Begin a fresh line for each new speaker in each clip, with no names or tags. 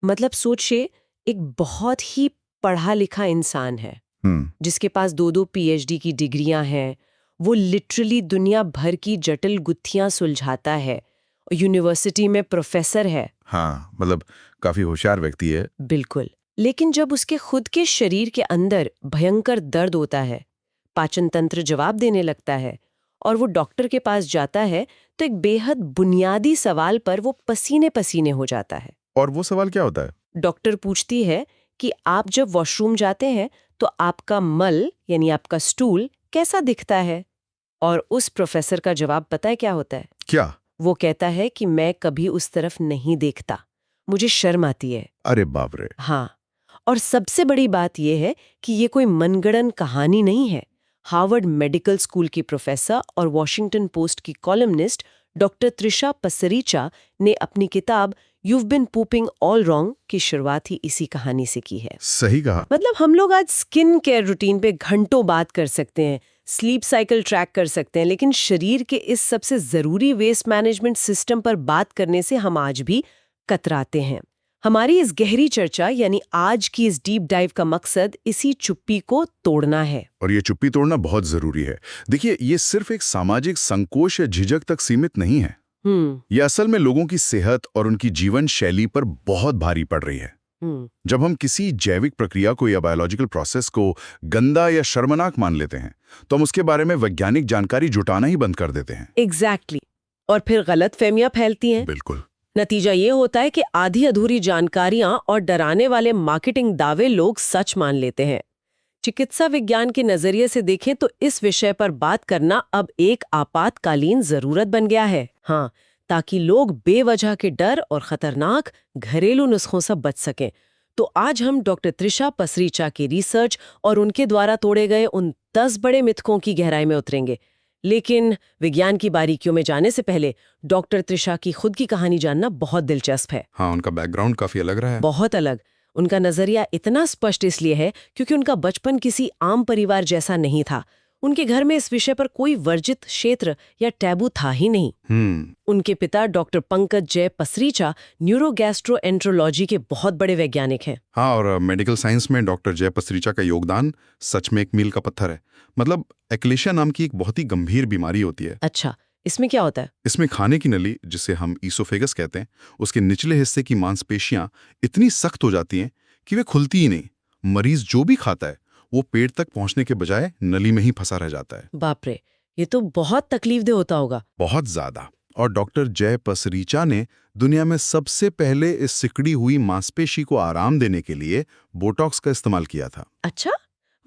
मतलब सोचिए, एक बहुत ही पढ़ा लिखा इंसान है जिसके पास 2-2 पीएचडी की डिग्रियां हैं। वो लिटरली दुनिया भर की जटिल गुत्थियां सुलझाता है। यूनिवर्सिटी में प्रोफेसर है।
हाँ, मतलब काफी होशियार व्यक्ति है।
बिल्कुल। लेकिन जब उसके खुद के शरीर के अंदर भयंकर दर्द होता है, पाचन तंत्र जवाब देने लगता है और वो डॉक्टर के पास जाता है, तो एक बेहद बुनियादी सवाल पर वो पसीने पसीने हो जाता है।
और वो सवाल क्या होता है?
डॉक्टर पूछती है कि आप जब वॉशरूम जाते हैं तो आपका मल यानी आपका स्टूल कैसा दिखता है? और उस प्रोफेसर का जवाब पता है क्या होता है?
क्या?
वो कहता है कि मैं कभी उस तरफ नहीं देखता, मुझे शर्म आती है।
अरे बाप रे।
हाँ, और सबसे बड़ी बात यह है कि ये कोई मनगढ़ंत कहानी नहीं है। हार्वर्ड मेडिकल स्कूल की प्रोफेसर और वॉशिंगटन पोस्ट की कॉलमनिस्ट डॉक्टर त्रिशा पसरीचा ने अपनी किताब "You've been pooping all wrong" की शुरुआत ही इसी कहानी से की है।
सही कहा।
मतलब हम लोग आज स्किन केयर रूटीन पे घंटों बात कर सकते हैं, स्लीप साइकिल ट्रैक कर सकते हैं, लेकिन शरीर के इस सबसे जरूरी वेस्ट मैनेजमेंट सिस्टम पर बात करने से हम आज भी कतराते हैं। हमारी इस गहरी चर्चा यानी आज की इस डीप डाइव का मकसद इसी चुप्पी को तोड़ना है।
और ये चुप्पी तोड़ना बहुत जरूरी है। देखिए, ये सिर्फ एक सामाजिक संकोच या झिझक तक सीमित नहीं है। ये असल में लोगों की सेहत और उनकी जीवन शैली पर बहुत भारी पड़ रही है। जब हम किसी जैविक प्रक्रिया को या बायोलॉजिकल प्रोसेस को गंदा या शर्मनाक मान लेते हैं, तो हम उसके बारे में वैज्ञानिक जानकारी जुटाना ही बंद कर देते हैं।
एग्जैक्टली। और फिर गलतफहमियां फैलती हैं।
बिल्कुल।
नतीजा ये होता है कि आधी अधूरी जानकारियां और डराने वाले मार्केटिंग दावे लोग सच मान लेते हैं। चिकित्सा विज्ञान के नजरिए से देखें तो इस विषय पर बात करना अब एक आपातकालीन जरूरत बन गया है। हाँ, ताकि लोग बेवजह के डर और खतरनाक घरेलू नुस्खों से बच सकें। तो आज हम डॉक्टर त्रिशा पसरीचा की रिसर्च और उनके द्वारा तोड़े गए उन 10 बड़े मिथकों की गहराई में उतरेंगे। लेकिन विज्ञान की बारीकियों में जाने से पहले डॉक्टर त्रिशा की खुद की कहानी जानना बहुत दिलचस्प है।
हाँ, उनका बैकग्राउंड काफी अलग रहा है।
बहुत अलग। उनका नजरिया इतना स्पष्ट इसलिए है क्योंकि उनका बचपन किसी आम परिवार जैसा नहीं था। उनके घर में इस विषय पर कोई वर्जित क्षेत्र या टैबू था ही नहीं। उनके पिता डॉक्टर पंकज जय पसरीचा न्यूरोगैस्ट्रोएंट्रोलॉजी के बहुत बड़े वैज्ञानिक हैं।
हाँ, और मेडिकल साइंस में डॉक्टर जय पसरीचा का योगदान सच में एक मील का पत्थर है। मतलब एक्लेशिया नाम की एक बहुत ही गंभीर बीमारी होती है।
अच्छा, इसमें क्या होता है?
इसमें खाने की नली, जिसे हम ईसोफेगस कहते हैं, उसके निचले हिस्से की मांसपेशियां इतनी सख्त हो जाती हैं कि वे खुलती ही नहीं। मरीज जो भी खाता है वो पेट तक पहुंचने के बजाय नली में ही फंसा रह जाता है।
बाप रे, ये तो बहुत तकलीफदेह होता होगा।
बहुत ज्यादा। और डॉक्टर जय पसरीचा ने दुनिया में सबसे पहले इस सिकड़ी हुई मांसपेशी को आराम देने के लिए बोटॉक्स का इस्तेमाल किया था।
अच्छा,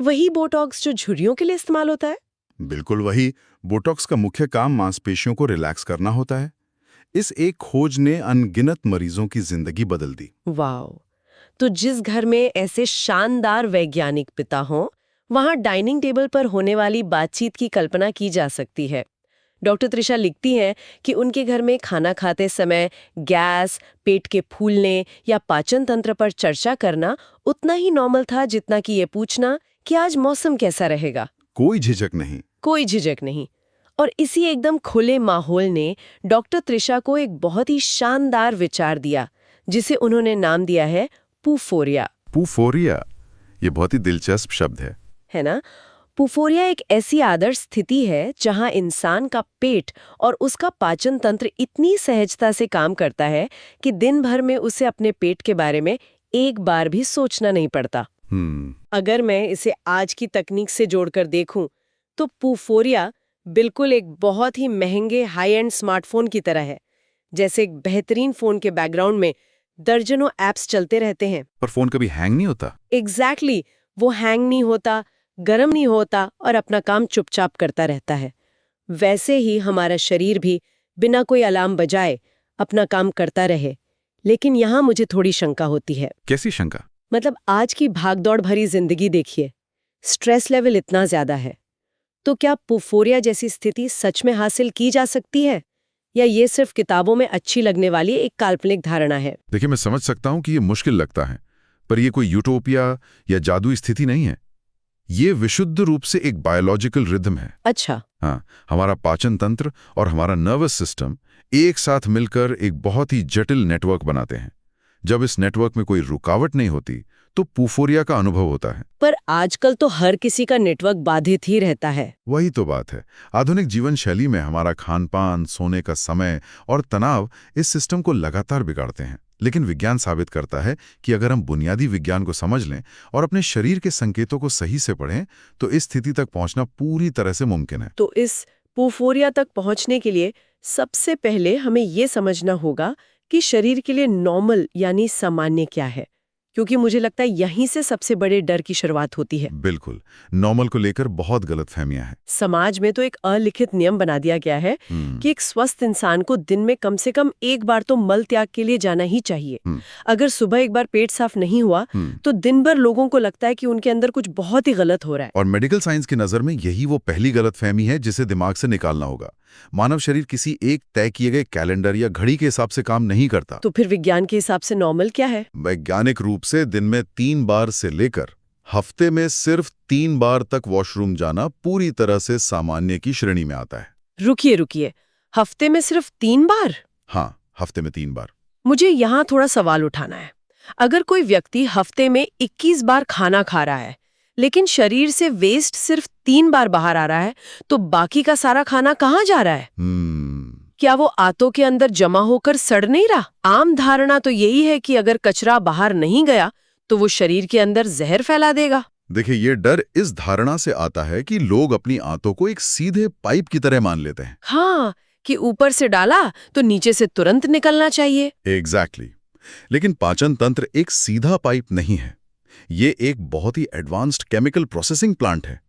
वही बोटॉक्स जो झुर्रियों के लिए इस्तेमाल होता है?
बिल्कुल वही। बोटॉक्स का मुख्य काम मांसपेशियों को रिलैक्स करना होता है। इस एक खोज ने अनगिनत मरीजों की जिंदगी बदल दी।
वाओ! तो जिस घर में ऐसे शानदार वैज्ञानिक पिता हों, वहां डाइनिंग टेबल पर होने वाली बातचीत की कल्पना की जा सकती है। डॉक्टर त्रिशा लिखती हैं कि उनके घर में खाना खाते समय गैस, पेट के फूलने या पाचन तंत्र पर चर्चा करना उतना ही नॉर्मल था जितना कि ये पूछना कि आज मौसम कैसा रहेगा।
कोई झिझक नहीं।
कोई झिझक नहीं। और इसी एकदम खुले माहौल ने डॉक्टर त्रिशा को एक बहुत ही शानदार विचार दिया, जिसे उन्होंने नाम दिया है पूफोरिया।
पूफोरिया, ये बहुत ही दिलचस्प शब्द है
ना? पूफोरिया एक ऐसी आदर्श स्थिति है जहां इंसान का पेट और उसका पाचन तंत्र इतनी सहजता से काम करता है कि दिन भर में उसे अपने पेट के बारे में एक बार भी सोचना नहीं पड़ता। अगर मैं इसे आज की तकनीक से जोड़कर देखूं, तो पूफोरिया बिल्कुल एक बहुत ही महंगे हाई एंड स्मार्टफोन की तरह है। जैसे एक बेहतरीन फोन के बैकग्राउंड में दर्जनों एप्स चलते रहते हैं,
पर फोन कभी हैंग नहीं होता।
एग्जैक्टली, वो हैंग नहीं होता, गर्म नहीं होता और अपना काम चुपचाप करता रहता है। वैसे ही हमारा शरीर भी बिना कोई अलार्म बजाए अपना काम करता रहे। लेकिन यहाँ मुझे थोड़ी शंका होती है।
कैसी शंका?
मतलब आज की भागदौड़ भरी जिंदगी देखिए, स्ट्रेस लेवल इतना ज्यादा है, तो क्या पूफोरिया जैसी स्थिति सच में हासिल की जा सकती है, या ये सिर्फ किताबों में अच्छी लगने वाली एक काल्पनिक धारणा है?
देखिए, मैं समझ सकता हूं कि ये मुश्किल लगता है, पर ये कोई यूटोपिया या जादुई स्थिति नहीं है। ये विशुद्ध रूप से एक बायोलॉजिकल रिदम है।
अच्छा।
हाँ, हमारा पाचन तंत्र और हमारा नर्वस सिस्टम एक साथ मिलकर एक बहुत ही जटिल नेटवर्क बनाते हैं, जब इस नेटवर्क में कोई रुकावट नहीं होती तो यूफोरिया का अनुभव होता है।
पर आजकल तो हर किसी का नेटवर्क बाधित ही रहता है।
वही तो बात है। आधुनिक जीवन शैली में हमारा खान-पान, सोने का समय और तनाव इस सिस्टम को लगातार बिगाड़ते हैं। लेकिन विज्ञान साबित करता है कि अगर हम बुनियादी विज्ञान को समझ लें और अपने शरीर के संकेतों को सही से पढ़ें तो इस स्थिति तक पहुंचना पूरी तरह से मुमकिन है।
तो इस यूफोरिया तक पहुंचने के लिए सबसे पहले हमें ये समझना होगा कि शरीर के लिए नॉर्मल यानी सामान्य क्या है, क्योंकि मुझे लगता है यहीं से सबसे बड़े डर की शुरुआत होती है।
बिल्कुल, नॉर्मल को लेकर बहुत गलतफहमियां हैं।
समाज में तो एक अलिखित नियम बना दिया गया है कि एक स्वस्थ इंसान को दिन में कम से कम एक बार तो मल त्याग के लिए जाना ही चाहिए। अगर सुबह एक बार पेट साफ नहीं हुआ तो दिन भर लोगों को लगता है कि उनके अंदर कुछ बहुत ही गलत हो रहा है।
और मेडिकल साइंस की नजर में यही वो पहली गलतफहमी है जिसे दिमाग से निकालना होगा। मानव शरीर किसी एक तय किए गए कैलेंडर या घड़ी के हिसाब से काम नहीं करता।
तो फिर विज्ञान के हिसाब से नॉर्मल क्या है?
वैज्ञानिक रूप से दिन में 3 बार से लेकर हफ्ते में सिर्फ 3 बार तक वॉशरूम जाना पूरी तरह से सामान्य की श्रेणी में आता है।
रुकिए, हफ्ते में सिर्फ 3 बार?
हाँ, हफ्ते में 3 बार।
मुझे यहाँ थोड़ा सवाल उठाना है। अगर कोई व्यक्ति हफ्ते में 21 बार खाना खा रहा है लेकिन शरीर से वेस्ट सिर्फ 3 बार बाहर आ रहा है, तो बाकी का सारा खाना कहाँ जा रहा है? क्या वो आंतों के अंदर जमा होकर सड़ नहीं रहा? आम धारणा तो यही है कि अगर कचरा बाहर नहीं गया तो वो शरीर के अंदर जहर फैला देगा।
देखिए, ये डर इस धारणा से आता है कि लोग अपनी आंतों को एक सीधे पाइप की तरह मान लेते हैं।
हाँ, कि ऊपर से डाला तो नीचे से तुरंत निकलना चाहिए।
एग्जैक्टली। लेकिन पाचन तंत्र एक सीधा पाइप नहीं है। ये एक बहुत ही एडवांस्ड केमिकल प्रोसेसिंग प्लांट है।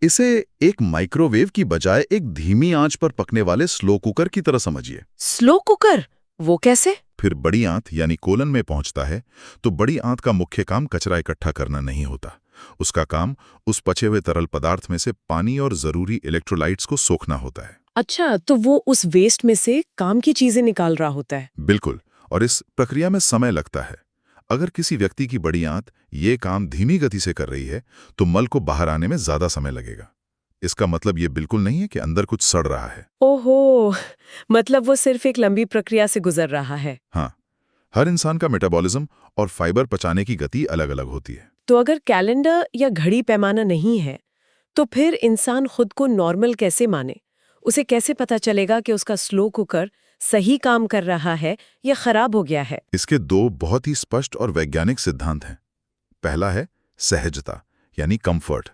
इसे एक माइक्रोवेव की बजाय एक धीमी आंच पर पकने वाले स्लो कुकर की तरह समझिए।
Slow cooker? वो कैसे?
फिर बड़ी आंत यानी कोलन में पहुंचता है तो बड़ी आंत का मुख्य काम कचरा इकट्ठा करना नहीं होता। उसका काम उस पचे हुए तरल पदार्थ में से पानी और जरूरी इलेक्ट्रोलाइट्स को सोखना होता है।
अच्छा, तो वो उस वेस्ट में से काम की चीजें निकाल रहा होता है।
बिल्कुल, और इस प्रक्रिया में समय लगता है। अगर किसी व्यक्ति की बड़ी आंत ये काम धीमी गति से कर रही है तो मल को बाहर आने में ज्यादा समय लगेगा। इसका मतलब ये बिल्कुल नहीं है कि अंदर कुछ सड़ रहा है।
ओहो, मतलब वो सिर्फ एक लंबी प्रक्रिया से गुजर रहा है।
हाँ, हर इंसान का मेटाबॉलिज्म और फाइबर पचाने की गति अलग अलग होती है।
तो अगर कैलेंडर या घड़ी पैमाना नहीं है तो फिर इंसान खुद को नॉर्मल कैसे माने? उसे कैसे पता चलेगा कि उसका स्लो कुकर सही काम कर रहा है या खराब हो गया है?
इसके 2 बहुत ही स्पष्ट और वैज्ञानिक सिद्धांत हैं। पहला है सहजता यानी कंफर्ट।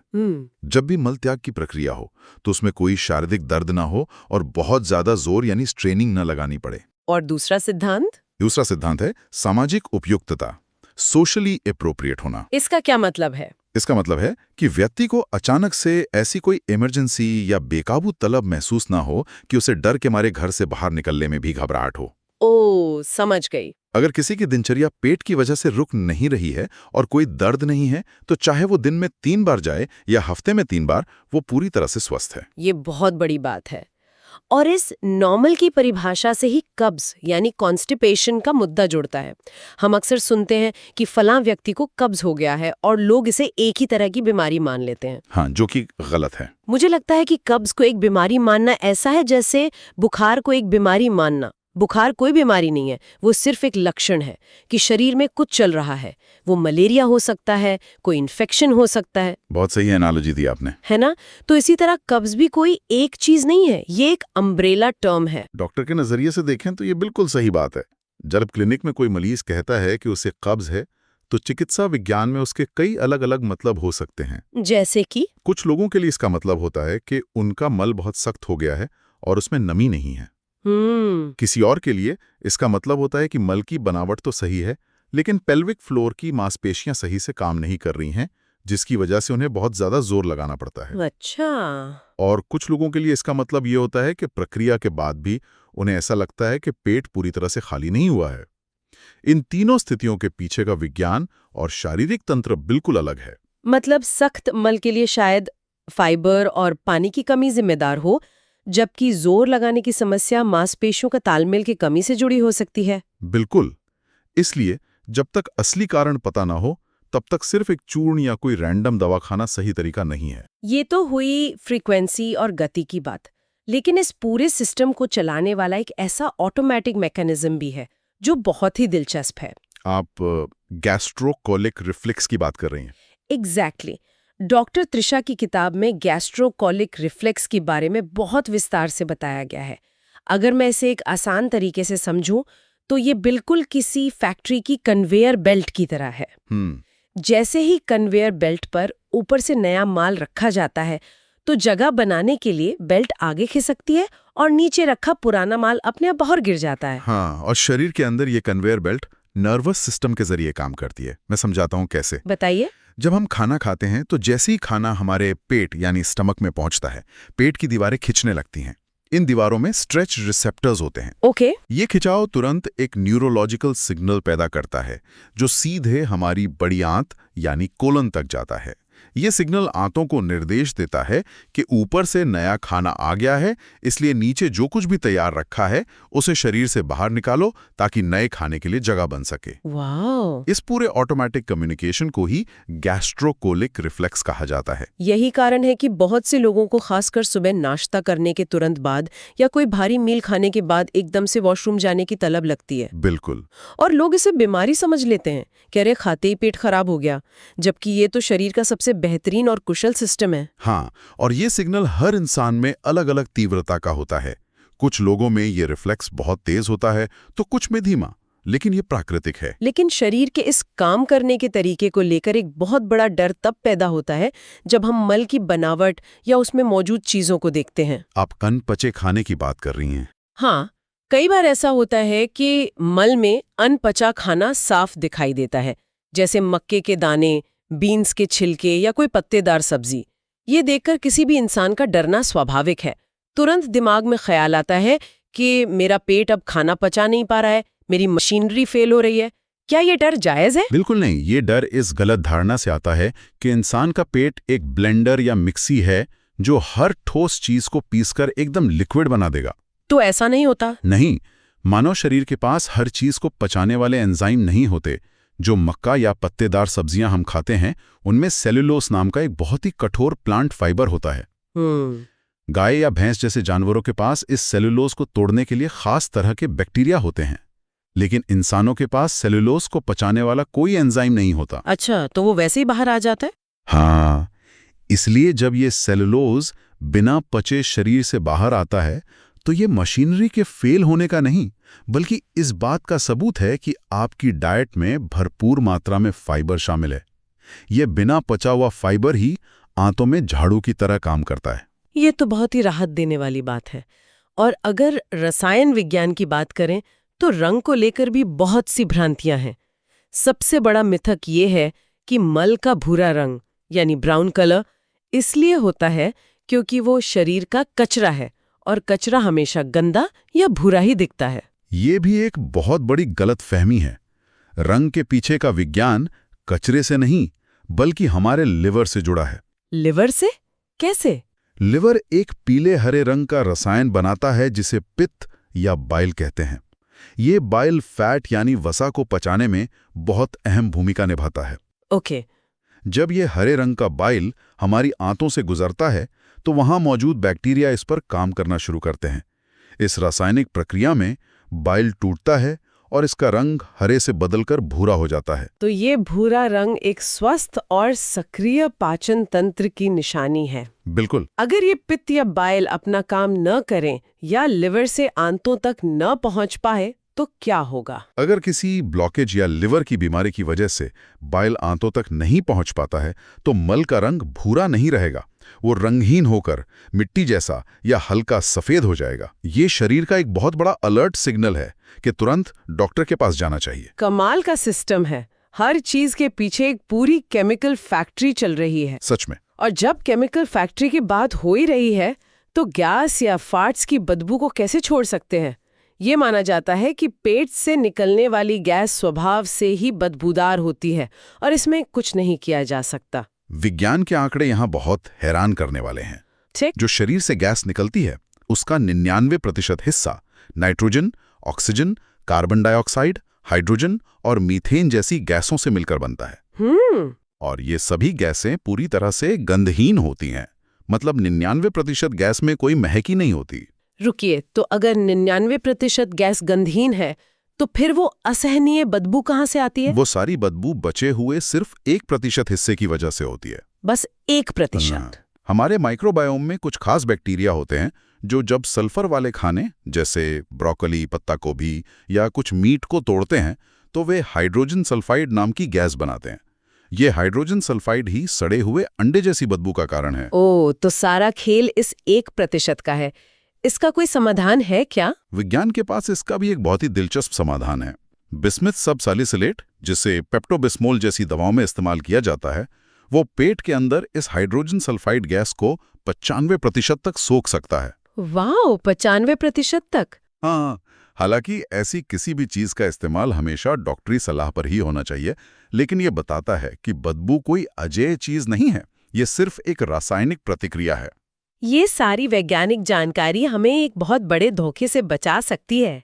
जब भी मल त्याग की प्रक्रिया हो तो उसमें कोई शारीरिक दर्द ना हो और बहुत ज्यादा जोर यानी स्ट्रेनिंग न लगानी पड़े।
और दूसरा सिद्धांत?
दूसरा सिद्धांत है सामाजिक उपयुक्तता, सोशली एप्रोप्रिएट होना।
इसका क्या मतलब है?
इसका मतलब है कि व्यक्ति को अचानक से ऐसी कोई इमरजेंसी या बेकाबू तलब महसूस ना हो कि उसे डर के मारे घर से बाहर निकलने में भी घबराहट हो।
ओ, समझ गई।
अगर किसी की दिनचर्या पेट की वजह से रुक नहीं रही है और कोई दर्द नहीं है तो चाहे वो दिन में 3 बार जाए या हफ्ते में 3 बार, वो पूरी तरह से स्वस्थ है।
ये बहुत बड़ी बात है। और इस नॉर्मल की परिभाषा से ही कब्ज यानी कॉन्स्टिपेशन का मुद्दा जुड़ता है। हम अक्सर सुनते हैं कि फलां व्यक्ति को कब्ज हो गया है और लोग इसे एक ही तरह की बीमारी मान लेते हैं।
हाँ, जो कि गलत है।
मुझे लगता है कि कब्ज को एक बीमारी मानना ऐसा है जैसे बुखार को एक बीमारी मानना। बुखार कोई बीमारी नहीं है, वो सिर्फ एक लक्षण है कि शरीर में कुछ चल रहा है। वो मलेरिया हो सकता है, कोई इन्फेक्शन हो सकता है।
बहुत सही एनालॉजी दी आपने,
है ना? तो इसी तरह कब्ज भी कोई एक चीज नहीं है, ये एक अम्ब्रेला टर्म है।
डॉक्टर के नजरिए से देखें तो ये बिल्कुल सही बात है। जब क्लिनिक में कोई मरीज कहता है कि उसे कब्ज है तो चिकित्सा विज्ञान में उसके कई अलग अलग मतलब हो सकते हैं।
जैसे कि
कुछ लोगों के लिए इसका मतलब होता है कि उनका मल बहुत सख्त हो गया है और उसमें नमी नहीं है। किसी और के लिए इसका मतलब होता है कि मल की बनावट तो सही है लेकिन पेल्विक फ्लोर की मांसपेशियां सही से काम नहीं कर रही हैं, जिसकी वजह से उन्हें बहुत ज्यादा जोर लगाना पड़ता है।
अच्छा।
और कुछ लोगों के लिए इसका मतलब ये होता है कि प्रक्रिया के बाद भी उन्हें ऐसा लगता है कि पेट पूरी तरह से खाली नहीं हुआ है। इन तीनों स्थितियों के पीछे का विज्ञान और शारीरिक तंत्र बिल्कुल अलग है।
मतलब सख्त मल के लिए शायद फाइबर और पानी की कमी जिम्मेदार हो, जबकि जोर लगाने की समस्या मांसपेशियों का तालमेल की कमी से जुड़ी हो सकती है।
बिल्कुल। इसलिए जब तक असली कारण पता ना हो तब तक सिर्फ एक चूर्ण या कोई रैंडम दवा खाना सही तरीका नहीं है।
ये तो हुई फ्रीक्वेंसी और गति की बात, लेकिन इस पूरे सिस्टम को चलाने वाला एक ऐसा ऑटोमेटिक मैकेनिज्म भी है जो बहुत ही दिलचस्प है।
आप गैस्ट्रोकोलिक रिफ्लेक्स की बात कर रही हैं?
एग्जैक्टली डॉक्टर त्रिशा की किताब में गैस्ट्रोकोलिक रिफ्लेक्स के बारे में बहुत विस्तार से बताया गया है। अगर मैं इसे एक आसान तरीके से समझूं तो ये बिल्कुल किसी फैक्ट्री की कन्वेयर बेल्ट की तरह है। जैसे ही कन्वेयर बेल्ट पर ऊपर से नया माल रखा जाता है तो जगह बनाने के लिए बेल्ट आगे खिसकती है और नीचे रखा पुराना माल अपने आप बाहर गिर जाता है।
हाँ, और शरीर के अंदर ये कन्वेयर बेल्ट नर्वस सिस्टम के जरिए काम करती है। मैं समझाता हूँ कैसे।
बताइए।
जब हम खाना खाते हैं तो जैसे ही खाना हमारे पेट यानी स्टमक में पहुंचता है, पेट की दीवारें खिंचने लगती हैं। इन दीवारों में स्ट्रेच रिसेप्टर्स होते हैं।
ओके।
ये खिंचाव तुरंत एक न्यूरोलॉजिकल सिग्नल पैदा करता है जो सीधे हमारी बड़ी आंत यानी कोलन तक जाता है। ये सिग्नल आंतों को निर्देश देता है कि ऊपर से नया खाना आ गया है, इसलिए नीचे जो कुछ भी तैयार रखा है उसे शरीर से बाहर निकालो ताकि नए खाने के लिए जगह बन सके।
वाह!
इस पूरे ऑटोमेटिक कम्युनिकेशन को ही गैस्ट्रोकोलिक रिफ्लेक्स कहा जाता है।
यही कारण है कि बहुत से लोगों को खासकर सुबह नाश्ता करने के तुरंत बाद या कोई भारी मील खाने के बाद एकदम से वॉशरूम जाने की तलब लगती है।
बिल्कुल।
और लोग इसे बीमारी समझ लेते हैं कि अरे खाते ही पेट खराब हो गया, जबकि ये तो शरीर का सबसे बेहतरीन और कुशल सिस्टम है।
हाँ, और ये सिग्नल हर इंसान में अलग अलग तीव्रता का होता है। कुछ लोगों में ये रिफ्लेक्स बहुत तेज होता है तो कुछ में धीमा, लेकिन ये प्राकृतिक है।
लेकिन शरीर के इस काम करने के तरीके को लेकर एक बहुत बड़ा डर तब पैदा होता है जब हम मल की बनावट या उसमें मौजूद चीजों को देखते हैं।
आप कन पचे खाने की बात कर रही हैं?
हाँ, कई बार ऐसा होता है कि मल में अनपचा खाना साफ दिखाई देता है, जैसे मक्के के दाने, बीन्स के छिलके या कोई पत्तेदार सब्जी। ये देखकर किसी भी इंसान का डरना स्वाभाविक है। तुरंत दिमाग में ख्याल आता है कि मेरा पेट अब खाना पचा नहीं पा रहा है, मेरी मशीनरी फेल हो रही है। क्या ये डर जायज है?
बिल्कुल नहीं। ये डर इस गलत धारणा से आता है कि इंसान का पेट एक ब्लेंडर या मिक्सी है जो हर ठोस चीज को पीसकर एकदम लिक्विड बना देगा।
तो ऐसा नहीं होता?
नहीं, मानव शरीर के पास हर चीज को पचाने वाले एंजाइम नहीं होते। जो मक्का या पत्तेदार सब्जियां हम खाते हैं उनमें सेलुलोस नाम का एक बहुत ही कठोर प्लांट फाइबर होता है। गाय या भैंस जैसे जानवरों के पास इस सेलुलोस को तोड़ने के लिए खास तरह के बैक्टीरिया होते हैं, लेकिन इंसानों के पास सेलुलोस को पचाने वाला कोई एंजाइम नहीं होता।
अच्छा, तो वो वैसे ही बाहर आ जाता है?
हाँ, इसलिए जब ये सेलुलोज बिना पचे शरीर से बाहर आता है तो ये मशीनरी के फेल होने का नहीं, बल्कि इस बात का सबूत है कि आपकी डाइट में भरपूर मात्रा में फाइबर शामिल है। ये बिना पचा हुआ फाइबर ही आंतों में झाड़ू की तरह काम करता है।
ये तो बहुत ही राहत देने वाली बात है। और अगर रसायन विज्ञान की बात करें तो रंग को लेकर भी बहुत सी भ्रांतियां हैं। सबसे बड़ा मिथक ये है कि मल का भूरा रंग यानी ब्राउन कलर इसलिए होता है क्योंकि वो शरीर का कचरा है और कचरा हमेशा गंदा या भूरा ही दिखता है।
ये भी एक बहुत बड़ी गलतफहमी है। रंग के पीछे का विज्ञान कचरे से नहीं बल्कि हमारे लिवर से जुड़ा है।
लिवर से? कैसे?
लिवर एक पीले हरे रंग का रसायन बनाता है जिसे पित्त या बाइल कहते हैं। ये बाइल फैट यानी वसा को पचाने में बहुत अहम भूमिका निभाता है।
ओके।
जब ये हरे रंग का बाइल हमारी आंतों से गुजरता है तो वहां मौजूद बैक्टीरिया इस पर काम करना शुरू करते हैं। इस रासायनिक प्रक्रिया में बाइल टूटता है और इसका रंग हरे से बदलकर भूरा हो जाता है।
तो ये भूरा रंग एक स्वस्थ और सक्रिय पाचन तंत्र की निशानी है।
बिल्कुल।
अगर ये पित्त या बाइल अपना काम न करें या लिवर से आंतों तक न पहुंच पाए तो क्या होगा?
अगर किसी ब्लॉकेज या लिवर की बीमारी की वजह से बाइल आंतों तक नहीं पहुंच पाता है तो मल का रंग भूरा नहीं रहेगा, वो रंगहीन होकर मिट्टी जैसा या हल्का सफेद हो जाएगा। ये शरीर का एक बहुत बड़ा अलर्ट सिग्नल है कि तुरंत डॉक्टर के पास जाना चाहिए।
कमाल का सिस्टम है। हर चीज के पीछे एक पूरी केमिकल फैक्ट्री चल रही है।
सच में।
और जब केमिकल फैक्ट्री की बात हो ही रही है तो गैस या फार्ट्स की बदबू को कैसे छोड़ सकते हैं? ये माना जाता है कि पेट से निकलने वाली गैस स्वभाव से ही बदबूदार होती है और इसमें कुछ नहीं किया जा सकता।
विज्ञान के आंकड़े यहाँ बहुत हैरान करने वाले हैं।
ठीक।
जो शरीर से गैस निकलती है उसका 99% हिस्सा nitrogen, oxygen, carbon dioxide, hydrogen और मीथेन जैसी गैसों से मिलकर बनता है। और ये सभी गैसें पूरी तरह से गंधहीन होती हैं। मतलब 99% गैस में कोई महक ही नहीं होती।
रुकिए, तो अगर 99% गैस गंधहीन है तो फिर वो असहनीय बदबू कहाँ से आती है?
वो सारी बदबू बचे हुए सिर्फ 1% हिस्से की वजह से होती है।
बस 1%?
हमारे माइक्रोबायोम में कुछ खास बैक्टीरिया होते हैं जो जब सल्फर वाले खाने जैसे ब्रोकली, पत्ता गोभी या कुछ मीट को तोड़ते हैं तो वे हाइड्रोजन सल्फाइड नाम की गैस बनाते हैं। ये हाइड्रोजन सल्फाइड ही सड़े हुए अंडे जैसी बदबू का कारण है।
ओह, तो सारा खेल इस 1% का है। इसका कोई समाधान है क्या?
विज्ञान के पास इसका भी एक बहुत ही दिलचस्प समाधान है। बिस्मिथ सबसालिसिलेट, जिसे पेप्टोबिस्मोल जैसी दवाओं में इस्तेमाल किया जाता है, वो पेट के अंदर इस हाइड्रोजन सल्फाइड गैस को 95% तक सोख सकता है।
वाह, 95% तक?
हाँ, हालांकि ऐसी किसी भी चीज का इस्तेमाल हमेशा डॉक्टरी सलाह पर ही होना चाहिए, लेकिन ये बताता है कि बदबू कोई अजेय चीज नहीं है, ये सिर्फ एक रासायनिक प्रतिक्रिया है।
ये सारी वैज्ञानिक जानकारी हमें एक बहुत बड़े धोखे से बचा सकती है।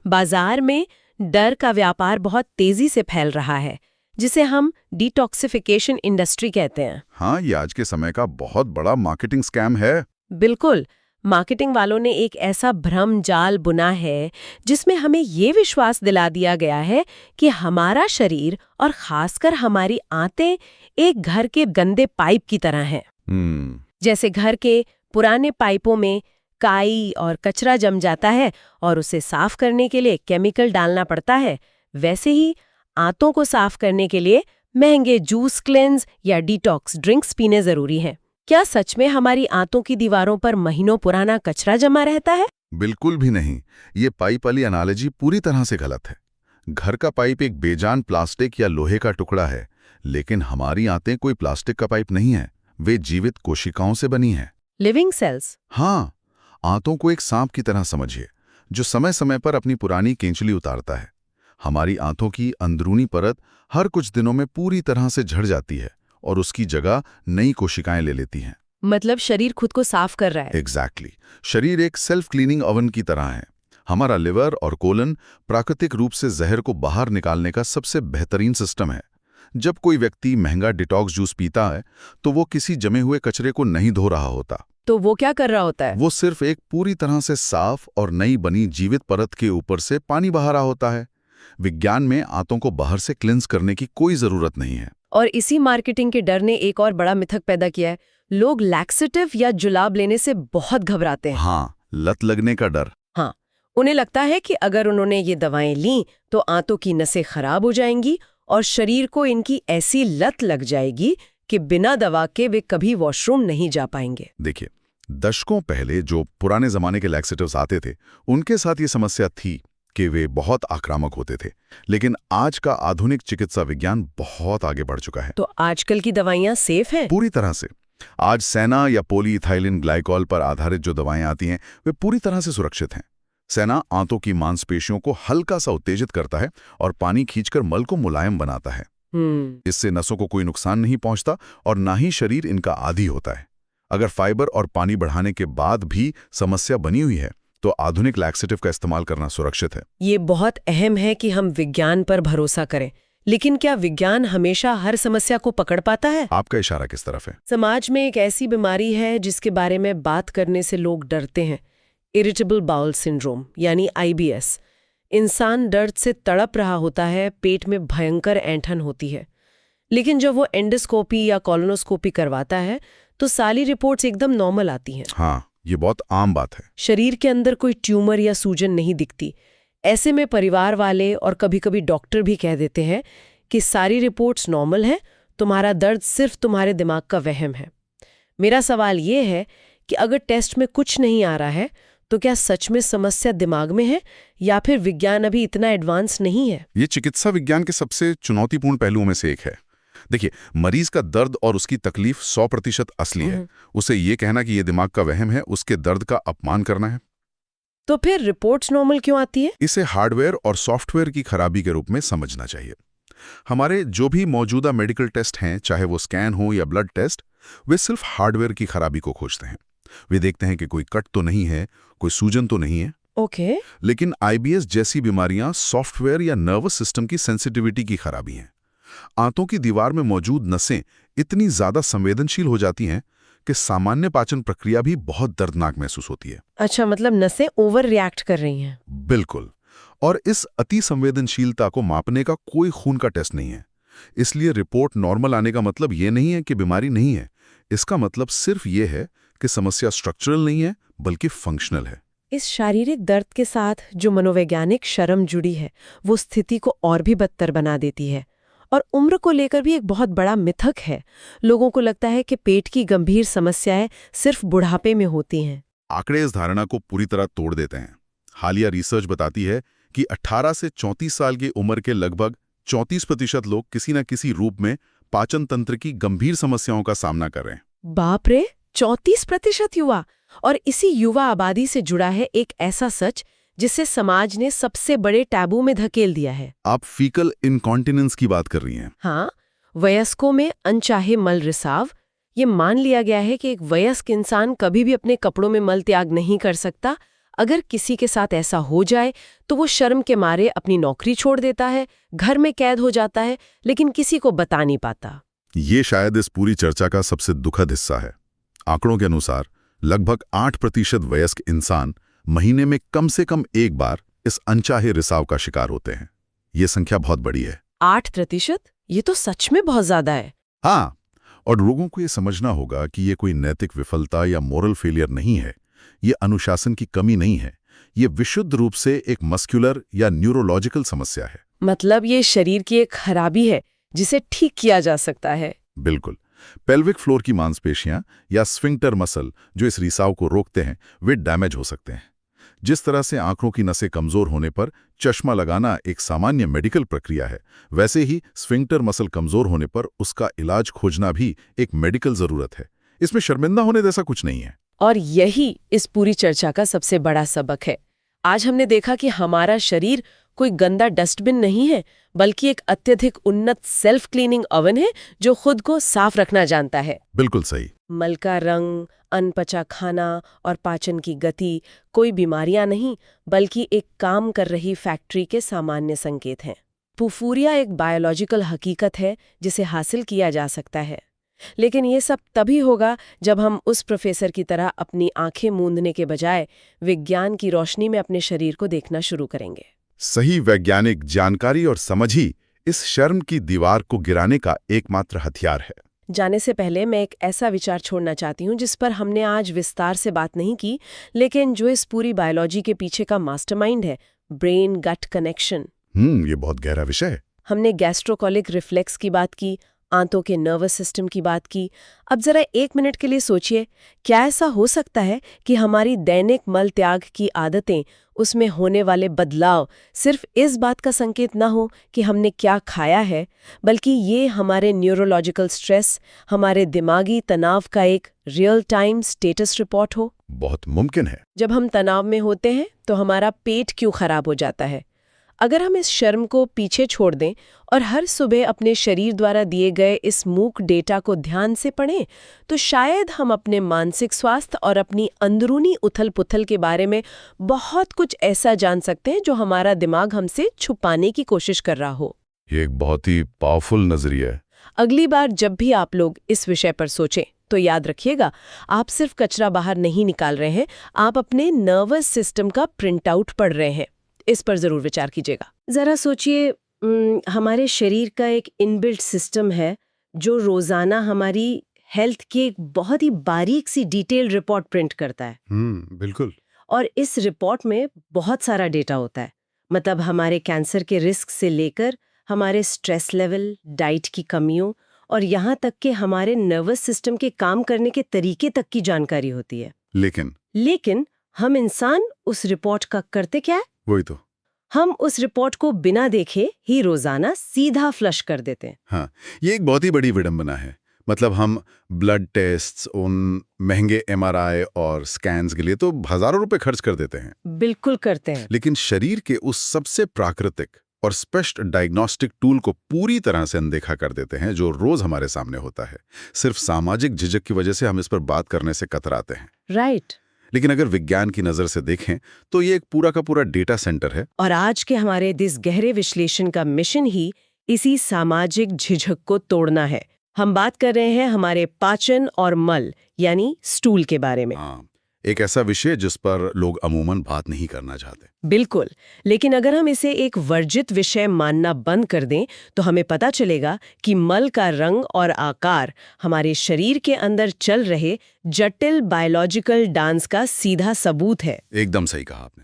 बाजार में डर का व्यापार बहुत तेजी से फैल रहा है, जिसे हम डिटॉक्सिफिकेशन इंडस्ट्री कहते हैं।
हाँ, ये आज के समय का बहुत बड़ा मार्केटिंग स्कैम है।
बिल्कुल, मार्केटिंग वालों ने एक ऐसा भ्रम जाल बुना है जिसमें हमें ये विश्वास दिला दिया गया है कि हमारा शरीर और खासकर हमारी आंतें एक घर के गंदे पाइप की तरह हैं। जैसे घर के पुराने पाइपों में काई और कचरा जम जाता है और उसे साफ करने के लिए केमिकल डालना पड़ता है, वैसे ही आंतों को साफ करने के लिए महंगे जूस क्लेंज या डिटॉक्स ड्रिंक्स पीने जरूरी हैं। क्या सच में हमारी आंतों की दीवारों पर महीनों पुराना कचरा जमा रहता है?
बिल्कुल भी नहीं। ये पाइप वाली एनालॉजी पूरी तरह से गलत है। घर का पाइप एक बेजान प्लास्टिक या लोहे का टुकड़ा है, लेकिन हमारी आंतें कोई प्लास्टिक का पाइप नहीं है, वे जीवित कोशिकाओं से बनी हैं।
Living cells?
हाँ, आंतों को एक सांप की तरह समझिए, जो समय समय पर अपनी पुरानी केंचली उतारता है। हमारी आंतों की अंदरूनी परत हर कुछ दिनों में पूरी तरह से झड़ जाती है और उसकी जगह नई कोशिकाएं ले लेती हैं।
मतलब शरीर खुद को साफ कर रहा है?
एग्जैक्टली। शरीर एक सेल्फ क्लीनिंग ओवन की तरह है। हमारा लिवर और कोलन प्राकृतिक रूप से जहर को बाहर निकालने का सबसे बेहतरीन सिस्टम है। जब कोई व्यक्ति महंगा डिटॉक्स जूस पीता है तो वो किसी जमे हुए कचरे को नहीं धो रहा होता।
तो वो क्या कर रहा होता है?
वो सिर्फ एक पूरी तरह से साफ और नई बनी जीवित परत के ऊपर से पानी बहा रहा होता है। विज्ञान में आंतों को बाहर से क्लिंस करने की कोई जरूरत नहीं है।
और इसी मार्केटिंग के डर ने एक और बड़ा मिथक पैदा किया है। लोग लैक्सेटिव या जुलाब लेने से बहुत घबराते हैं।
हाँ, लत लगने का डर।
हाँ, उन्हें लगता है कि अगर उन्होंने ये दवाएं लीं तो आंतों की नसें खराब हो जाएंगी और शरीर को इनकी ऐसी लत लग जाएगी कि बिना दवा के वे कभी वॉशरूम नहीं जा पाएंगे।
देखिए, दशकों पहले जो पुराने जमाने के लैक्सेटिव्स आते थे, उनके साथ ये समस्या थी कि वे बहुत आक्रामक होते थे। लेकिन आज का आधुनिक चिकित्सा विज्ञान बहुत आगे बढ़ चुका है।
तो आजकल की दवाइयां सेफ हैं?
पूरी तरह से। आज सेना या पॉलीइथाइलिन ग्लाइकॉल पर आधारित जो दवाएं आती हैं, वे पूरी तरह से सुरक्षित हैं। सेना आंतों की मांसपेशियों को हल्का सा उत्तेजित करता है और पानी खींचकर मल को मुलायम बनाता है। इससे नसों को कोई नुकसान नहीं पहुंचता और ना ही शरीर इनका आदी होता है। अगर फाइबर और पानी बढ़ाने के बाद भी समस्या बनी हुई है तो आधुनिक लैक्सेटिव का इस्तेमाल करना सुरक्षित है।
ये बहुत अहम है कि हम विज्ञान पर भरोसा करें, लेकिन क्या विज्ञान हमेशा हर समस्या को पकड़ पाता है?
आपका इशारा किस तरफ है?
समाज में एक ऐसी बीमारी है जिसके बारे में बात करने से लोग डरते हैं, इरिटेबल बाउल सिंड्रोम यानी IBS। इंसान दर्द से तड़प रहा होता है, पेट में भयंकर ऐंठन होती है, लेकिन जब वो एंडोस्कोपी या कोलोनोस्कोपी करवाता है तो सारी रिपोर्ट्स एकदम नॉर्मल आती हैं।
हाँ, ये बहुत आम बात है।
शरीर के अंदर कोई ट्यूमर या सूजन नहीं दिखती। ऐसे में परिवार वाले और कभी-कभी डॉक्टर भी कह देते हैं कि सारी रिपोर्ट्स नॉर्मल हैं, तुम्हारा दर्द सिर्फ तुम्हारे दिमाग का वहम है। मेरा सवाल ये है कि अगर टेस्ट में कुछ नहीं आ रहा है तो क्या सच में समस्या दिमाग में है या फिर विज्ञान अभी इतना एडवांस नहीं है?
ये चिकित्सा विज्ञान के सबसे चुनौतीपूर्ण पहलुओं में से एक है। देखिए, मरीज का दर्द और उसकी तकलीफ 100% असली है। उसे ये कहना कि ये दिमाग का वहम है, उसके दर्द का अपमान करना है।
तो फिर रिपोर्ट्स नॉर्मल क्यों आती है?
इसे हार्डवेयर और सॉफ्टवेयर की खराबी के रूप में समझना चाहिए। हमारे जो भी मौजूदा मेडिकल टेस्ट हैं, चाहे वो स्कैन हो या ब्लड टेस्ट, वे सिर्फ हार्डवेयर की खराबी को खोजते हैं। वे देखते हैं कि कोई कट तो नहीं है, कोई सूजन तो नहीं है।
ओके।
लेकिन IBS जैसी बीमारियां सॉफ्टवेयर या नर्वस सिस्टम की सेंसिटिविटी की खराबी हैं। आंतों की दीवार में मौजूद नसें इतनी ज्यादा संवेदनशील हो जाती हैं कि सामान्य पाचन प्रक्रिया भी बहुत दर्दनाक महसूस होती है।
अच्छा, मतलब नसें ओवर रिएक्ट कर रही हैं।
बिल्कुल। और इस अति संवेदनशीलता को मापने का कोई खून का टेस्ट नहीं है। इसलिए रिपोर्ट नॉर्मल आने का मतलब ये नहीं है कि बीमारी नहीं है। इसका मतलब सिर्फ ये है कि समस्या स्ट्रक्चरल नहीं है बल्कि फंक्शनल है।
इस शारीरिक दर्द के साथ जो मनोवैज्ञानिक शर्म जुड़ी है वो स्थिति को और भी बदतर बना देती है। और उम्र को लेकर भी एक बहुत बड़ा मिथक है। लोगों को लगता है कि पेट की गंभीर समस्याएं सिर्फ बुढ़ापे में होती हैं।
आंकड़े इस धारणा को पूरी तरह तोड़ देते हैं। हालिया रिसर्च बताती है कि 18 से 34 साल की उम्र के लगभग 34% लोग किसी न किसी रूप में पाचन तंत्र की गंभीर समस्याओं का सामना कर रहे हैं।
बाप रे, 34% युवा! और इसी युवा आबादी से जुड़ा है एक ऐसा सच जिसे समाज ने सबसे बड़े टैबू में धकेल दिया है।
आप फीकल इनकॉन्टिनेंस की बात कर रही हैं।
हाँ, वयस्कों में अनचाहे मल रिसाव। ये मान लिया गया है कि एक वयस्क इंसान कभी भी अपने कपड़ों में मल त्याग नहीं कर सकता। अगर किसी के साथ ऐसा हो जाए तो वो शर्म के मारे अपनी नौकरी छोड़ देता है, घर में कैद हो जाता है, लेकिन किसी को बता नहीं पाता।
ये शायद इस पूरी चर्चा का सबसे दुखद हिस्सा है। आंकड़ों के अनुसार लगभग 8% वयस्क इंसान महीने में कम से कम एक बार इस अनचाहे रिसाव का शिकार होते हैं। ये संख्या बहुत बड़ी है।
8%? ये तो सच में बहुत ज्यादा है।
हाँ, और लोगों को ये समझना होगा कि ये कोई नैतिक विफलता या मोरल फेलियर नहीं है। ये अनुशासन की कमी नहीं है। ये विशुद्ध रूप से एक मस्कुलर या न्यूरोलॉजिकल समस्या है।
मतलब ये शरीर की एक खराबी है जिसे ठीक किया जा सकता है।
बिल्कुल। पेल्विक फ्लोर की मांसपेशियां या स्फिंक्टर मसल जो इस रिसाव को रोकते हैं वे डैमेज हो सकते हैं। जिस तरह से आंखों की नसें कमजोर होने पर चश्मा लगाना एक सामान्य मेडिकल प्रक्रिया है, वैसे ही स्फिंक्टर मसल कमजोर होने पर उसका इलाज खोजना भी एक मेडिकल जरूरत है। इसमें शर्मिंदा होने जैसा कुछ नहीं है।
और यही इस पूरी चर्चा का सबसे बड़ा सबक है। आज हमने देखा कि हमारा शरीर कोई गंदा डस्टबिन नहीं है, बल्कि एक अत्यधिक उन्नत सेल्फ क्लीनिंग ओवन है जो खुद को साफ रखना जानता है।
बिल्कुल सही।
मल का रंग, अनपचा खाना और पाचन की गति कोई बीमारियां नहीं, बल्कि एक काम कर रही फैक्ट्री के सामान्य संकेत हैं। पुफूरिया एक बायोलॉजिकल हकीकत है जिसे हासिल किया जा सकता है। लेकिन ये सब तभी होगा जब हम उस प्रोफेसर की तरह अपनी आंखें मूंदने के बजाय विज्ञान की रोशनी में अपने शरीर को देखना शुरू करेंगे।
सही वैज्ञानिक जानकारी और समझ ही इस शर्म की दीवार को गिराने का एकमात्र हथियार है।
जाने से पहले मैं एक ऐसा विचार छोड़ना चाहती हूँ जिस पर हमने आज विस्तार से बात नहीं की, लेकिन जो इस पूरी बायोलॉजी के पीछे का मास्टरमाइंड है, ब्रेन गट कनेक्शन।
ये बहुत गहरा विषय है।
हमने गैस्ट्रोकोलिक रिफ्लेक्स की बात की, आंतों के नर्वस सिस्टम की बात की। अब जरा 1 मिनट के लिए सोचिए, क्या ऐसा हो सकता है कि हमारी दैनिक मल त्याग की आदतें, उसमें होने वाले बदलाव सिर्फ इस बात का संकेत ना हो कि हमने क्या खाया है, बल्कि ये हमारे न्यूरोलॉजिकल स्ट्रेस, हमारे दिमागी तनाव का एक रियल टाइम स्टेटस रिपोर्ट हो?
बहुत मुमकिन है।
जब हम तनाव में होते हैं तो हमारा पेट क्यों खराब हो जाता है? अगर हम इस शर्म को पीछे छोड़ दें और हर सुबह अपने शरीर द्वारा दिए गए इस मूक डेटा को ध्यान से पढ़ें, तो शायद हम अपने मानसिक स्वास्थ्य और अपनी अंदरूनी उथल-पुथल के बारे में बहुत कुछ ऐसा जान सकते हैं जो हमारा दिमाग हमसे छुपाने की कोशिश कर रहा हो।
ये एक बहुत ही पावरफुल नजरिया है।
अगली बार जब भी आप लोग इस विषय पर सोचें तो याद रखिएगा, आप सिर्फ कचरा बाहर नहीं निकाल रहे हैं, आप अपने नर्वस सिस्टम का प्रिंट आउट पढ़ रहे हैं। इस पर जरूर विचार कीजिएगा। जरा सोचिए, हमारे शरीर का एक इनबिल्ट सिस्टम है जो रोजाना हमारी हेल्थ की एक बहुत ही बारीक सी डिटेल रिपोर्ट प्रिंट करता है।
बिल्कुल।
और इस रिपोर्ट में बहुत सारा डेटा होता है। मतलब हमारे कैंसर के रिस्क से लेकर हमारे स्ट्रेस लेवल, डाइट की कमियों और यहाँ तक कि हमारे नर्वस सिस्टम के काम करने के तरीके तक की जानकारी होती है। लेकिन हम इंसान उस रिपोर्ट का करते क्या है?
वही तो।
हम उस रिपोर्ट को बिना देखे ही रोजाना सीधा फ्लश कर देते हैं।
हाँ, ये एक बहुत ही बड़ी विडंबना है। मतलब हम ब्लड टेस्ट्स, उन महंगे MRI और स्कैन्स के लिए तो हजारों रुपए खर्च कर देते हैं।
बिल्कुल करते हैं।
लेकिन शरीर के उस सबसे प्राकृतिक और स्पष्ट डायग्नोस्टिक टूल को पूरी तरह से अनदेखा कर देते हैं जो रोज हमारे सामने होता है। सिर्फ सामाजिक झिझक की वजह से हम इस पर बात करने से कतराते हैं।
राइट।
लेकिन अगर विज्ञान की नजर से देखें तो ये एक पूरा का पूरा डेटा सेंटर है।
और आज के हमारे इस गहरे विश्लेषण का मिशन ही इसी सामाजिक झिझक को तोड़ना है। हम बात कर रहे हैं हमारे पाचन और मल यानी स्टूल के बारे में।
हाँ, एक ऐसा विषय जिस पर लोग अमूमन बात नहीं करना चाहते।
बिल्कुल, लेकिन अगर हम इसे एक वर्जित विषय मानना बंद कर दें तो हमें पता चलेगा कि मल का रंग और आकार हमारे शरीर के अंदर चल रहे जटिल बायोलॉजिकल डांस का सीधा सबूत है।
एकदम सही कहा आपने।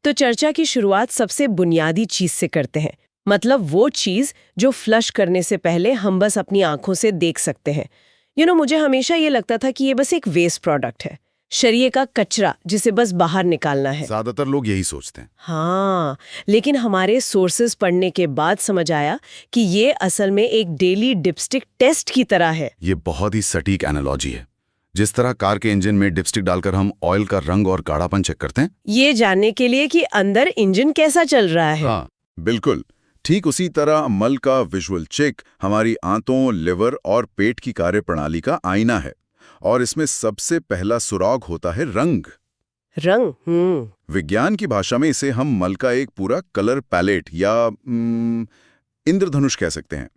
तो चर्चा की शुरुआत सबसे बुनियादी चीज से करते हैं, मतलब वो चीज जो फ्लश करने से पहले हम बस अपनी आंखों से देख सकते हैं। मुझे हमेशा ये लगता था कि ये बस एक वेस्ट प्रोडक्ट है, शरीर का कचरा जिसे बस बाहर निकालना है।
ज्यादातर लोग यही सोचते हैं।
हाँ, लेकिन हमारे सोर्सेज पढ़ने के बाद समझ आया कि ये असल में एक डेली डिपस्टिक टेस्ट की तरह है।
ये बहुत ही सटीक एनालॉजी है। जिस तरह कार के इंजन में डिपस्टिक डालकर हम ऑयल का रंग और गाढ़ापन चेक करते हैं,
ये जानने के लिए कि अंदर इंजन कैसा चल रहा है।
हाँ, बिल्कुल ठीक उसी तरह मल का विजुअल चेक हमारी आंतों, लिवर और पेट की कार्यप्रणाली का आईना है। और इसमें सबसे पहला सुराग होता है रंग। विज्ञान की भाषा में इसे हम मल का एक पूरा कलर पैलेट या इंद्रधनुष कह सकते हैं,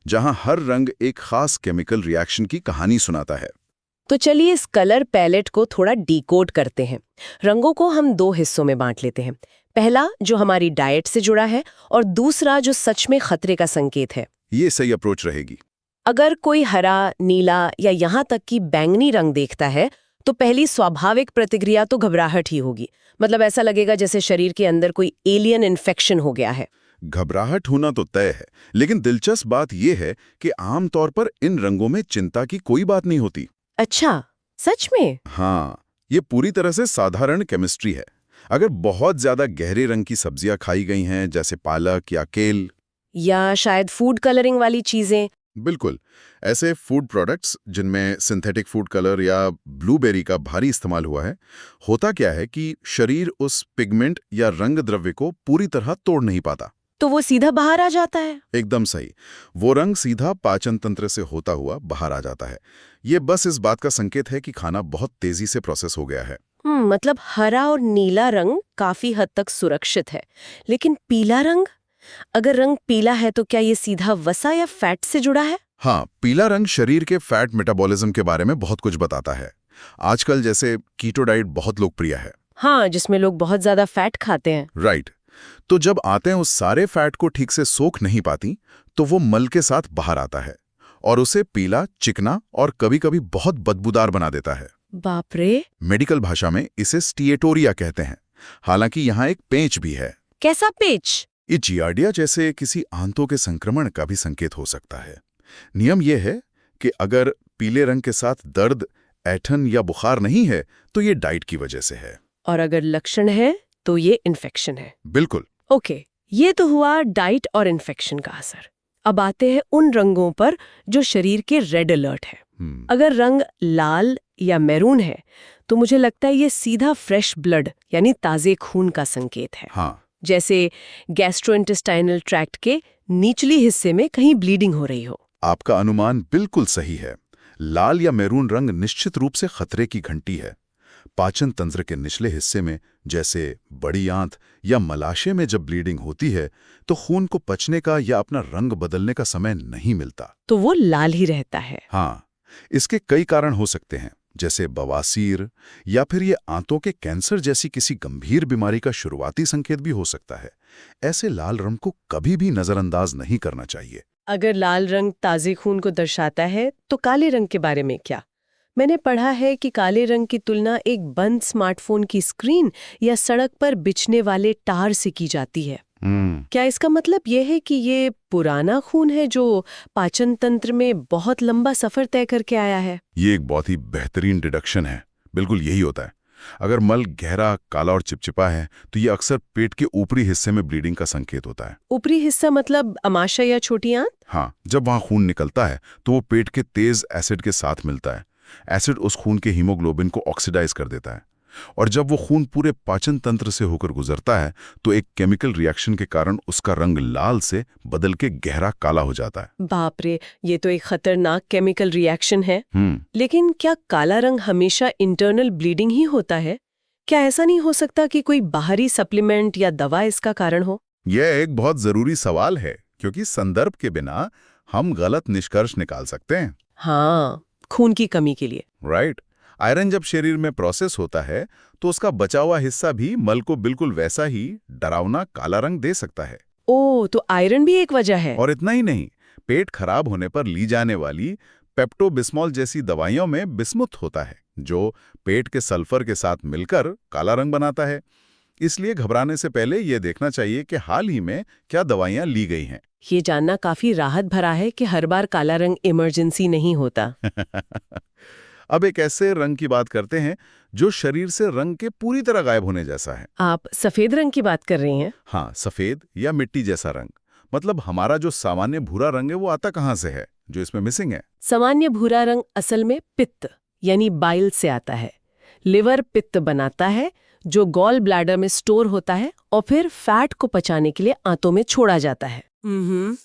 जहां हर रंग एक खास केमिकल रिएक्शन की कहानी सुनाता है।
तो चलिए इस कलर पैलेट को थोड़ा डिकोड करते हैं। रंगों को हम दो हिस्सों में बांट लेते हैं। पहला जो हमारी डाइट से जुड़ा है और दूसरा जो सच में खतरे का संकेत है।
ये सही अप्रोच रहेगी।
अगर कोई हरा, नीला या यहाँ तक कि बैंगनी रंग देखता है तो पहली स्वाभाविक प्रतिक्रिया तो घबराहट ही होगी। मतलब ऐसा लगेगा जैसे शरीर के अंदर कोई एलियन इन्फेक्शन हो गया है।
घबराहट होना तो तय है, लेकिन दिलचस्प बात यह है कि आमतौर पर इन रंगों में चिंता की कोई बात नहीं होती।
अच्छा, सच में?
हाँ, ये पूरी तरह से साधारण केमिस्ट्री है। अगर बहुत ज्यादा गहरे रंग की सब्जियां खाई गई हैं, जैसे पालक या केल,
या शायद फूड कलरिंग वाली चीजें।
बिल्कुल, ऐसे फूड प्रोडक्ट्स जिनमें सिंथेटिक फूड कलर या ब्लूबेरी का भारी इस्तेमाल हुआ है, होता क्या है कि शरीर उस पिगमेंट या रंग द्रव्य को पूरी तरह तोड़ नहीं पाता।
तो वो सीधा बाहर आ जाता है?
एकदम सही, वो रंग सीधा पाचन तंत्र से होता हुआ बाहर आ जाता है। ये बस इस बात का संकेत है कि खाना बहुत तेजी से प्रोसेस हो गया है।
मतलब हरा और नीला रंग काफी हद तक सुरक्षित है, लेकिन पीला रंग? अगर रंग पीला है तो क्या ये सीधा वसा या फैट से जुड़ा है?
हाँ, पीला रंग शरीर के फैट मेटाबॉलिज्म के बारे में बहुत कुछ बताता है। आजकल जैसे कीटो डाइट बहुत लोकप्रिय है।
हाँ, जिसमें लोग बहुत ज्यादा फैट खाते हैं।
राइट। तो जब आते हैं उस सारे फैट को ठीक से सोख नहीं पाती, तो वो मल के साथ बाहर आता है और उसे पीला, चिकना और कभी-कभी बहुत बदबूदार बना देता है।
बाप रे!
मेडिकल भाषा में इसे स्टिएटोरिया कहते हैं। हालांकि यहाँ एक पेंच भी है।
कैसा पेच?
ये जियार्डिया जैसे किसी आंतों के संक्रमण का भी संकेत हो सकता है। नियम यह है कि अगर पीले रंग के साथ दर्द, ऐंठन या बुखार नहीं है तो ये डाइट की वजह से है।
और अगर लक्षण है तो ये इन्फेक्शन है।
बिल्कुल।
ओके, ये तो हुआ डाइट और इन्फेक्शन का असर। अब आते हैं उन रंगों पर जो शरीर के रेड अलर्ट है। अगर रंग लाल या मैरून है तो मुझे लगता है ये सीधा फ्रेश ब्लड यानी ताजे खून का संकेत है।
हाँ,
जैसे गैस्ट्रोइंटेस्टाइनल ट्रैक्ट के निचली हिस्से में कहीं ब्लीडिंग हो रही हो।
आपका अनुमान बिल्कुल सही है। लाल या मैरून रंग निश्चित रूप से खतरे की घंटी है। पाचन तंत्र के निचले हिस्से में, जैसे बड़ी आंत या मलाशय में जब ब्लीडिंग होती है तो खून को पचने का या अपना रंग बदलने का समय नहीं मिलता,
तो वो लाल ही रहता है।
हाँ, इसके कई कारण हो सकते हैं, जैसे बवासीर या फिर ये आंतों के कैंसर जैसी किसी गंभीर बीमारी का शुरुआती संकेत भी हो सकता है। ऐसे लाल रंग को कभी भी नजरअंदाज नहीं करना चाहिए।
अगर लाल रंग ताजे खून को दर्शाता है तो काले रंग के बारे में क्या? मैंने पढ़ा है कि काले रंग की तुलना एक बंद स्मार्टफोन की स्क्रीन या सड़क पर बिछने वाले टार से की जाती है। क्या इसका मतलब यह है कि ये पुराना खून है जो पाचन तंत्र में बहुत लंबा सफर तय करके आया है?
ये एक बहुत ही बेहतरीन डिडक्शन है। बिल्कुल यही होता है। अगर मल गहरा, काला और चिपचिपा है तो ये अक्सर पेट के ऊपरी हिस्से में ब्लीडिंग का संकेत होता है।
ऊपरी हिस्सा मतलब अमाशय या छोटी आंत?
हाँ, जब वहाँ खून निकलता है तो वो पेट के तेज एसिड के साथ मिलता है। एसिड उस खून के हीमोग्लोबिन को ऑक्सीडाइज कर देता है और जब वो खून पूरे पाचन तंत्र से होकर गुजरता है तो एक केमिकल रिएक्शन के कारण उसका रंग लाल से बदल के गहरा काला हो जाता है।
बाप रे, ये तो एक खतरनाक केमिकल रिएक्शन है। लेकिन क्या काला रंग हमेशा इंटरनल ब्लीडिंग ही होता है? क्या ऐसा नहीं हो सकता कि कोई बाहरी सप्लीमेंट या दवा इसका कारण हो?
यह एक बहुत जरूरी सवाल है, क्योंकि संदर्भ के बिना हम गलत निष्कर्ष निकाल सकते हैं।
हाँ, खून की कमी के लिए।
राइट। आयरन जब शरीर में प्रोसेस होता है तो उसका बचा हुआ हिस्सा भी मल को बिल्कुल वैसा ही डरावना काला रंग दे सकता है।
ओह, तो आयरन भी एक वजह है।
और इतना ही नहीं, पेट खराब होने पर ली जाने वाली पेप्टोबिस्मोल जैसी दवाइयों में बिस्मुथ होता है, जो पेट के सल्फर के साथ मिलकर काला रंग बनाता है। इसलिए घबराने से पहले यह देखना चाहिए कि हाल ही में क्या दवाइयां ली गई हैं।
ये जानना काफी राहत भरा है कि हर बार काला रंग इमरजेंसी नहीं होता।
अब एक ऐसे रंग की बात करते हैं जो शरीर से रंग के पूरी तरह गायब होने जैसा है।
आप सफेद रंग की बात कर रही हैं?
हाँ, सफेद या मिट्टी जैसा रंग। मतलब हमारा जो सामान्य भूरा रंग है वो आता कहाँ से है, जो इसमें मिसिंग है?
सामान्य भूरा रंग असल में पित्त यानी बाइल से आता है। लिवर पित्त बनाता है जो गॉल ब्लैडर में स्टोर होता है और फिर फैट को पचाने के लिए आंतों में छोड़ा जाता है।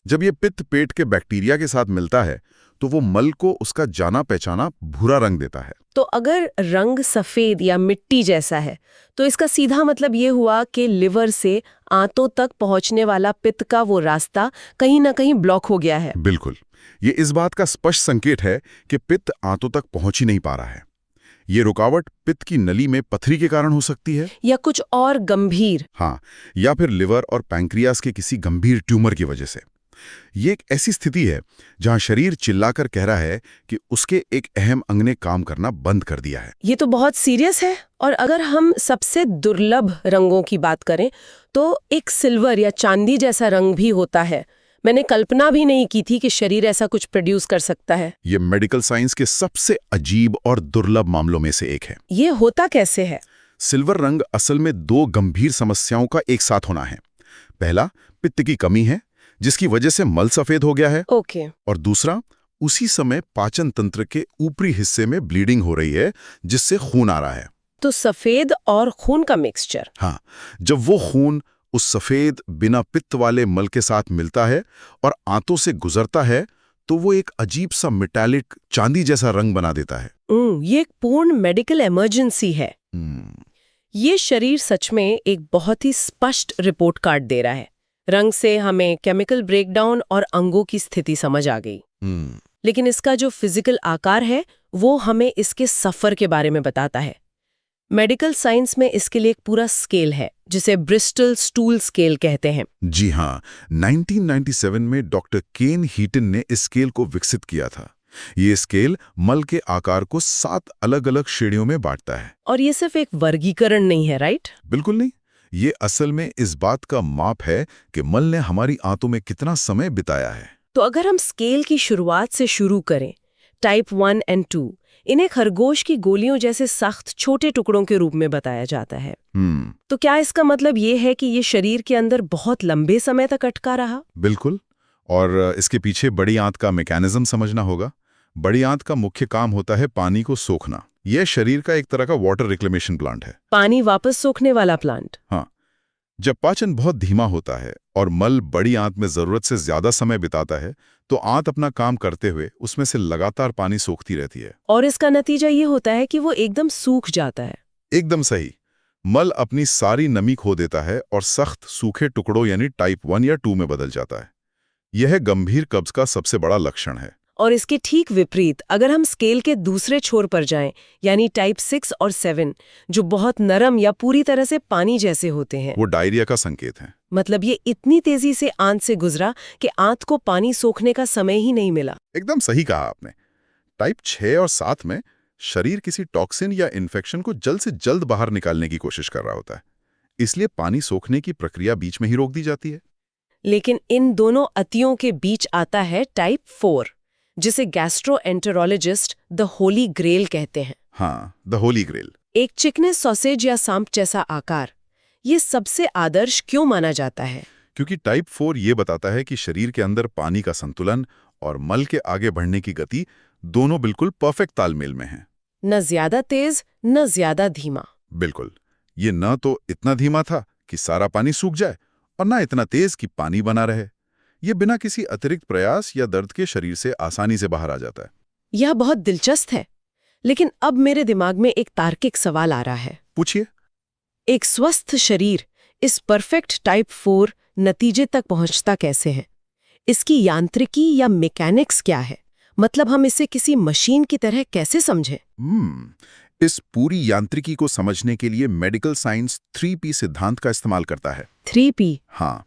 जब ये पित्त पेट के बैक्टीरिया के साथ मिलता है तो वो मल को उसका जाना पहचाना भूरा रंग देता है।
तो अगर रंग सफेद या मिट्टी जैसा है तो इसका सीधा मतलब ये हुआ कि लिवर से आंतों तक पहुंचने वाला पित्त का वो रास्ता कहीं ना कहीं ब्लॉक हो गया है।
बिल्कुल, ये इस बात का स्पष्ट संकेत है कि पित्त आंतों तक पहुंच ही नहीं पा रहा है। ये रुकावट पित्त की नली में पथरी के कारण हो सकती है,
या कुछ और गंभीर।
हाँ, या फिर लिवर और पैंक्रियास के किसी गंभीर ट्यूमर की वजह से। ये एक ऐसी स्थिति है जहां शरीर चिल्लाकर कह रहा है कि उसके एक अहम अंग ने काम करना बंद कर दिया है।
ये तो बहुत सीरियस है। और अगर हम सबसे दुर्लभ रंगों की बात करें तो एक सिल्वर या चांदी जैसा रंग भी होता है। मैंने कल्पना भी नहीं की थी कि शरीर ऐसा कुछ प्रोड्यूस कर सकता है।
ये मेडिकल साइंस के सबसे अजीब और दुर्लभ मामलों में से एक है।
ये होता कैसे है?
सिल्वर रंग असल में दो गंभीर समस्याओं का एक साथ होना है। पहला, पित्त की कमी है जिसकी वजह से मल सफेद हो गया है।
ओके।
और दूसरा, उसी समय पाचन तंत्र के ऊपरी हिस्से में ब्लीडिंग हो रही है जिससे खून आ रहा है।
तो सफेद और खून का मिक्सचर।
हाँ, जब वो खून उस सफेद बिना पित्त वाले मल के साथ मिलता है और आंतों से गुजरता है तो वो एक अजीब सा मेटालिक चांदी जैसा रंग बना देता है।
ये एक पूर्ण मेडिकल इमरजेंसी है। ये शरीर सच में एक बहुत ही स्पष्ट रिपोर्ट कार्ड दे रहा है। रंग से हमें केमिकल ब्रेकडाउन और अंगों की स्थिति समझ आ गई। लेकिन इसका जो फिजिकल आकार है वो हमें इसके सफर के बारे में बताता है। मेडिकल साइंस में इसके लिए एक पूरा स्केल है जिसे ब्रिस्टल स्टूल स्केल कहते हैं।
जी हाँ, 1997 में डॉक्टर केन हीटन ने इस स्केल को विकसित किया था। ये स्केल मल के आकार को 7 अलग-अलग श्रेणियों में बांटता है।
और ये सिर्फ एक वर्गीकरण नहीं है, राइट?
बिल्कुल नहीं। ये असल में इस बात का माप है कि मल ने हमारी आंतों में कितना समय बिताया है।
तो अगर हम स्केल की शुरुआत से शुरू करें, टाइप 1 और 2 इन्हें खरगोश की गोलियों जैसे सख्त छोटे टुकड़ों के रूप में बताया जाता है। तो क्या इसका मतलब ये है कि ये शरीर के अंदर बहुत लंबे समय तक अटका रहा?
बिल्कुल। और इसके पीछे बड़ी आंत का मैकेनिज्म समझना होगा। बड़ी आंत का मुख्य काम होता है पानी को सोखना। यह शरीर का एक तरह का वाटर रिक्लेमेशन प्लांट है।
पानी वापस सोखने वाला प्लांट।
हाँ, जब पाचन बहुत धीमा होता है और मल बड़ी आंत में जरूरत से ज्यादा समय बिताता है तो आंत अपना काम करते हुए उसमें से लगातार पानी सोखती रहती है।
और इसका नतीजा ये होता है कि वो एकदम सूख जाता है।
एकदम सही। मल अपनी सारी नमी खो देता है और सख्त सूखे टुकड़ों यानी टाइप 1 या 2 में बदल जाता है। यह गंभीर कब्ज का सबसे बड़ा लक्षण है।
और इसके ठीक विपरीत अगर हम स्केल के दूसरे छोर पर जाएं, यानी टाइप 6 और 7 जो बहुत नरम या पूरी तरह से पानी जैसे होते हैं,
वो डायरिया का संकेत है।
मतलब ये इतनी तेजी से आंत से गुजरा कि आंत को पानी सोखने का समय ही नहीं मिला।
एकदम सही कहा आपने। टाइप 6 और 7 में शरीर किसी टॉक्सिन या इन्फेक्शन को जल्द से जल्द बाहर निकालने की कोशिश कर रहा होता है, इसलिए पानी सोखने की प्रक्रिया बीच में ही रोक दी जाती है।
लेकिन इन दोनों अतियों के बीच आता है टाइप 4 जिसे गैस्ट्रोएंटेरोलॉजिस्ट द होली ग्रेल कहते हैं।
हाँ, द होली ग्रेल।
एक चिकने सॉसेज या सांप जैसा आकार। ये सबसे आदर्श क्यों माना जाता है?
क्योंकि टाइप 4 ये बताता है कि शरीर के अंदर पानी का संतुलन और मल के आगे बढ़ने की गति दोनों बिल्कुल परफेक्ट तालमेल में हैं।
न ज्यादा तेज न ज्यादा धीमा।
बिल्कुल। ये न तो इतना धीमा था कि सारा पानी सूख जाए और न इतना तेज कि पानी बना रहे। ये बिना किसी अतिरिक्त प्रयास या दर्द के शरीर से आसानी से बाहर आ जाता है।
यह बहुत दिलचस्प है। लेकिन अब मेरे दिमाग में एक तार्किक सवाल आ रहा है।
पूछिए।
एक स्वस्थ शरीर इस परफेक्ट टाइप 4 नतीजे तक पहुंचता कैसे है? इसकी यांत्रिकी या मैकेनिक्स क्या है? मतलब हम इसे किसी मशीन की तरह कैसे समझें?
इस पूरी यांत्रिकी को समझने के लिए मेडिकल साइंस 3P सिद्धांत का इस्तेमाल करता है।
3P?
हाँ,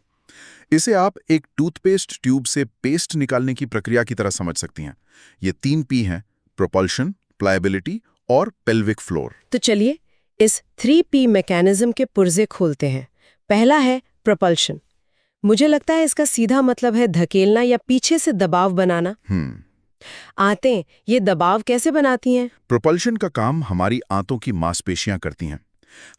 इसे आप एक टूथपेस्ट ट्यूब से पेस्ट निकालने की प्रक्रिया की तरह समझ सकती हैं। ये 3P हैं: प्रोपल्शन, प्लायबिलिटी और पेल्विक फ्लोर।
तो चलिए इस 3P मैकेनिज्म के पुर्जे खोलते हैं। पहला है प्रोपल्शन। मुझे लगता है इसका सीधा मतलब है धकेलना या पीछे से दबाव बनाना। आंतें ये दबाव कैसे बनाती हैं?
प्रोपल्शन का काम हमारी आंतों की मांसपेशियां करती हैं।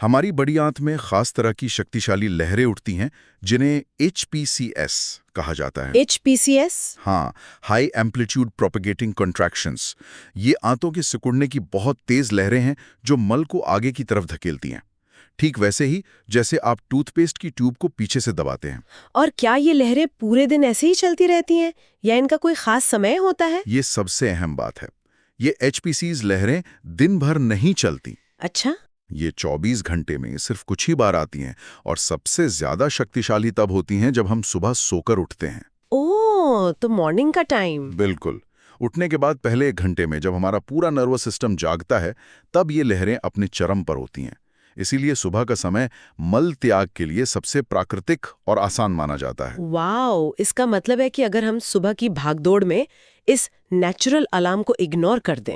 हमारी बड़ी आंत में खास तरह की शक्तिशाली लहरें उठती हैं जिन्हें HPCS कहा जाता है।
HPCS?
हाँ, हाई एम्पलीट्यूड प्रोपेगेटिंग कॉन्ट्रैक्शंस। ये आंतों के सिकुड़ने की बहुत तेज लहरें हैं जो मल को आगे की तरफ धकेलती हैं, ठीक वैसे ही जैसे आप टूथपेस्ट की ट्यूब को पीछे से दबाते हैं।
और क्या ये लहरें पूरे दिन ऐसे ही चलती रहती हैं या इनका कोई खास समय होता है?
ये सबसे अहम बात है। ये HPCS लहरें दिन भर नहीं चलती।
अच्छा।
ये 24 घंटे में सिर्फ कुछ ही बार आती हैं और सबसे ज्यादा शक्तिशाली तब होती हैं जब हम सुबह सोकर उठते हैं।
ओह, तो मॉर्निंग का टाइम।
बिल्कुल। उठने के बाद पहले 1 घंटे में जब हमारा पूरा नर्वस सिस्टम जागता है, तब ये लहरें अपने चरम पर होती हैं। इसीलिए सुबह का समय मल त्याग के लिए सबसे प्राकृतिक और आसान माना जाता है।
वाओ, इसका मतलब है कि अगर हम सुबह की भागदौड़ में इस नेचुरल अलार्म को इग्नोर कर दें,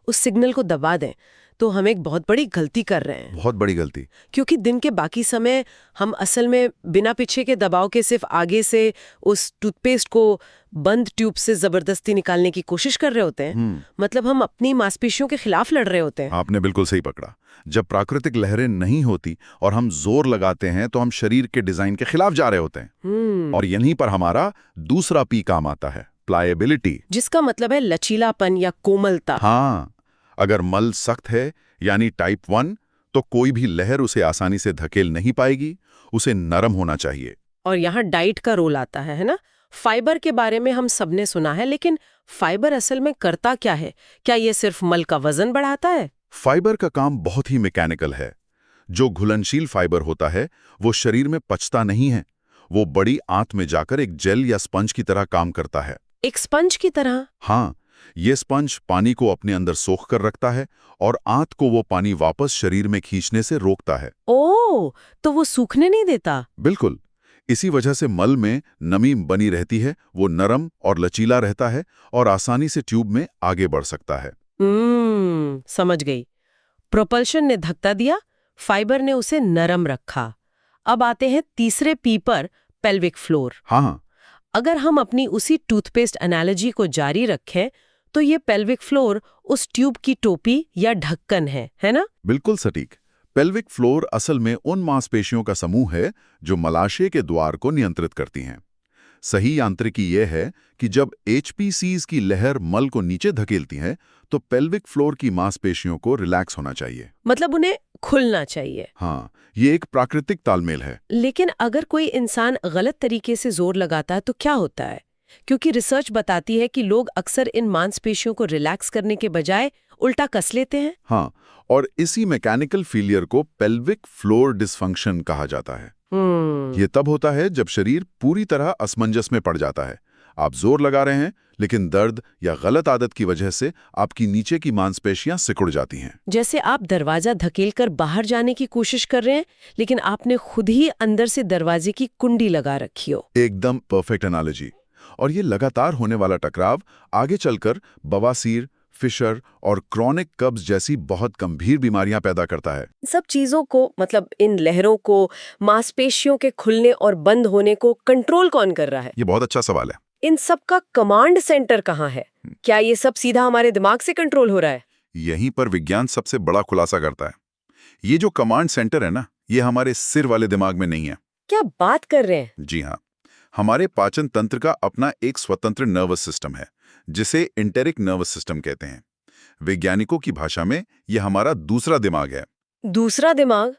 उस सिग्नल को दबा दें, तो हम एक बहुत बड़ी गलती कर रहे हैं।
बहुत बड़ी गलती।
क्योंकि दिन के बाकी समय हम असल में बिना पीछे के दबाव के सिर्फ आगे से उस टूथपेस्ट को बंद ट्यूब से जबरदस्ती निकालने की कोशिश कर रहे होते हैं। मतलब हम अपनी मांसपेशियों के खिलाफ लड़ रहे होते हैं।
आपने बिल्कुल सही पकड़ा। जब प्राकृतिक लहरें नहीं होती और हम जोर लगाते हैं तो हम शरीर के डिजाइन के खिलाफ जा रहे होते हैं। और यहीं पर हमारा दूसरा P काम आता है, प्लायबिलिटी,
जिसका मतलब है लचीलापन या कोमलता।
हाँ, अगर मल सख्त है यानी टाइप 1, तो कोई भी लहर उसे आसानी से धकेल नहीं पाएगी। उसे नरम होना चाहिए।
और यहाँ डाइट का रोल आता है ना? फाइबर के बारे में हम सबने सुना है, लेकिन फाइबर असल में करता क्या है? क्या ये सिर्फ मल का वजन बढ़ाता है?
फाइबर का काम बहुत ही मैकेनिकल है। जो घुलनशील फाइबर होता है वो शरीर में पचता नहीं है। वो बड़ी आंत में जाकर एक जेल या स्पंज की तरह काम करता है।
एक स्पंज की तरह?
हाँ, ये स्पंज पानी को अपने अंदर सोख कर रखता है और आंत को वो पानी वापस शरीर में खींचने से रोकता है।
ओह, तो वो सूखने नहीं देता?
बिल्कुल। इसी वजह से मल में नमी बनी रहती है, वो नरम और लचीला रहता है और आसानी से ट्यूब में आगे बढ़ सकता है।
समझ गई। प्रोपल्शन ने धक्का दिया, फाइबर ने उसे नरम रखा। अब आते हैं तीसरे P पर, पेल्विक फ्लोर।
हाँ,
अगर हम अपनी उसी टूथपेस्ट एनालॉजी को जारी रखें तो ये पेल्विक फ्लोर उस ट्यूब की टोपी या ढक्कन है ना?
बिल्कुल सटीक। पेल्विक फ्लोर असल में उन मांसपेशियों का समूह है जो मलाशय के द्वार को नियंत्रित करती हैं। सही यांत्रिकी यह है कि जब HPCs की लहर मल को नीचे धकेलती है तो पेल्विक फ्लोर की मांसपेशियों को रिलैक्स होना चाहिए।
मतलब उन्हें खुलना चाहिए।
हाँ, ये एक प्राकृतिक तालमेल है।
लेकिन अगर कोई इंसान गलत तरीके से जोर लगाता है तो क्या होता है? क्योंकि रिसर्च बताती है कि लोग अक्सर इन मांसपेशियों को रिलैक्स करने के बजाय उल्टा कस लेते हैं।
हाँ, और इसी मैकेनिकल फेलियर को पेल्विक फ्लोर डिसफंक्शन कहा जाता है। ये तब होता है जब शरीर पूरी तरह असमंजस में पड़ जाता है। आप जोर लगा रहे हैं लेकिन दर्द या गलत आदत की वजह से आपकी नीचे की मांसपेशियां सिकुड़ जाती हैं।
जैसे आप दरवाजा धकेलकर बाहर जाने की कोशिश कर रहे हैं लेकिन आपने खुद ही अंदर से दरवाजे की कुंडी लगा रखी हो।
एकदम परफेक्ट एनालॉजी। और ये लगातार होने वाला टकराव आगे चलकर बवासीर, फिशर और क्रॉनिक कब्ज जैसी बहुत गंभीर बीमारियां पैदा करता है।
सब चीजों को, मतलब इन लहरों को, मांसपेशियों के खुलने और बंद होने को कंट्रोल कौन कर रहा है?
ये बहुत अच्छा सवाल है।
इन सब का कमांड सेंटर कहाँ है? क्या ये सब सीधा हमारे दिमाग से कंट्रोल हो रहा है?
यहीं पर विज्ञान सबसे बड़ा खुलासा करता है। ये जो कमांड सेंटर है ना, ये हमारे सिर वाले दिमाग में नहीं है।
क्या बात कर रहे हैं?
जी हाँ, हमारे पाचन तंत्र का अपना एक स्वतंत्र नर्वस सिस्टम है जिसे एंटेरिक नर्वस सिस्टम कहते हैं। वैज्ञानिकों की भाषा में यह हमारा दूसरा दिमाग है।
दूसरा दिमाग?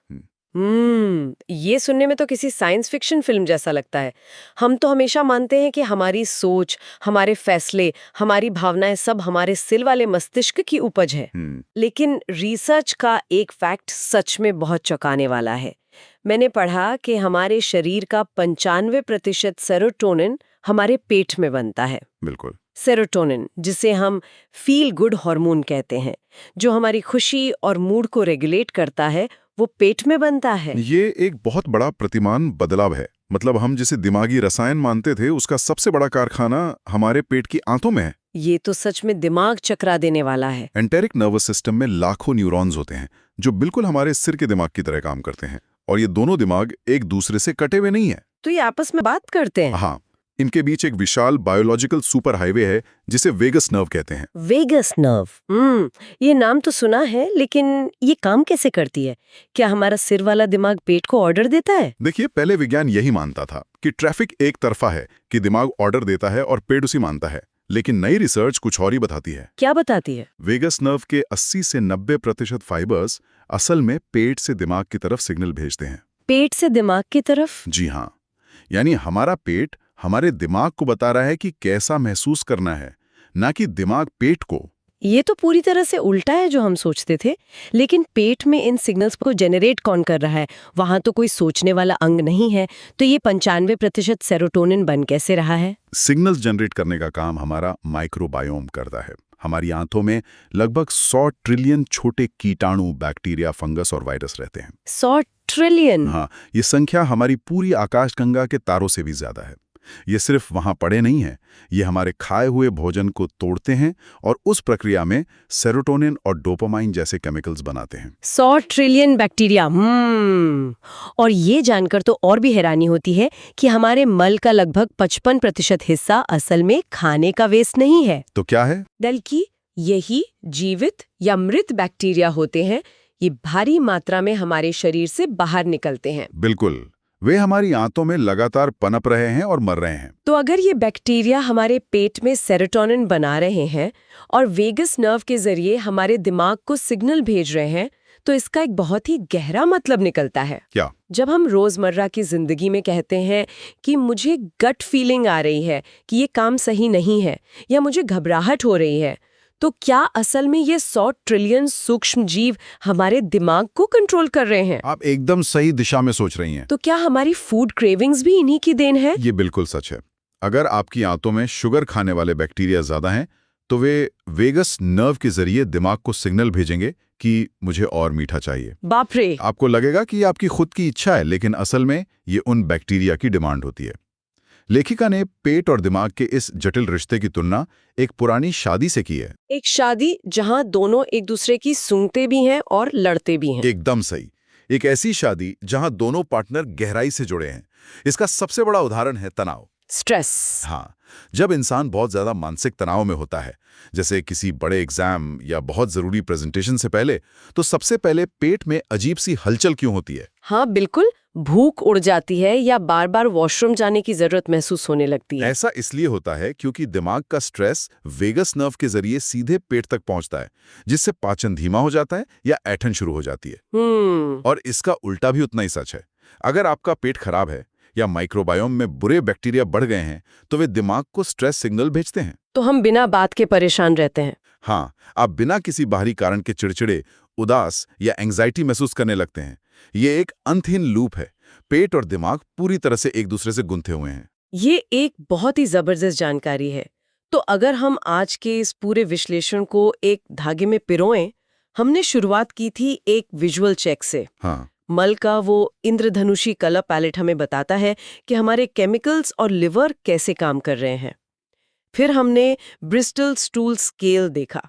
ये सुनने में तो किसी साइंस फिक्शन फिल्म जैसा लगता है। हम तो हमेशा मानते हैं कि हमारी सोच, हमारे फैसले, हमारी भावनाएं सब हमारे सिर वाले मस्तिष्क की उपज है। लेकिन रिसर्च का एक फैक्ट सच में बहुत चौंकाने वाला है। मैंने पढ़ा कि हमारे शरीर का 95% सेरोटोनिन हमारे पेट में बनता है।
बिल्कुल।
सेरोटोनिन, जिसे हम फील गुड हार्मोन कहते हैं, जो हमारी खुशी और मूड को रेगुलेट करता है, वो पेट में बनता है।
ये एक बहुत बड़ा प्रतिमान बदलाव है। मतलब हम जिसे दिमागी रसायन मानते थे, उसका सबसे बड़ा कारखाना हमारे पेट की आंतों में है।
ये तो सच में दिमाग चकरा देने वाला है।
एंटेरिक नर्वस सिस्टम में लाखों न्यूरॉन्स होते हैं जो बिल्कुल हमारे सिर के दिमाग की तरह काम करते हैं, और ये दोनों दिमाग एक दूसरे से कटे हुए नहीं है।
तो ये आपस में बात करते हैं?
हाँ, इनके बीच एक विशाल बायोलॉजिकल सुपर हाईवे है जिसे वेगस नर्व कहते हैं।
वेगस नर्व, ये नाम तो सुना है, लेकिन ये काम कैसे करती है? क्या हमारा सिर वाला दिमाग पेट को ऑर्डर देता है?
देखिए, पहले विज्ञान यही मानता था कि ट्रैफिक एक तरफा है, कि दिमाग ऑर्डर देता है और पेट उसी मानता है। लेकिन नई रिसर्च कुछ और ही बताती है।
क्या बताती है?
वेगस नर्व के 80 से 90% फाइबर्स असल में पेट से दिमाग की तरफ सिग्नल भेजते हैं।
पेट से दिमाग की तरफ?
जी हाँ, यानी हमारा पेट हमारे दिमाग को बता रहा है कि कैसा महसूस करना है, ना कि दिमाग पेट को।
ये तो पूरी तरह से उल्टा है जो हम सोचते थे। लेकिन पेट में इन सिग्नल्स को जनरेट कौन कर रहा है? वहां तो कोई सोचने वाला अंग नहीं है, तो ये 95% सेरोटोनिन बन कैसे रहा है?
सिग्नल्स जनरेट करने का काम हमारा माइक्रोबायोम करता है। हमारी आंतों में लगभग 100 ट्रिलियन छोटे कीटाणु, बैक्टीरिया, फंगस और वायरस रहते हैं।
100 ट्रिलियन?
हाँ, ये संख्या हमारी पूरी आकाशगंगा के तारों से भी ज्यादा है। ये सिर्फ वहां पड़े नहीं है, ये हमारे खाए हुए भोजन को तोड़ते हैं और उस प्रक्रिया में सेरोटोनिन और डोपामाइन जैसे केमिकल्स बनाते हैं।
100 ट्रिलियन बैक्टीरिया। और ये जानकर तो और भी हैरानी होती है कि हमारे मल का लगभग 55% हिस्सा असल में खाने का वेस्ट नहीं है।
तो क्या है?
बल्कि यही जीवित या मृत बैक्टीरिया होते हैं। ये भारी मात्रा में हमारे शरीर से बाहर निकलते हैं।
बिल्कुल, वे हमारी आंतों में लगातार पनप रहे हैं और मर रहे हैं।
तो अगर ये बैक्टीरिया हमारे पेट में सेरोटोनिन बना रहे हैं और वेगस नर्व के जरिए हमारे दिमाग को सिग्नल भेज रहे हैं, तो इसका एक बहुत ही गहरा मतलब निकलता है।
क्या?
जब हम रोजमर्रा की जिंदगी में कहते हैं कि मुझे गट फीलिंग आ रही है कि ये काम सही नहीं है या मुझे घबराहट हो रही है, तो क्या असल में ये 100 ट्रिलियन सूक्ष्म जीव हमारे दिमाग को कंट्रोल कर रहे हैं?
आप एकदम सही दिशा में सोच रही हैं।
तो क्या हमारी फूड क्रेविंग्स भी इन्हीं की देन है?
ये बिल्कुल सच है। अगर आपकी आंतों में शुगर खाने वाले बैक्टीरिया ज्यादा हैं, तो वे वेगस नर्व के जरिए दिमाग को सिग्नल भेजेंगे कि मुझे और मीठा चाहिए।
बाप रे!
आपको लगेगा कि ये आपकी खुद की इच्छा है, लेकिन असल में ये उन बैक्टीरिया की डिमांड होती है। लेखिका ने पेट और दिमाग के इस जटिल रिश्ते की तुलना एक पुरानी शादी से की है।
एक शादी जहां दोनों एक दूसरे की सूंघते भी हैं और लड़ते भी हैं।
एकदम सही। एक ऐसी शादी जहां दोनों पार्टनर गहराई से जुड़े हैं। इसका सबसे बड़ा उदाहरण है तनाव,
स्ट्रेस।
हाँ, जब इंसान बहुत ज्यादा मानसिक तनाव में होता है, जैसे किसी बड़े एग्जाम या बहुत जरूरी प्रेजेंटेशन से पहले, तो सबसे पहले पेट में अजीब सी हलचल क्यों होती है?
हाँ बिल्कुल, भूख उड़ जाती है या बार बार वॉशरूम जाने की जरूरत महसूस होने लगती है।
ऐसा इसलिए होता है क्योंकि दिमाग का स्ट्रेस वेगस नर्व के जरिए सीधे पेट तक पहुंचता है, जिससे पाचन धीमा हो जाता है या ऐंठन शुरू हो जाती है। और इसका उल्टा भी उतना ही सच है। अगर आपका पेट खराब है या माइक्रोबायोम में बुरे बैक्टीरिया बढ़ गए हैं, तो वे दिमाग को स्ट्रेस सिग्नल भेजते हैं।
तो हम बिना बात के परेशान रहते हैं।
हाँ, आप बिना किसी बाहरी कारण के चिड़चिड़े, उदास या एंग्जाइटी महसूस करने लगते हैं। ये एक अंतहीन लूप है। पेट और दिमाग पूरी तरह से एक दूसरे से गुंथे हुए हैं।
ये एक बहुत ही जबरदस्त जानकारी है। तो अगर हम आज के इस पूरे विश्लेषण को एक धागे में पिरोएं, हमने शुरुआत की थी एक विजुअल चेक से।
हाँ,
मल का वो इंद्रधनुषी कलर पैलेट हमें बताता है कि हमारे केमिकल्स और लिवर कैसे काम कर रहे हैं। फिर हमने ब्रिस्टल स्टूल स्केल देखा,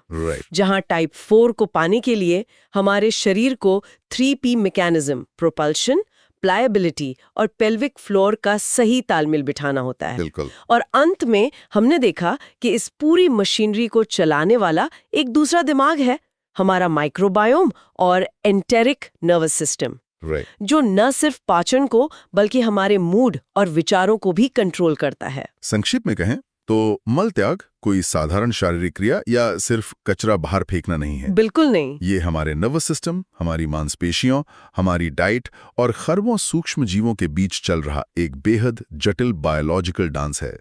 जहां टाइप 4 को पाने के लिए हमारे शरीर को 3P मैकेनिज्म, प्रोपल्शन, प्लायबिलिटी और पेल्विक फ्लोर का सही तालमेल बिठाना होता है।
बिल्कुल।
और अंत में हमने देखा कि इस पूरी मशीनरी को चलाने वाला एक दूसरा दिमाग है, हमारा माइक्रोबायोम और एंटेरिक नर्वस सिस्टम, जो न सिर्फ पाचन को बल्कि हमारे मूड और विचारों को भी कंट्रोल करता है।
संक्षिप्त में कहें तो मल त्याग कोई साधारण शारीरिक क्रिया या सिर्फ कचरा बाहर फेंकना नहीं है।
बिल्कुल नहीं।
ये हमारे नर्वस सिस्टम, हमारी मांसपेशियों, हमारी डाइट और खरबों सूक्ष्म जीवों के बीच चल रहा एक बेहद जटिल बायोलॉजिकल डांस है।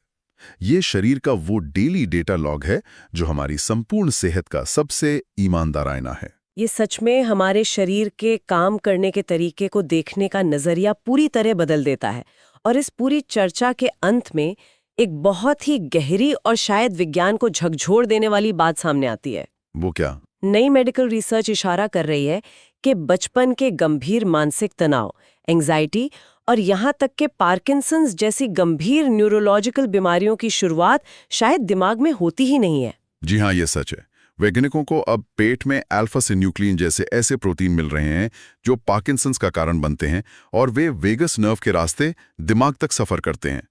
ये शरीर का वो डेली डेटा लॉग है जो हमारी संपूर्ण सेहत का सबसे ईमानदार आईना है।
ये सच में हमारे शरीर के काम करने के तरीके को देखने का नजरिया पूरी तरह बदल देता है। और इस पूरी चर्चा के अंत में एक बहुत ही गहरी और शायद विज्ञान को झकझोर देने वाली बात सामने आती है।
वो क्या?
नई मेडिकल रिसर्च इशारा कर रही है कि बचपन के गंभीर मानसिक तनाव, एंजाइटी और यहाँ तक कि पार्किंसंस जैसी गंभीर न्यूरोलॉजिकल बीमारियों की शुरुआत शायद दिमाग में होती ही नहीं है।
जी हाँ, ये सच है। वैज्ञानिकों को अब पेट में अल्फा सिन्यूक्लिन जैसे ऐसे प्रोटीन मिल रहे हैं जो पार्किंसंस का कारण बनते हैं और वे वेगस नर्व के रास्ते दिमाग तक सफर करते हैं।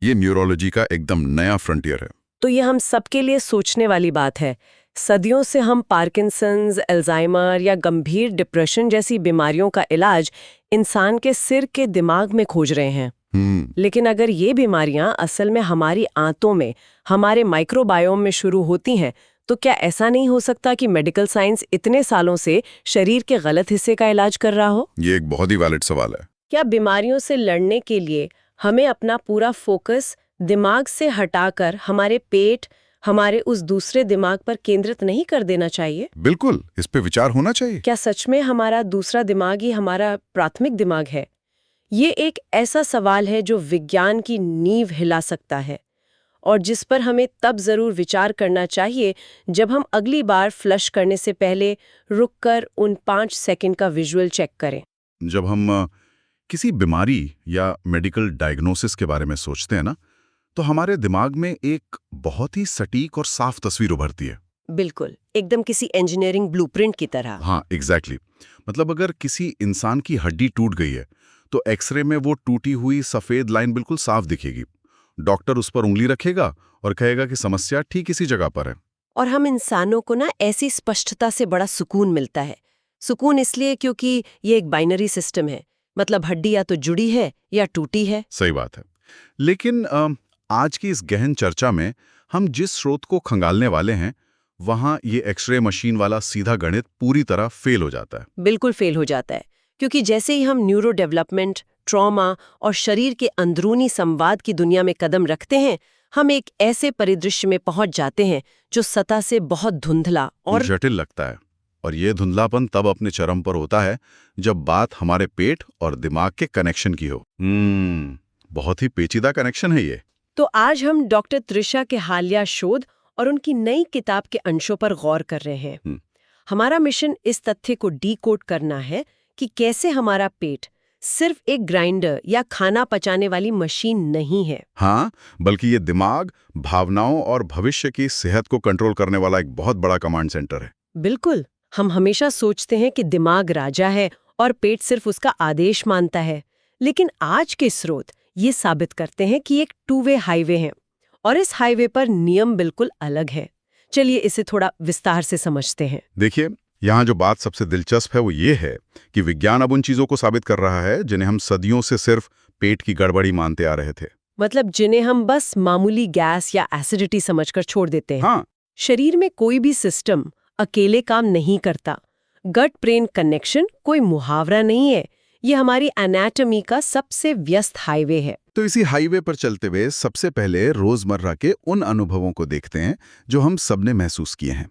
ये न्यूरोलॉजी का एकदम नया फ्रंटियर है।
तो ये हम सबके लिए सोचने वाली बात है। सदियों से हम पार्किंसंस, अल्जाइमर या गंभीर डिप्रेशन जैसी बीमारियों का इलाज इंसान के सिर के दिमाग में खोज रहे हैं। लेकिन अगर ये बीमारियां असल में हमारी आंतों में, हमारे माइक्रोबायोम में शुरू होती हैं, तो क्या ऐसा नहीं हो सकता कि मेडिकल साइंस इतने सालों से शरीर के गलत हिस्से का इलाज कर रहा हो?
ये एक बहुत ही वैलिड सवाल है।
क्या बीमारियों से लड़ने के लिए हमें अपना पूरा फोकस दिमाग से हटाकर हमारे पेट, हमारे उस दूसरे दिमाग पर केंद्रित नहीं कर देना चाहिए?
बिल्कुल, इस पे विचार होना चाहिए।
क्या सच में हमारा दूसरा दिमाग ही हमारा प्राथमिक दिमाग है? ये एक ऐसा सवाल है जो विज्ञान की नींव हिला सकता है और जिस पर हमें तब जरूर विचार करना चाहिए जब हम अगली बार फ्लश करने से पहले रुककर उन 5 सेकंड का विजुअल चेक करें।
जब हम किसी बीमारी या मेडिकल डायग्नोसिस के बारे में सोचते हैं ना, तो हमारे दिमाग में एक बहुत ही सटीक और साफ तस्वीर उभरती है।
बिल्कुल, एकदम किसी इंजीनियरिंग ब्लूप्रिंट की तरह।
हाँ, एग्जैक्टली। मतलब अगर किसी इंसान की हड्डी टूट गई है तो एक्सरे में वो टूटी हुई सफेद लाइन बिल्कुल साफ दिखेगी। डॉक्टर उस पर उंगली रखेगा और कहेगा कि समस्या ठीक इसी जगह पर है।
और हम इंसानों को ना ऐसी स्पष्टता से बड़ा सुकून मिलता है। सुकून इसलिए क्योंकि ये एक बाइनरी सिस्टम है, मतलब हड्डी या तो जुड़ी है या टूटी है।
सही बात है। लेकिन आज की इस गहन चर्चा में हम जिस स्रोत को खंगालने वाले हैं, वहां ये एक्सरे मशीन वाला सीधा गणित पूरी तरह फेल हो जाता है।
बिल्कुल फेल हो जाता है, क्योंकि जैसे ही हम न्यूरो डेवलपमेंट, ट्रॉमा और शरीर के अंदरूनी संवाद की दुनिया में कदम रखते हैं, हम एक ऐसे परिदृश्य में पहुंच जाते हैं जो सतह से बहुत धुंधला और
जटिल लगता है। और ये धुंधलापन तब अपने चरम पर होता है जब बात हमारे पेट और दिमाग के कनेक्शन की हो। बहुत ही पेचीदा कनेक्शन है ये।
तो आज हम डॉक्टर त्रिशा के हालिया शोध और उनकी नई किताब के अंशों पर गौर कर रहे हैं। हमारा मिशन इस तथ्य को डीकोड करना है कि कैसे हमारा पेट सिर्फ एक ग्राइंडर या खाना पचाने वाली मशीन नहीं है।
हाँ, बल्कि ये दिमाग, भावनाओं और भविष्य की सेहत को कंट्रोल करने वाला एक बहुत बड़ा कमांड सेंटर है।
बिल्कुल, हम हमेशा सोचते हैं कि दिमाग राजा है और पेट सिर्फ उसका आदेश मानता है, लेकिन आज के स्रोत ये साबित करते हैं कि एक 2-वे हाईवे है और इस हाईवे पर नियम बिल्कुल अलग है। चलिए इसे थोड़ा विस्तार से समझते हैं।
देखिए, यहाँ जो बात सबसे दिलचस्प है वो ये है कि विज्ञान अब उन चीजों को साबित कर रहा है जिन्हें हम सदियों से सिर्फ पेट की गड़बड़ी मानते आ रहे थे।
मतलब जिन्हें हम बस मामूली गैस या एसिडिटी समझकर छोड़ देते हैं।
हाँ।
शरीर में कोई भी सिस्टम अकेले काम नहीं करता। गट ब्रेन कनेक्शन कोई मुहावरा नहीं है, ये हमारी एनाटॉमी का सबसे व्यस्त हाईवे है।
तो इसी हाईवे पर चलते हुए सबसे पहले रोजमर्रा के उन अनुभवों को देखते हैं जो हम सबने महसूस किए हैं।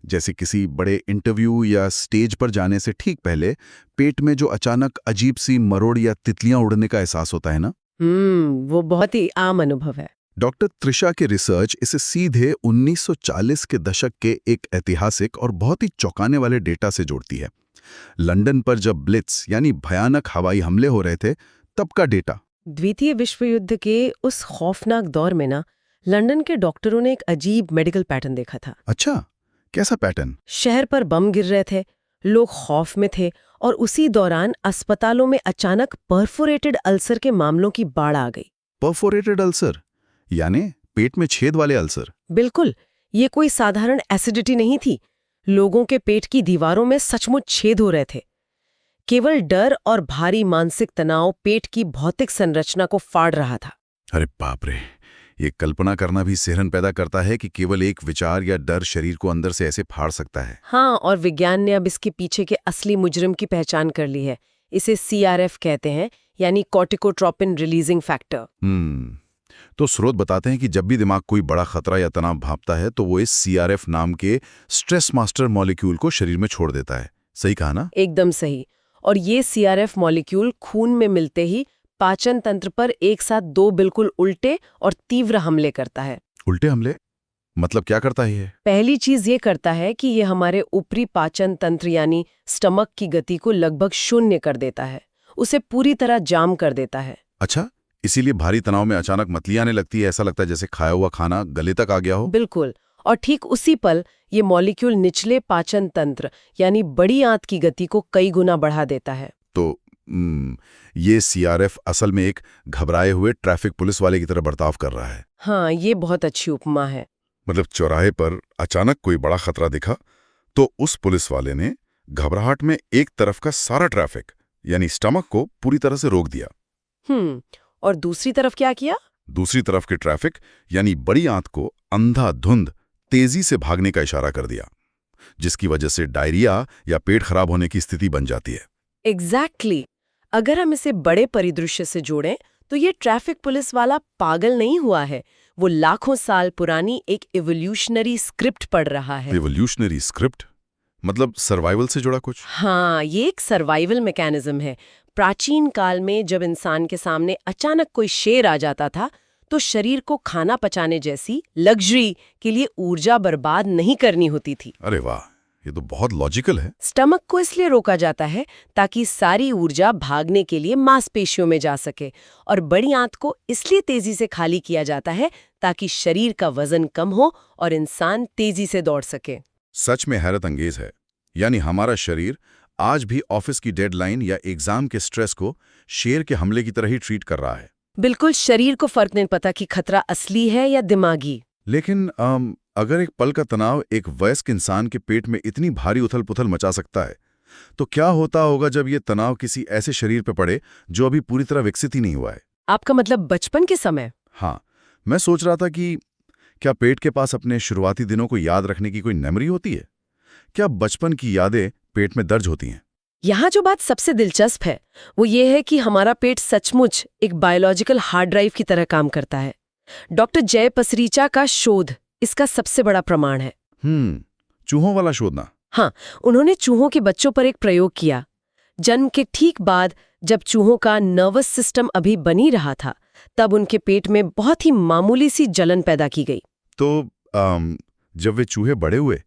जैसे किसी बड़े इंटरव्यू या स्टेज पर जाने से ठीक पहले पेट में जो अचानक अजीब सी मरोड़ या तितलियां उड़ने का एहसास होता है ना।
वो बहुत ही आम अनुभव है।
डॉक्टर त्रिशा की रिसर्च इसे सीधे 1940 के दशक के एक ऐतिहासिक और बहुत ही चौंकाने वाले डेटा से जोड़ती है। लंदन पर जब ब्लिट्स यानी भयानक हवाई हमले हो रहे थे, तब का डेटा।
द्वितीय विश्व युद्ध के उस खौफनाक दौर में ना, लंदन के डॉक्टरों ने एक अजीब मेडिकल पैटर्न देखा था।
अच्छा, कैसा पैटर्न?
शहर पर बम गिर रहे थे, लोग खौफ में थे और उसी दौरान अस्पतालों में अचानक परफोरेटेड अल्सर के मामलों की बाढ़ आ गई।
परफोरेटेड अल्सर यानी पेट में छेद वाले अल्सर?
बिल्कुल, ये कोई साधारण एसिडिटी नहीं थी। लोगों के पेट की दीवारों में सचमुच छेद हो रहे थे। केवल डर और भारी मानसिक तनाव पेट की भौतिक संरचना को फाड़ रहा था।
अरे बाप रे, ये कल्पना करना भी सिहरन पैदा करता है कि केवल एक विचार या डर शरीर को अंदर से ऐसे फाड़ सकता है।
हाँ, और विज्ञान ने अब इसके पीछे के असली मुजरिम की पहचान कर ली है। इसे CRF कहते हैं, यानी कॉर्टिकोट्रोपिन रिलीजिंग फैक्टर।
तो स्रोत बताते हैं कि जब भी दिमाग कोई बड़ा खतरा या तनाव भांपता है तो वो इस CRF नाम के स्ट्रेस मास्टर मॉलिक्यूल को शरीर में छोड़ देता है। सही कहा ना?
एकदम सही। और ये CRF मॉलिक्यूल खून में मिलते ही पाचन तंत्र पर एक साथ दो बिल्कुल उल्टे और तीव्र हमले करता है।
उल्टे हमले मतलब क्या करता है ये?
पहली चीज ये करता है कि ये हमारे ऊपरी पाचन तंत्र यानी स्टमक की गति को लगभग शून्य कर देता है, उसे पूरी तरह जाम कर देता है।
अच्छा, इसीलिए भारी तनाव में अचानक मतली आने लगती है, ऐसा लगता है जैसे खाया हुआ खाना गले तक आ गया हो।
बिल्कुल, और ठीक उसी पल ये मॉलिक्यूल निचले पाचन तंत्र यानी बड़ी आंत की गति को कई गुना बढ़ा देता है।
तो ये सीआरएफ असल में एक घबराए हुए ट्रैफिक पुलिस वाले की तरह बर्ताव कर रहा है।
हाँ, ये बहुत अच्छी उपमा है।
मतलब चौराहे पर अचानक कोई बड़ा खतरा दिखा तो उस पुलिस वाले ने घबराहट में एक तरफ का सारा ट्रैफिक यानी स्टमक को पूरी तरह से रोक दिया।
और दूसरी तरफ क्या किया?
दूसरी तरफ के ट्रैफिक यानी बड़ी आंत को अंधाधुंध तेजी से भागने का इशारा कर दिया, जिसकी वजह से डायरिया या पेट खराब होने की स्थिति बन जाती है।
एग्जैक्टली। अगर हम इसे बड़े परिदृश्य से जोड़ें तो ये ट्रैफिक पुलिस वाला पागल नहीं हुआ है, वो लाखों साल पुरानी एक इवोल्यूशनरी स्क्रिप्ट पढ़ रहा है।
इवोल्यूशनरी स्क्रिप्ट मतलब सर्वाइवल से जुड़ा कुछ?
हाँ, ये एक सर्वाइवल मैकेनिज्म है। प्राचीन काल में जब इंसान के सामने अचानक कोई शेर आ जाता था तो शरीर को खाना पचाने जैसी लग्जरी के लिए ऊर्जा बर्बाद नहीं करनी होती थी।
अरे वाह, ये तो बहुत लॉजिकल है।
स्टमक को इसलिए रोका जाता है ताकि सारी ऊर्जा भागने के लिए मांसपेशियों में जा सके, और बड़ी आंत को इसलिए तेजी से खाली किया जाता है ताकि शरीर का वजन कम हो और इंसान तेजी से दौड़ सके।
सच में हैरत अंगेज है। यानी हमारा शरीर आज भी ऑफिस की डेडलाइन या एग्जाम के स्ट्रेस को शेर के हमले की तरह ही ट्रीट कर रहा है।
बिल्कुल, शरीर को फर्क नहीं पता कि खतरा असली है या दिमागी।
लेकिन अगर एक पल का तनाव एक वयस्क इंसान के पेट में इतनी भारी उथल-पुथल मचा सकता है, तो क्या होता होगा जब ये तनाव किसी ऐसे शरीर पर पड़े जो अभी पूरी तरह विकसित ही नहीं हुआ है?
आपका मतलब बचपन के समय?
हाँ, मैं सोच रहा था कि क्या पेट के पास अपने शुरुआती दिनों को याद रखने की कोई मेमोरी होती है? क्या बचपन की यादें पेट में दर्ज होती हैं?
यहाँ जो बात सबसे दिलचस्प है वो ये है कि हमारा पेट सचमुच एक बायोलॉजिकल हार्ड ड्राइव की तरह काम करता है। डॉक्टर जय पसरीचा का शोध इसका सबसे बड़ा प्रमाण है।
चूहों वाला शोध ना?
हाँ, उन्होंने चूहों के बच्चों पर एक प्रयोग किया। जन्म के ठीक बाद जब चूहों का नर्वस सिस्टम अभी बनी रहा था, तब उनके पेट में बहुत ही मामूली सी जलन पैदा की गई।
तो जब वे चूहे बड़े हुए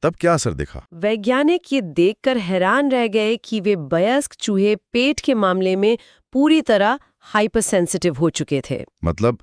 तब क्या असर दिखा?
वैज्ञानिक ये देखकर हैरान रह गए कि वे वयस्क चूहे पेट के मामले में पूरी तरह हाइपर सेंसिटिव हो चुके थे।
मतलब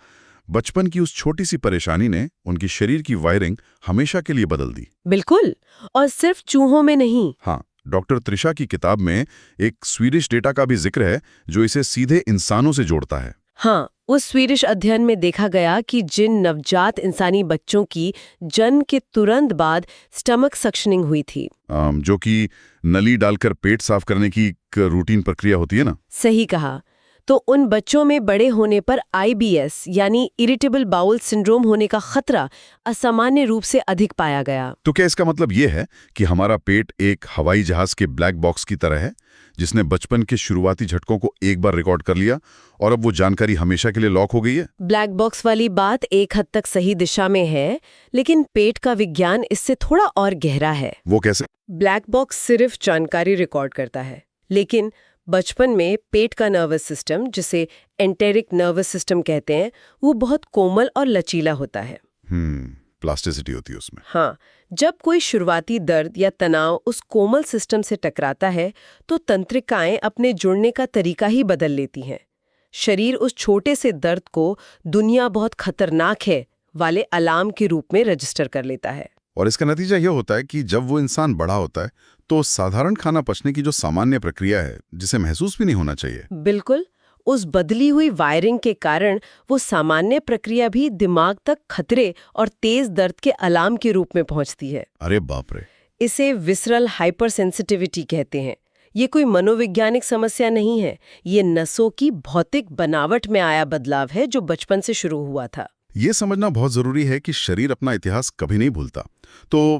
बचपन की उस छोटी सी परेशानी ने उनकी शरीर की वायरिंग हमेशा के लिए बदल दी।
बिल्कुल, और सिर्फ चूहों में नहीं।
हाँ, डॉक्टर त्रिशा की किताब में एक स्वीडिश डेटा का भी जिक्र है जो इसे सीधे इंसानों से जोड़ता है।
हाँ, उस स्वीडिश अध्ययन में देखा गया कि जिन नवजात इंसानी बच्चों की जन्म के तुरंत बाद स्टमक सक्शनिंग हुई थी,
जो कि नली डालकर पेट साफ करने की एक रूटीन प्रक्रिया होती है ना?
सही कहा, तो उन बच्चों में बड़े होने पर IBS यानी इरिटेबल बाउल सिंड्रोम होने का खतरा असामान्य रूप से अधिक पाया गया।
तो क्या इसका मतलब ये है कि हमारा पेट एक हवाई जहाज के ब्लैक बॉक्स की तरह है जिसने बचपन के शुरुआती झटकों को एक बार रिकॉर्ड कर लिया और अब वो जानकारी हमेशा के लिए लॉक हो गई है?
ब्लैक बॉक्स वाली बात एक हद तक सही दिशा में है, लेकिन पेट का विज्ञान इससे थोड़ा और गहरा है।
वो कैसे?
ब्लैक बॉक्स सिर्फ जानकारी रिकॉर्ड करता है, लेकिन बचपन में पेट का नर्वस सिस्टम, जिसे एंटेरिक नर्वस सिस्टम कहते हैं, वो बहुत कोमल और लचीला होता है।
प्लास्टिसिटी होती है उसमें।
हाँ, जब कोई शुरुआती दर्द या तनाव उस कोमल सिस्टम से टकराता है तो तंत्रिकाएं अपने जुड़ने का तरीका ही बदल लेती हैं। शरीर उस छोटे से दर्द को दुनिया बहुत खतरनाक है वाले अलार्म के रूप में रजिस्टर कर लेता है।
और इसका नतीजा यह होता है कि जब वो इंसान बड़ा होता है तो साधारण खाना पचने की जो सामान्य प्रक्रिया है, जिसे महसूस भी नहीं होना चाहिए,
बिल्कुल, उस बदली हुई वायरिंग के कारण वो सामान्य प्रक्रिया भी दिमाग तक खतरे और तेज दर्द के अलार्म के रूप में पहुंचती है।
अरे बाप रे!
इसे विसरल हाइपरसेंसिटिविटी कहते हैं। ये कोई मनोवैज्ञानिक समस्या नहीं है, ये नसों की भौतिक बनावट में आया बदलाव है जो बचपन से शुरू हुआ था।
ये समझना बहुत जरूरी है कि शरीर अपना इतिहास कभी नहीं भूलता। तो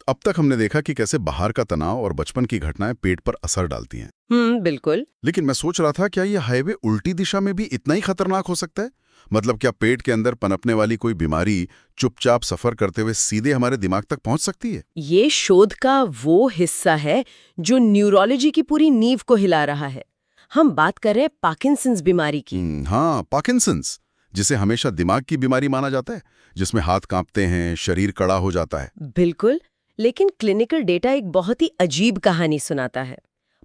अब तक हमने देखा कि कैसे बाहर का तनाव और बचपन की घटनाएं पेट पर असर डालती हैं।
बिल्कुल। ये
मैं सोच रहा था, क्या ये हाईवे उल्टी दिशा में भी इतना ही खतरनाक हो सकता है? मतलब क्या पेट के अंदर पनपने वाली कोई बीमारी चुपचाप सफर करते हुए सीधे हमारे दिमाग तक पहुंच सकती है?
ये शोध का वो हिस्सा है जो न्यूरोलॉजी की पूरी नींव को हिला रहा है। हम बात कर रहे हैं पार्किंसंस बीमारी की।
हाँ, पार्किंसंस, जिसे हमेशा दिमाग की बीमारी माना जाता है, जिसमें हाथ कांपते हैं, शरीर कड़ा हो जाता है।
बिल्कुल, लेकिन क्लिनिकल डेटा एक बहुत ही अजीब कहानी सुनाता है।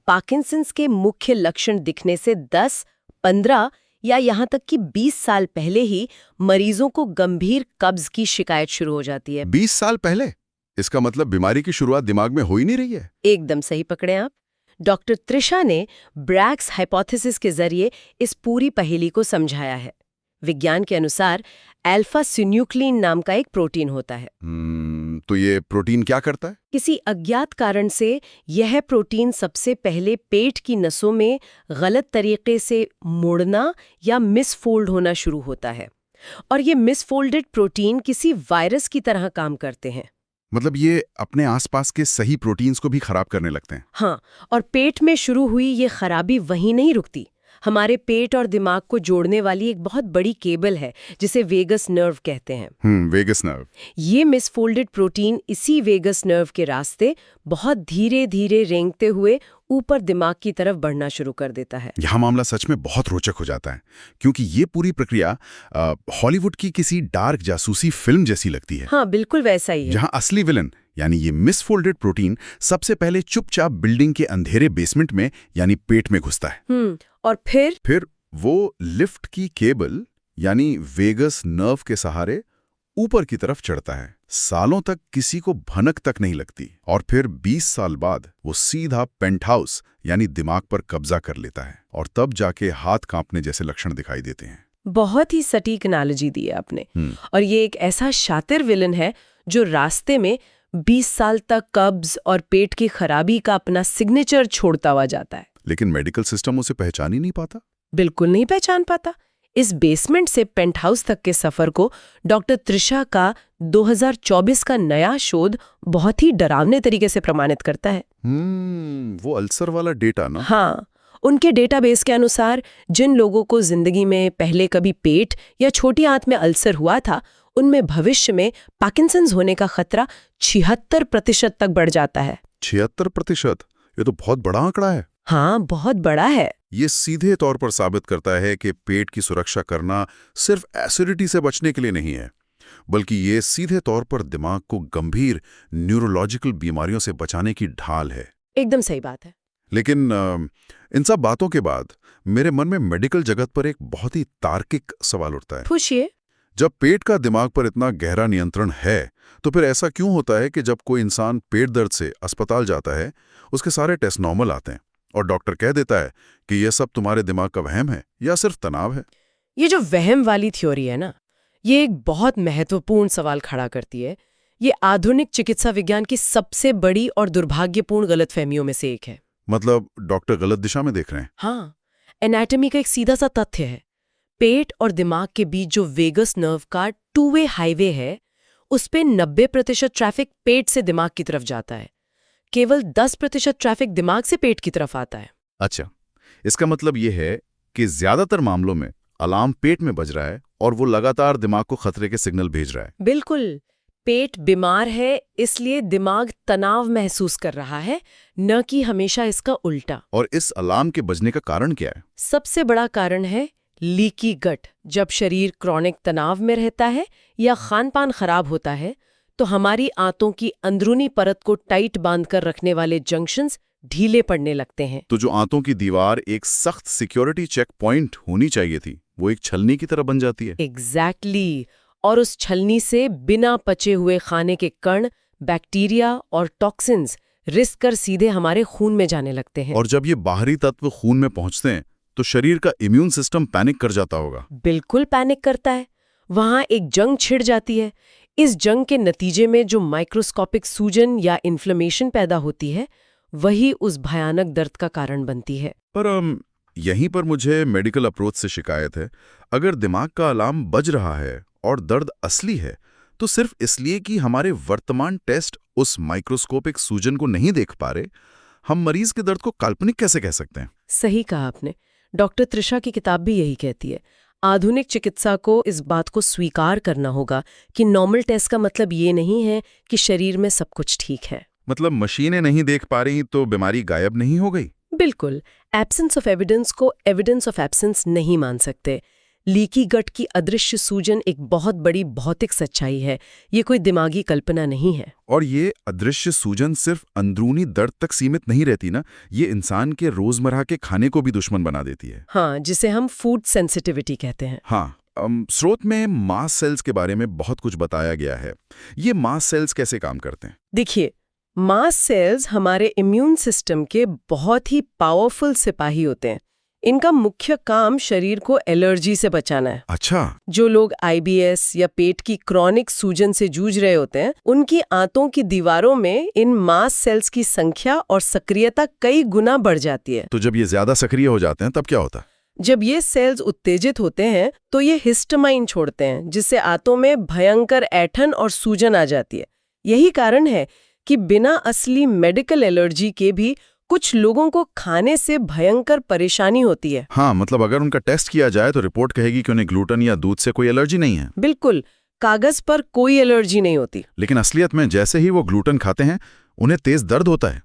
पार्किंसंस के मुख्य लक्षण दिखने से 10, 15 या यहाँ तक कि 20 साल पहले ही मरीजों को गंभीर कब्ज की शिकायत शुरू हो जाती है।
20 साल पहले? इसका मतलब बीमारी की शुरुआत दिमाग में हो ही नहीं रही है।
एकदम सही पकड़े आप। डॉक्टर त्रिशा ने ब्रैग्स हाइपोथेसिस के जरिए इस पूरी पहेली को समझाया है। विज्ञान के अनुसार अल्फा सिन्यूक्लिन नाम का एक प्रोटीन होता है।
तो ये प्रोटीन क्या करता है?
किसी अज्ञात कारण से यह प्रोटीन सबसे पहले पेट की नसों में गलत तरीके से मुड़ना या मिसफोल्ड होना शुरू होता है, और ये मिसफोल्डेड प्रोटीन किसी वायरस की तरह काम करते हैं।
मतलब ये अपने आसपास के सही प्रोटीन्स को भी खराब करने लगते हैं।
हाँ, और पेट में शुरू हुई ये खराबी वहीं नहीं रुकती। हमारे पेट और दिमाग को जोड़ने वाली एक बहुत बड़ी केबल है जिसे वेगस नर्व कहते हैं।
Vagus nerve.
ये मिसफोल्डेड प्रोटीन इसी वेगस नर्व के रास्ते बहुत धीरे धीरे रेंगते हुए ऊपर दिमाग की तरफ बढ़ना शुरू कर देता है।
यहाँ मामला सच में बहुत रोचक हो जाता है, क्योंकि ये पूरी प्रक्रिया हॉलीवुड की किसी डार्क जासूसी फिल्म जैसी लगती है।
हाँ, बिल्कुल वैसा ही है।
जहाँ असली विलन यानी ये मिसफोल्डेड प्रोटीन सबसे पहले चुपचाप बिल्डिंग के अंधेरे बेसमेंट में यानी पेट में घुसता है।
और फिर
वो लिफ्ट की केबल यानी वेगस नर्व के सहारे ऊपर की तरफ चढ़ता है। सालों तक किसी को भनक तक नहीं लगती, और फिर 20 साल बाद वो सीधा पेंटहाउस यानी दिमाग पर कब्जा कर लेता है, और तब जाके हाथ कांपने जैसे लक्षण दिखाई देते हैं।
बहुत ही सटीक एनालॉजी दी है आपने। और ये एक ऐसा शातिर विलन है जो रास्ते में 20 साल तक कब्ज और पेट की खराबी का अपना सिग्नेचर छोड़ता हुआ जाता है।
लेकिन मेडिकल सिस्टम उसे पहचान ही नहीं पाता।
बिल्कुल नहीं पहचान पाता। इस बेसमेंट से पेंटहाउस तक के सफर को डॉक्टर त्रिशा का 2024 का नया शोध बहुत ही डरावने तरीके से प्रमाणित करता है।
वो अल्सर वाला डेटा ना?
हाँ, उनके डेटाबेस के अनुसार जिन लोगों को जिंदगी में पहले कभी पेट या छोटी आंत में अल्सर हुआ था, उनमें भविष्य में पार्किंसंस होने का खतरा 76% तक बढ़ जाता है।
76%? ये तो बहुत बड़ा आंकड़ा है।
हाँ, बहुत बड़ा है।
ये सीधे तौर पर साबित करता है कि पेट की सुरक्षा करना सिर्फ एसिडिटी से बचने के लिए नहीं है, बल्कि ये सीधे तौर पर दिमाग को गंभीर न्यूरोलॉजिकल बीमारियों से बचाने की ढाल है।
एकदम सही बात है।
लेकिन इन सब बातों के बाद मेरे मन में मेडिकल जगत पर एक बहुत ही तार्किक सवाल उठता है।
पूछिए।
जब पेट का दिमाग पर इतना गहरा नियंत्रण है, तो फिर ऐसा क्यों होता है कि जब कोई इंसान पेट दर्द से अस्पताल जाता है, उसके सारे टेस्ट नॉर्मल आते हैं और डॉक्टर कह देता है कि यह सब तुम्हारे दिमाग का वहम है या सिर्फ तनाव है?
ये जो वहम वाली थ्योरी है ना, ये एक बहुत महत्वपूर्ण सवाल खड़ा करती है। ये आधुनिक चिकित्सा विज्ञान की सबसे बड़ी और दुर्भाग्यपूर्ण गलतफहमियों में से एक है।
मतलब डॉक्टर गलत दिशा में देख रहे हैं?
हाँ, एनाटॉमी का एक सीधा सा तथ्य है। पेट और दिमाग के बीच जो वेगस नर्व का 2-वे हाईवे है, उस पे 90% ट्रैफिक पेट से दिमाग की तरफ जाता है। केवल 10% ट्रैफिक दिमाग से पेट की तरफ आता है।
अच्छा, इसका मतलब ये है कि ज्यादातर मामलों में अलार्म पेट में बज रहा है और वो लगातार दिमाग को खतरे के सिग्नल भेज रहा है।
बिल्कुल। पेट बीमार है, इसलिए दिमाग तनाव महसूस कर रहा है, न कि हमेशा इसका उल्टा।
और इस अलार्म के बजने का कारण क्या है?
सबसे बड़ा कारण है लीकी गट। जब शरीर क्रॉनिक तनाव में रहता है या खान-पान खराब होता है, तो हमारी आंतों की अंदरूनी परत को टाइट बांधकर रखने वाले जंक्शंस ढीले पड़ने लगते हैं।
तो जो आंतों की दीवार एक सख्त सिक्योरिटी चेक पॉइंट होनी चाहिए थी, वो एक छलनी की तरह बन जाती है।
एग्जैक्टली। और उस छलनी से बिना पचे हुए खाने के कण, बैक्टीरिया और टॉक्सिन्स रिस कर सीधे हमारे खून में जाने लगते हैं।
और जब ये बाहरी तत्व खून में पहुंचते हैं, तो शरीर का इम्यून सिस्टम पैनिक कर जाता होगा।
बिल्कुल पैनिक करता है। वहां एक जंग छिड़ जाती है। इस जंग के नतीजे में जो माइक्रोस्कोपिक सूजन या इन्फ्लेमेशन पैदा होती है, वही उस भयानक दर्द का कारण बनती है।
पर यहीं पर मुझे मेडिकल अप्रोच से शिकायत है। अगर दिमाग का अलार्म बज रहा है और दर्द असली है, तो सिर्फ इसलिए कि हमारे वर्तमान टेस्ट उस माइक्रोस्कोपिक सूजन को नहीं देख पा रहे, हम मरीज के दर्द को काल्पनिक कैसे कह सकते हैं?
सही कहा आपने। डॉक्टर त्रिशा की किताब भी यही कहती है। आधुनिक चिकित्सा को इस बात को स्वीकार करना होगा कि नॉर्मल टेस्ट का मतलब ये नहीं है कि शरीर में सब कुछ ठीक है।
मतलब मशीनें नहीं देख पा रही तो बीमारी गायब नहीं हो गई?
बिल्कुल। एब्सेंस ऑफ एविडेंस को एविडेंस ऑफ एब्सेंस नहीं मान सकते। लीकी गट की अदृश्य सूजन एक बहुत बड़ी भौतिक सच्चाई है, ये कोई दिमागी कल्पना नहीं है।
और ये अदृश्य सूजन सिर्फ अंदरूनी दर्द तक सीमित नहीं रहती ना, ये इंसान के रोजमर्रा के खाने को भी दुश्मन बना देती है।
हाँ, जिसे हम फूड सेंसिटिविटी कहते हैं।
हाँ, स्रोत में मास्ट सेल्स के बारे में बहुत कुछ बताया गया है। ये मास्ट सेल्स कैसे काम करते हैं?
देखिए, मास्ट सेल्स हमारे इम्यून सिस्टम के बहुत ही पावरफुल सिपाही होते हैं। इनका मुख्य काम शरीर को एलर्जी से बचाना है।
अच्छा।
जो लोग आईबीएस या पेट की क्रॉनिक सूजन से जूझ रहे होते हैं, उनकी आंतों की दीवारों में इन मास्ट सेल्स की संख्या और सक्रियता कई गुना बढ़ जाती है।
तो जब ये ज्यादा सक्रिय हो जाते हैं तब क्या होता है?
जब ये सेल्स उत्तेजित होते हैं तो ये हिस्टामाइन छोड़ते हैं, जिससे आंतों में भयंकर ऐंठन और सूजन आ जाती है। यही कारण है कि बिना असली मेडिकल एलर्जी के भी कुछ लोगों को खाने से भयंकर परेशानी होती है।
हाँ, मतलब अगर उनका टेस्ट किया जाए तो रिपोर्ट कहेगी कि उन्हें ग्लूटेन या दूध से कोई एलर्जी नहीं है।
बिल्कुल, कागज पर कोई एलर्जी नहीं होती।
लेकिन असलियत में जैसे ही वो ग्लूटेन खाते हैं उन्हें तेज दर्द होता है।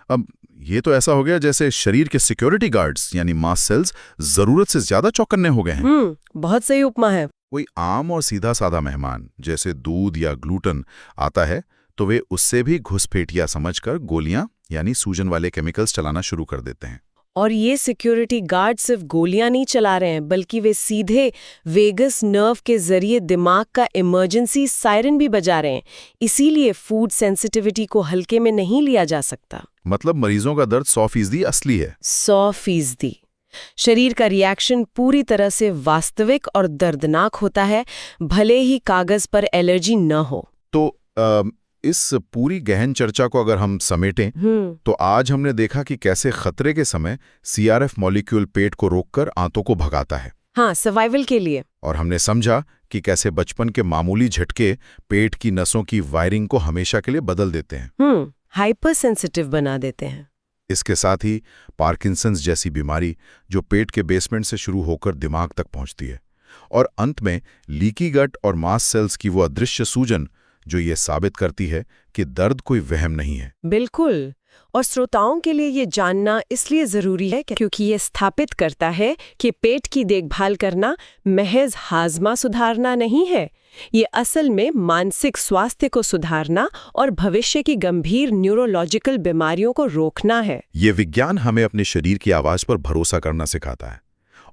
अब ये तो ऐसा हो गया जैसे शरीर के सिक्योरिटी गार्ड्स यानी मास्ट सेल्स जरूरत से ज्यादा चौकन्ने हो गए हैं।
बहुत सही उपमा है।
कोई आम और सीधा साधा मेहमान जैसे दूध या ग्लूटेन आता है तो वे उससे भी घुसपैठिया समझकर गोलियां यानी सूजन वाले केमिकल्स चलाना शुरू कर देते हैं।
और ये सिक्योरिटी गार्ड सिर्फ गोलियां नहीं चला रहे हैं, बल्कि वे सीधे वेगस नर्व के जरिए दिमाग का इमरजेंसी सायरन भी बजा रहे हैं। इसीलिए फूड सेंसिटिविटी को हल्के में नहीं लिया जा सकता।
मतलब मरीजों का दर्द 100% असली है।
100%। शरीर का रिएक्शन पूरी तरह से वास्तविक और दर्दनाक होता है, भले ही कागज पर एलर्जी न हो।
तो इस पूरी गहन चर्चा को अगर हम समेटें तो आज हमने देखा कि कैसे खतरे के समय सीआरएफ मॉलिक्यूल पेट को रोककर आंतों को भगाता है।
हाँ, सर्वाइवल के लिए।
और हमने समझा कि कैसे बचपन के मामूली झटके पेट की नसों की वायरिंग को हमेशा के लिए बदल देते हैं,
हाइपर सेंसिटिव बना देते हैं।
इसके साथ ही पार्किंसंस जैसी बीमारी जो पेट के बेसमेंट से शुरू होकर दिमाग तक पहुंचती है, और अंत में लीकी गट और मास्ट सेल्स की वो अदृश्य सूजन जो ये साबित करती है कि दर्द कोई वहम नहीं है।
बिल्कुल, और श्रोताओं के लिए ये जानना इसलिए जरूरी है क्योंकि ये स्थापित करता है कि पेट की देखभाल करना महज हाजमा सुधारना नहीं है, ये असल में मानसिक स्वास्थ्य को सुधारना और भविष्य की गंभीर न्यूरोलॉजिकल बीमारियों को रोकना है।
ये विज्ञान हमें अपने शरीर की आवाज पर भरोसा करना सिखाता है।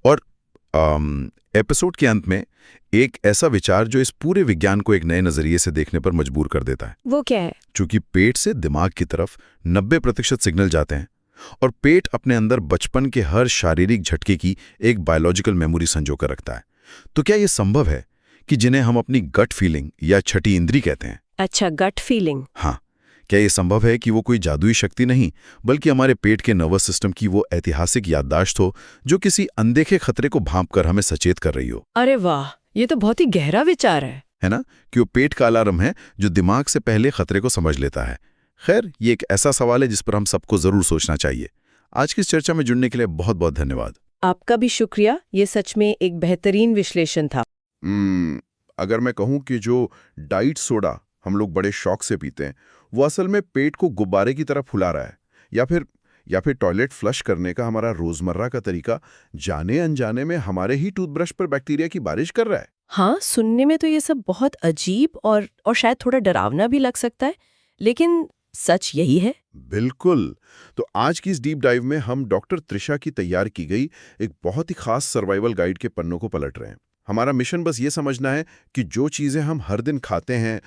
और एपिसोड के अंत में एक ऐसा विचार जो इस पूरे विज्ञान को एक नए नजरिए से देखने पर मजबूर कर देता है।
वो क्या है?
चूंकि पेट से दिमाग की तरफ 90% सिग्नल जाते हैं और पेट अपने अंदर बचपन के हर शारीरिक झटके की एक बायोलॉजिकल मेमोरी संजो कर रखता है, तो क्या यह संभव है कि जिन्हें हम अपनी गट फीलिंग या छठी इंद्री कहते हैं?
अच्छा, गट फीलिंग।
हाँ, क्या ये संभव है कि वो कोई जादुई शक्ति नहीं बल्कि हमारे पेट के नर्वस सिस्टम की वो ऐतिहासिक याददाश्त हो जो किसी अनदेखे खतरे को भांपकर हमें सचेत कर रही हो?
अरे वाह, ये तो बहुत ही गहरा विचार है
ना? कि वो पेट का अलार्म है जो दिमाग से पहले खतरे को समझ लेता है। खैर, ये एक ऐसा सवाल है जिस पर हम सबको जरूर सोचना चाहिए। आज की इस चर्चा में जुड़ने के लिए बहुत बहुत धन्यवाद।
आपका भी शुक्रिया, ये सच में एक बेहतरीन विश्लेषण था।
अगर मैं कहूँ कि जो डाइट सोडा हम लोग बड़े शौक से पीते हैं वो असल में पेट को गुब्बारे की तरह फुला रहा है, या फिर टॉयलेट फ्लश करने का हमारा रोजमर्रा का तरीका जाने अनजाने में हमारे ही टूथब्रश पर बैक्टीरिया की बारिश कर रहा है।
हाँ, सुनने में तो ये सब बहुत अजीब और शायद थोड़ा डरावना भी लग सकता है, लेकिन सच यही है।
बिल्कुल। तो आज की इस डीप डाइव में हम डॉक्टर त्रिशा की तैयार की गई एक बहुत ही खास सर्वाइवल गाइड के पन्नों को पलट रहे हैं। हमारा मिशन बस ये समझना है कि जो चीज़ें हम हर दिन खाते हैं,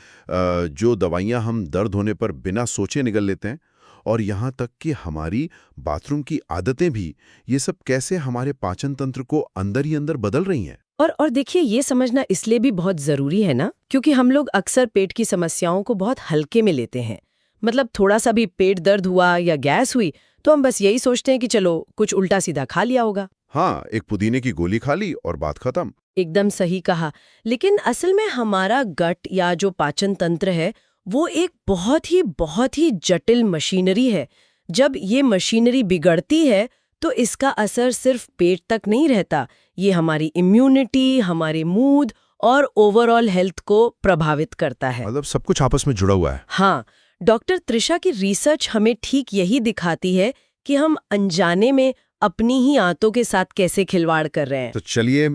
जो दवाइयाँ हम दर्द होने पर बिना सोचे निगल लेते हैं, और यहाँ तक कि हमारी बाथरूम की आदतें भी, ये सब कैसे हमारे पाचन तंत्र को अंदर ही अंदर बदल रही हैं।
और देखिए, ये समझना इसलिए भी बहुत ज़रूरी है ना, क्योंकि हम लोग अक्सर पेट की समस्याओं को बहुत हल्के में लेते हैं। मतलब थोड़ा सा भी पेट दर्द हुआ या गैस हुई तो हम बस यही सोचते हैं कि चलो कुछ उल्टा सीधा खा लिया होगा।
हाँ, एक पुदीने की गोली खा ली और बात खत्म।
एकदम सही कहा। लेकिन असल में हमारा गट या जो पाचन तंत्र है वो एक बहुत ही जटिल मशीनरी है। जब ये मशीनरी बिगड़ती है तो इसका असर सिर्फ पेट तक नहीं रहता, ये हमारी इम्यूनिटी, हमारे मूड और ओवरऑल हेल्थ को प्रभावित करता है।
मतलब सब कुछ आपस में जुड़ा हुआ है।
हाँ, डॉक्टर त्रिशा की रिसर्च हमें ठीक यही दिखाती है कि हम अनजाने में अपनी ही आंतों के साथ कैसे खिलवाड़ कर रहे हैं।
तो चलिए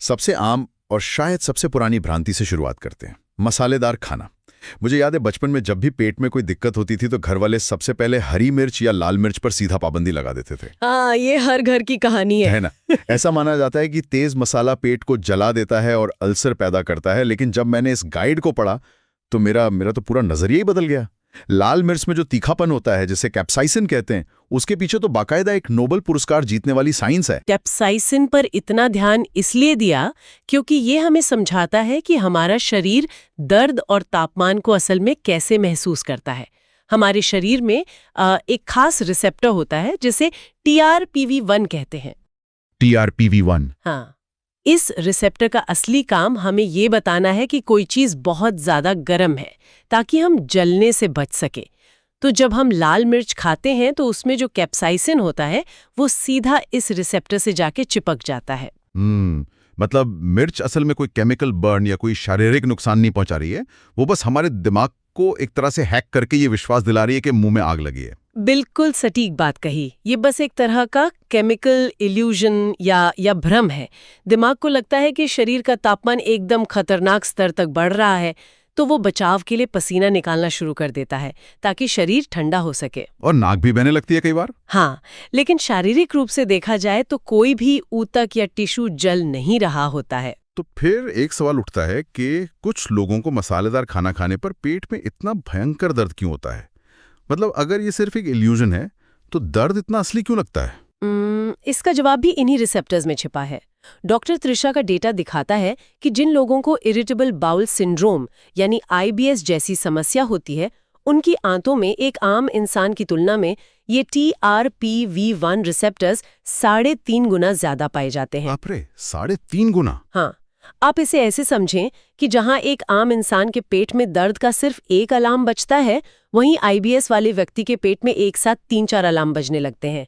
सबसे आम और शायद सबसे पुरानी भ्रांति से शुरुआत करते हैं, मसालेदार खाना। मुझे याद है बचपन में जब भी पेट में कोई दिक्कत होती थी तो घर वाले सबसे पहले हरी मिर्च या लाल मिर्च पर सीधा पाबंदी लगा देते थे।
हाँ, ये हर घर की कहानी है
ना? ऐसा माना जाता है कि तेज मसाला पेट को जला देता है और अल्सर पैदा करता है, लेकिन जब मैंने इस गाइड को पढ़ा तो मेरा तो पूरा नजरिया ही बदल गया। लाल मिर्च में जो तीखापन होता है, जिसे कैप्साइसिन कहते हैं, उसके पीछे तो बाकायदा एक नोबेल पुरस्कार जीतने वाली साइंस है।
कैप्साइसिन पर इतना ध्यान इसलिए दिया क्योंकि ये हमें समझाता है कि हमारा शरीर दर्द और तापमान को असल में कैसे महसूस करता है। हमारे शरीर में एक खास रिसेप्टर होता है जिसे TRPV1 कहते हैं।
TRPV1?
हाँ, इस रिसेप्टर का असली काम हमें ये बताना है कि कोई चीज बहुत ज्यादा गर्म है ताकि हम जलने से बच सके। तो जब हम लाल मिर्च खाते हैं तो उसमें जो कैप्साइसिन होता है वो सीधा इस रिसेप्टर से जाके चिपक जाता है।
मतलब मिर्च असल में कोई केमिकल बर्न या कोई शारीरिक नुकसान नहीं पहुंचा रही है, वो बस हमारे दिमाग को एक तरह से हैक करके ये विश्वास दिला रही है कि मुंह में आग लगी है।
बिल्कुल सटीक बात कही। ये बस एक तरह का केमिकल इल्यूजन या भ्रम है। दिमाग को लगता है कि शरीर का तापमान एकदम खतरनाक स्तर तक बढ़ रहा है, तो वो बचाव के लिए पसीना निकालना शुरू कर देता है ताकि शरीर ठंडा हो सके।
और नाक भी बहने लगती है कई बार।
हाँ, लेकिन शारीरिक रूप से देखा जाए तो कोई भी ऊतक या टिश्यू जल नहीं रहा होता है।
तो फिर एक सवाल उठता है कि कुछ लोगों को मसालेदार खाना खाने पर पेट में इतना भयंकर दर्द क्यों होता है? मतलब अगर ये सिर्फ एक इल्यूजन है तो दर्द इतना असली क्यों लगता है?
इसका जवाब भी इन्हीं रिसेप्टर्स में छिपा है। डॉक्टर त्रिशा का डेटा दिखाता है कि जिन लोगों को इरिटेबल बाउल सिंड्रोम यानी IBS जैसी समस्या होती है, उनकी आंतों में एक आम इंसान की तुलना में ये TRPV1 रिसेप्टर्स 3.5 गुना ज्यादा पाए जाते हैं।
बाप रे, 3.5 गुना?
हाँ, आप इसे ऐसे समझें कि जहां एक आम इंसान के पेट में दर्द का सिर्फ एक अलार्म बजता है, वहीं IBS वाले व्यक्ति के पेट में एक साथ 3-4 अलार्म बजने लगते हैं।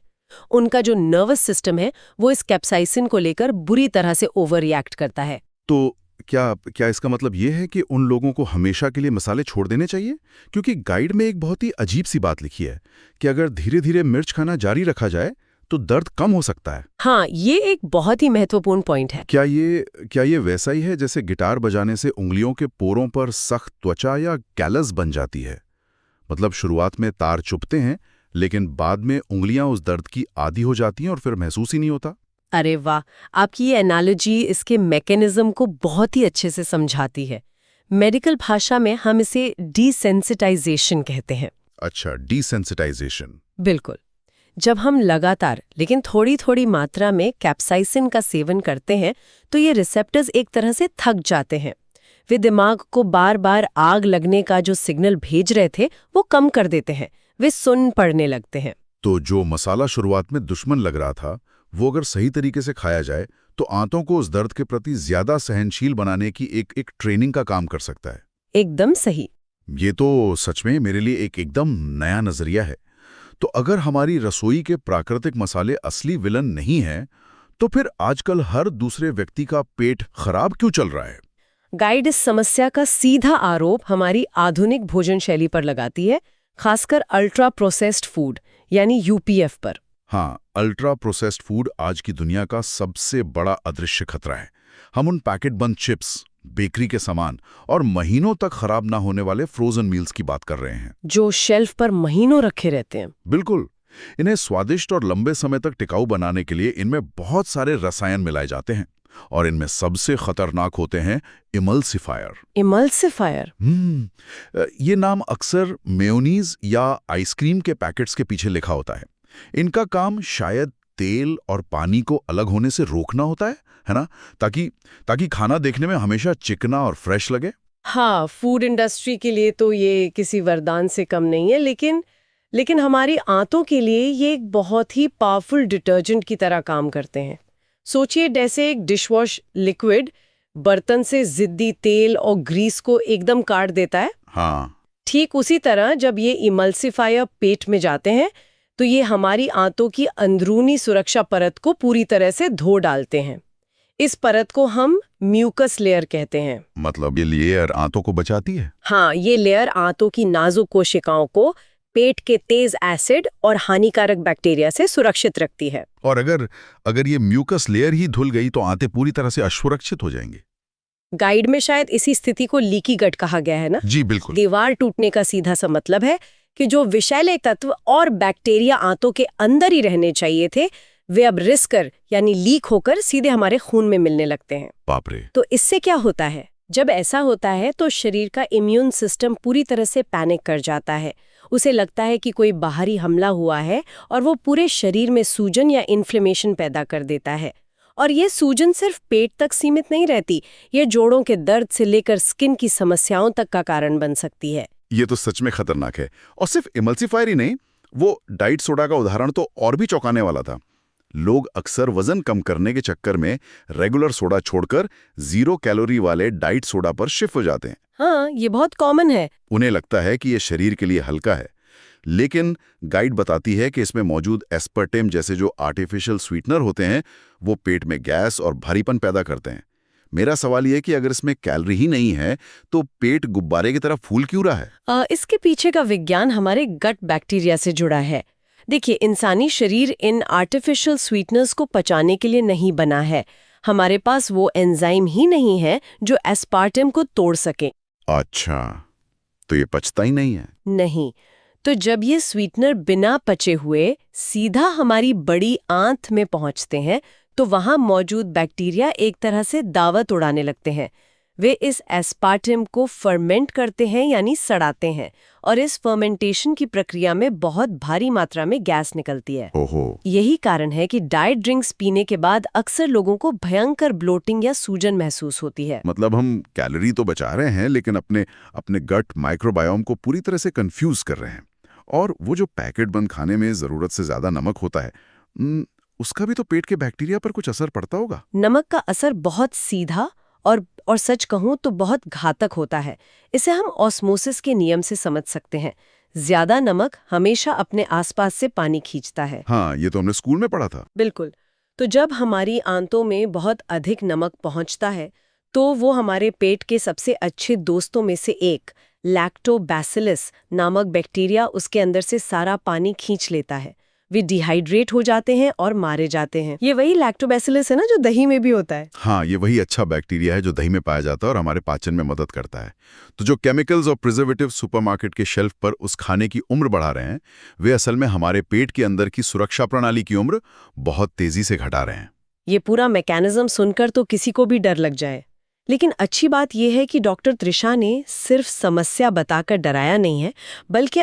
उनका जो नर्वस सिस्टम है वो इस कैप्साइसिन को लेकर बुरी तरह से ओवर रिएक्ट करता है।
तो क्या इसका मतलब ये है कि उन लोगों को हमेशा के लिए मसाले छोड़ देने चाहिए? क्योंकि गाइड में एक बहुत ही अजीब सी बात लिखी है कि अगर धीरे धीरे मिर्च खाना जारी रखा जाए तो दर्द कम हो सकता है।
हाँ, ये एक बहुत ही महत्वपूर्ण पॉइंट है।
क्या ये वैसा ही है जैसे गिटार बजाने से उंगलियों के पोरों पर सख्त त्वचा या कैलस बन जाती है? मतलब शुरुआत में तार चुभते हैं, लेकिन बाद में उंगलियां उस दर्द की आदी हो जाती हैं और फिर महसूस ही नहीं होता।
अरे वाह, आपकी ये एनालॉजी इसके मैकेनिज्म को बहुत ही अच्छे से समझाती है। मेडिकल भाषा में हम इसे डिसेंसिटाइजेशन कहते हैं।
अच्छा, डिसेंसिटाइजेशन।
बिल्कुल। जब हम लगातार लेकिन थोड़ी थोड़ी मात्रा में कैप्साइसिन का सेवन करते हैं तो ये रिसेप्टर्स एक तरह से थक जाते हैं। वे दिमाग को बार बार आग लगने का जो सिग्नल भेज रहे थे वो कम कर देते हैं, वे सुन्न पड़ने लगते हैं।
तो जो मसाला शुरुआत में दुश्मन लग रहा था वो अगर सही तरीके से खाया जाए तो आंतों को उस दर्द के प्रति ज्यादा सहनशील बनाने की एक ट्रेनिंग का काम कर सकता है।
एकदम सही।
ये तो सच में मेरे लिए एकदम नया नजरिया है। तो अगर हमारी रसोई के प्राकृतिक मसाले असली विलन नहीं हैं, तो फिर आजकल हर दूसरे व्यक्ति का पेट खराब क्यों चल रहा है?
गाइड इस समस्या का सीधा आरोप हमारी आधुनिक भोजन शैली पर लगाती है, खासकर अल्ट्रा प्रोसेस्ड फूड यानी UPF पर।
हाँ, अल्ट्रा प्रोसेस्ड फूड आज की दुनिया का सबसे बड़ा अदृश्य खतरा है। हम उन पैकेट बंद चिप्स, बेकरी के सामान और महीनों तक खराब ना होने वाले फ्रोजन मील्स की बात कर रहे हैं,
जो शेल्फ पर महीनों रखे रहते हैं।
बिल्कुल। इन्हें स्वादिष्ट और लंबे समय तक टिकाऊ बनाने के लिए इनमें बहुत सारे रसायन मिलाए जाते हैं और इनमें सबसे खतरनाक होते हैं इमल्सिफायर।
इमल्सिफायर?
ये नाम अक्सर मेयोनीज या आइसक्रीम के पैकेट्स के पीछे लिखा होता है। इनका काम शायद तेल और पानी को अलग होने से रोकना होता है ना, ताकि खाना देखने में हमेशा चिकना और फ्रेश लगे।
हाँ, फूड इंडस्ट्री के लिए तो ये किसी वरदान से कम नहीं है, लेकिन हमारी आंतों के लिए ये एक बहुत ही पावरफुल डिटर्जेंट की तरह काम करते हैं। सोचिए, जैसे एक डिशवॉश लिक्विड बर्तन से जिद्दी तेल और ग्रीस को एकदम काट देता है।
हाँ,
ठीक उसी तरह जब ये इमल्सिफायर पेट में जाते हैं तो ये हमारी आंतों की अंदरूनी सुरक्षा परत को पूरी तरह से धो डालते हैं। इस परत को हम म्यूकस लेयर कहते हैं।
मतलब ये लेयर आंतों को बचाती है?
हाँ, ये लेयर आंतों की नाजुक कोशिकाओं को पेट के तेज एसिड और हानिकारक बैक्टीरिया से सुरक्षित रखती है।
और अगर ये म्यूकस लेयर ही धुल गई तो आंतें पूरी तरह से असुरक्षित हो जाएंगे।
गाइड में शायद इसी स्थिति को लीकी गट कहा गया है ना?
जी बिल्कुल।
दीवार टूटने का सीधा सा मतलब है कि जो विषैले तत्व और बैक्टीरिया आंतों के अंदर ही रहने चाहिए थे, वे अब रिस कर यानी लीक होकर सीधे हमारे खून में मिलने लगते हैं।
बाप रे।
तो इससे क्या होता है? जब ऐसा होता है तो शरीर का इम्यून सिस्टम पूरी तरह से पैनिक कर जाता है। उसे लगता है कि कोई बाहरी हमला हुआ है और वो पूरे शरीर में सूजन या इन्फ्लेमेशन पैदा कर देता है। और ये सूजन सिर्फ पेट तक सीमित नहीं रहती, ये जोड़ों के दर्द से लेकर स्किन की समस्याओं तक का कारण बन सकती है।
ये तो सच में खतरनाक है। और सिर्फ इमल्सिफायर ही नहीं, वो डाइट सोडा का उदाहरण तो और भी चौंकाने वाला था। लोग अक्सर वजन कम करने के चक्कर में रेगुलर सोडा छोड़कर 0 कैलोरी वाले डाइट सोडा पर शिफ्ट हो जाते हैं।
हाँ, ये बहुत कॉमन है।
उन्हें लगता है कि ये शरीर के लिए हल्का है, लेकिन गाइड बताती है कि इसमें मौजूद एस्पर्टेम जैसे जो आर्टिफिशियल स्वीटनर होते हैं, वो पेट में गैस और भारीपन पैदा करते हैं। मेरा सवाल ये है कि अगर इसमें कैलोरी ही नहीं है तो पेट गुब्बारे की तरह फूल क्यों रहा है?
इसके पीछे का विज्ञान हमारे गट बैक्टीरिया से जुड़ा है। देखिए, इंसानी शरीर इन आर्टिफिशियल स्वीटनर्स को पचाने के लिए नहीं बना है। हमारे पास वो एंजाइम ही नहीं है जो एस्पार्टम को तोड़ सके।
अच्छा, तो ये पचता ही नहीं है?
नहीं। तो जब ये स्वीटनर बिना पचे हुए सीधा हमारी बड़ी आंत में पहुंचते हैं तो वहां मौजूद बैक्टीरिया एक तरह से दावत उड़ाने लगते हैं। वे इस एस्पार्टम को फर्मेंट करते हैं यानी सड़ाते हैं, और इस फर्मेंटेशन की प्रक्रिया में बहुत भारी मात्रा में गैस निकलती है।
ओहो।
यही कारण है कि डाइट ड्रिंक्स पीने के बाद अक्सर लोगों को भयंकर ब्लोटिंग या सूजन महसूस होती है।
मतलब हम कैलोरी तो बचा रहे हैं, लेकिन अपने गट माइक्रोबायोम को पूरी तरह से कंफ्यूज कर रहे हैं। और वो जो पैकेट बंद खाने में जरूरत से ज्यादा नमक होता है, उसका भी तो पेट के बैक्टीरिया पर कुछ असर पड़ता होगा।
नमक का असर बहुत सीधा और सच कहूं तो बहुत घातक होता है। इसे हम ऑस्मोसिस के नियम से समझ सकते हैं। ज्यादा नमक हमेशा अपने आसपास से पानी खींचता है।
हाँ, ये तो हमने स्कूल में पढ़ा था।
बिल्कुल। तो जब हमारी आंतों में बहुत अधिक नमक पहुंचता है तो वो हमारे पेट के सबसे अच्छे दोस्तों में से एक लैक्टोबैसिलस नामक बैक्टीरिया उसके अंदर से सारा पानी खींच लेता है। वे डिहाइड्रेट हो जाते हैं और मारे जाते हैं। ये वही लैक्टोबैसिलस है ना जो दही में भी होता है?
हाँ, ये वही अच्छा बैक्टीरिया है जो दही में पाया जाता है और हमारे पाचन में मदद करता है। तो जो केमिकल्स और प्रिजर्वेटिव सुपरमार्केट के शेल्फ पर उस खाने की उम्र बढ़ा रहे हैं, वे असल में हमारे पेट के अंदर की सुरक्षा प्रणाली की उम्र बहुत तेजी से घटा रहे हैं।
ये पूरा मैकेनिज्म सुनकर तो किसी को भी डर लग जाए। लेकिन अच्छी बात यह है कि डॉक्टर त्रिशा ने सिर्फ समस्या बताकर डराया नहीं है, बल्कि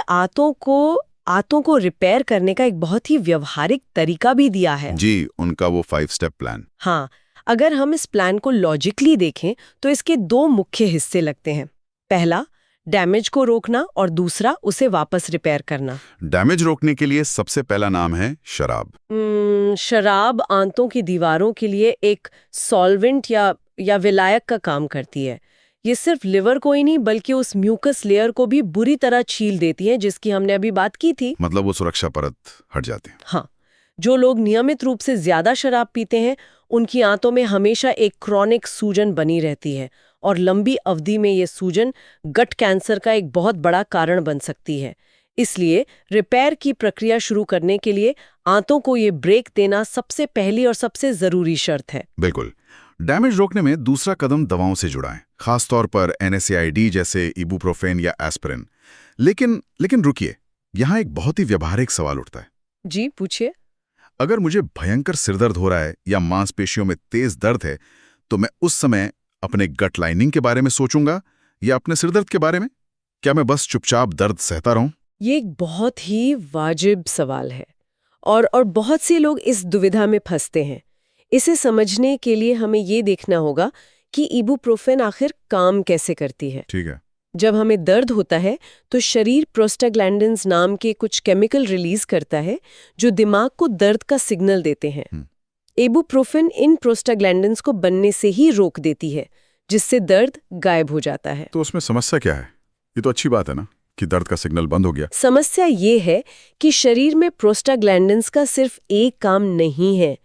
आंतों को रिपेयर करने का एक बहुत ही व्यवहारिक तरीका भी दिया है।
जी, उनका वो 5 स्टेप प्लान।
हाँ, अगर हम इस प्लान को लॉजिकली देखें तो इसके 2 मुख्य हिस्से लगते हैं। पहला, डैमेज को रोकना, और दूसरा, उसे वापस रिपेयर करना।
डैमेज रोकने के लिए सबसे पहला नाम है शराब।
शराब आंतों की दीवारों के लिए एक सॉल्वेंट या विलायक का काम करती है। ये सिर्फ लिवर को ही नहीं बल्कि उस म्यूकस लेयर को भी बुरी तरह छील देती है जिसकी हमने अभी बात की थी।
मतलब वो सुरक्षा परत हट जाते हैं।
हाँ, जो लोग नियमित रूप से ज्यादा शराब पीते हैं उनकी आंतों में हमेशा एक क्रॉनिक सूजन बनी रहती है, और लंबी अवधि में ये सूजन गट कैंसर का एक बहुत बड़ा कारण बन सकती है। इसलिए रिपेयर की प्रक्रिया शुरू करने के लिए आंतों को ये ब्रेक देना सबसे पहली और सबसे जरूरी शर्त है।
बिल्कुल। डैमेज रोकने में दूसरा कदम दवाओं से जुड़ा है, खासतौर पर NSAID जैसे इबुप्रोफेन या एस्पिरिन। लेकिन रुकिए, यहाँ एक बहुत ही व्यावहारिक सवाल उठता है।
जी, पूछिए।
अगर मुझे भयंकर सिरदर्द हो रहा है या मांसपेशियों में तेज दर्द है, तो मैं उस समय अपने गट लाइनिंग के बारे में सोचूंगा या अपने सिरदर्द के बारे में? क्या मैं बस चुपचाप दर्द सहता रहूं?
ये एक बहुत ही वाजिब सवाल है, और बहुत से लोग इस दुविधा में फंसते हैं। इसे समझने के लिए हमें ये देखना होगा कि इबुप्रोफेन आखिर काम कैसे करती है।
ठीक है।
जब हमें दर्द होता है तो शरीर प्रोस्टाग्लैंडिन्स नाम के कुछ केमिकल रिलीज करता है जो दिमाग को दर्द का सिग्नल देते हैं। इबुप्रोफेन इन प्रोस्टाग्लैंडिन्स को बनने से ही रोक देती है, जिससे दर्द गायब हो जाता है।
तो उसमें समस्या क्या है? ये तो अच्छी बात है ना कि दर्द का सिग्नल बंद हो गया।
समस्या ये है कि शरीर में प्रोस्टाग्लैंडिन्स का सिर्फ एक काम नहीं है,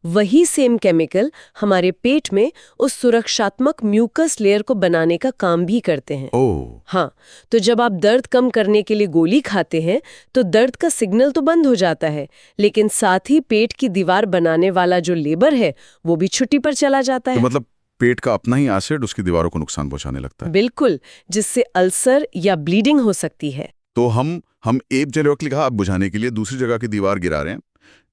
वही सेम केमिकल हमारे पेट में उस सुरक्षात्मक म्यूकस लेयर को बनाने का काम भी करते हैं।
ओह,
हाँ, तो जब आप दर्द कम करने के लिए गोली खाते हैं तो दर्द का सिग्नल तो बंद हो जाता है, लेकिन साथ ही पेट की दीवार बनाने वाला जो लेबर है वो भी छुट्टी पर चला जाता
तो
है।
मतलब पेट का अपना ही एसिड उसकी दीवारों को नुकसान पहुंचाने लगता है।
बिल्कुल, जिससे अल्सर या ब्लीडिंग हो सकती है।
तो हम एक जगह की घाव बुझाने के लिए दूसरी जगह की दीवार गिरा रहे हैं।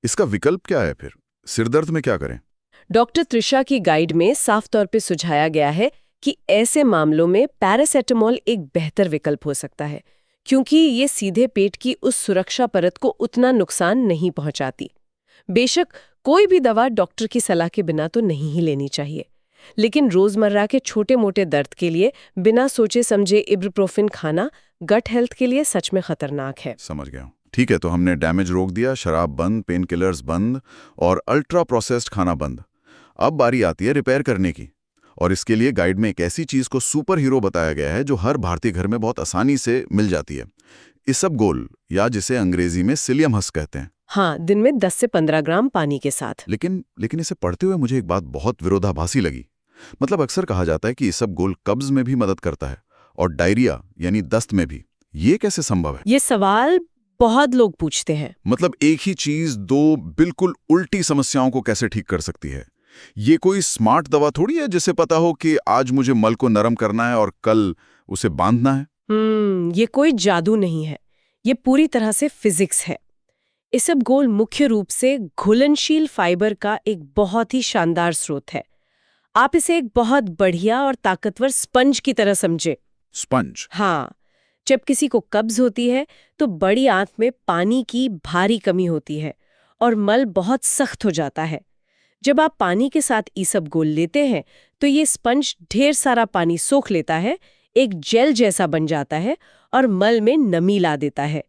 इसका विकल्प क्या है फिर? सिरदर्द में क्या करें?
डॉक्टर त्रिशा की गाइड में साफ तौर पे सुझाया गया है कि ऐसे मामलों में पैरासेटामोल एक बेहतर विकल्प हो सकता है, क्योंकि ये सीधे पेट की उस सुरक्षा परत को उतना नुकसान नहीं पहुंचाती। बेशक कोई भी दवा डॉक्टर की सलाह के बिना तो नहीं ही लेनी चाहिए, लेकिन रोजमर्रा के छोटे मोटे दर्द के लिए बिना सोचे समझे इब्रुप्रोफेन खाना गट हेल्थ के लिए सच में खतरनाक है।
समझ गया। ठीक है, तो हमने डैमेज रोक दिया, शराब बंद, पेन किलर्स बंद और अल्ट्रा प्रोसेस्ड खाना बंद। अब बारी आती है रिपेयर करने की, और इसके लिए गाइड में एक ऐसी चीज को सुपर हीरो बताया गया है जो हर भारतीय घर में बहुत आसानी से मिल जाती है। इसबगोल, या जिसे अंग्रेजी में सिलियम हस्क कहते हैं।
हाँ, दिन में 10 से 15 ग्राम पानी के साथ।
लेकिन इसे पढ़ते हुए मुझे एक बात बहुत विरोधाभासी लगी। मतलब अक्सर कहा जाता है कि इसबगोल कब्ज में भी मदद करता है और डायरिया यानी दस्त में भी। ये कैसे संभव है?
ये सवाल बहुत लोग पूछते हैं।
मतलब एक ही चीज दो बिल्कुल उल्टी समस्याओं को कैसे ठीक कर सकती है? ये कोई स्मार्ट दवा थोड़ी है जिसे पता हो कि आज मुझे मल को नरम करना है और कल उसे बांधना है।
ये कोई जादू नहीं है, ये पूरी तरह से फिजिक्स है। इसबगोल मुख्य रूप से घुलनशील फाइबर का एक बहुत ही शानदार स्रोत है। आप इसे एक बहुत बढ़िया और ताकतवर स्पंज की तरह समझे।
स्पंज?
हाँ, जब किसी को कब्ज होती है तो बड़ी आंत में पानी की भारी कमी होती है और मल बहुत सख्त हो जाता है। जब आप पानी के साथ इसबगोल लेते हैं तो ये स्पंज ढेर सारा पानी सोख लेता है, एक जेल जैसा बन जाता है और मल में नमी ला देता है।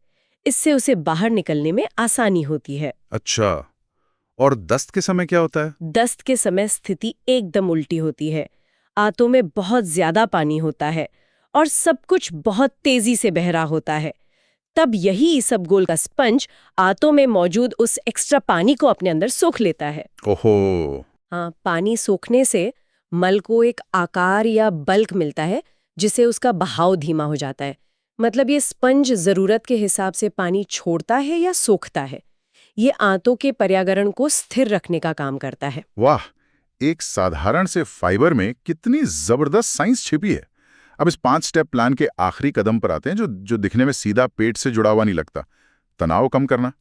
इससे उसे बाहर निकलने में आसानी होती है।
अच्छा, और दस्त के समय क्या होता है?
दस्त के समय स्थिति एकदम उल्टी होती है। आंतों में बहुत ज्यादा पानी होता है और सब कुछ बहुत तेजी से बह रहा होता है। तब यही इसबगोल का स्पंज आंतों में मौजूद उस एक्स्ट्रा पानी को अपने अंदर सोख लेता है।
ओहो।
हाँ, पानी सोखने से मल को एक आकार या बल्क मिलता है जिससे उसका बहाव धीमा हो जाता है। मतलब ये स्पंज जरूरत के हिसाब से पानी छोड़ता है या सोखता है। ये आंतों के पर्यावरण को स्थिर रखने का काम करता है।
वाह, एक साधारण से फाइबर में कितनी जबरदस्त साइंस छिपी है। अब इस 5 स्टेप प्लान के आखिरी कदम पर आते हैं जो दिखने में सीधा पेट से जुड़ा हुआ नहीं लगता। तनाव कम करना।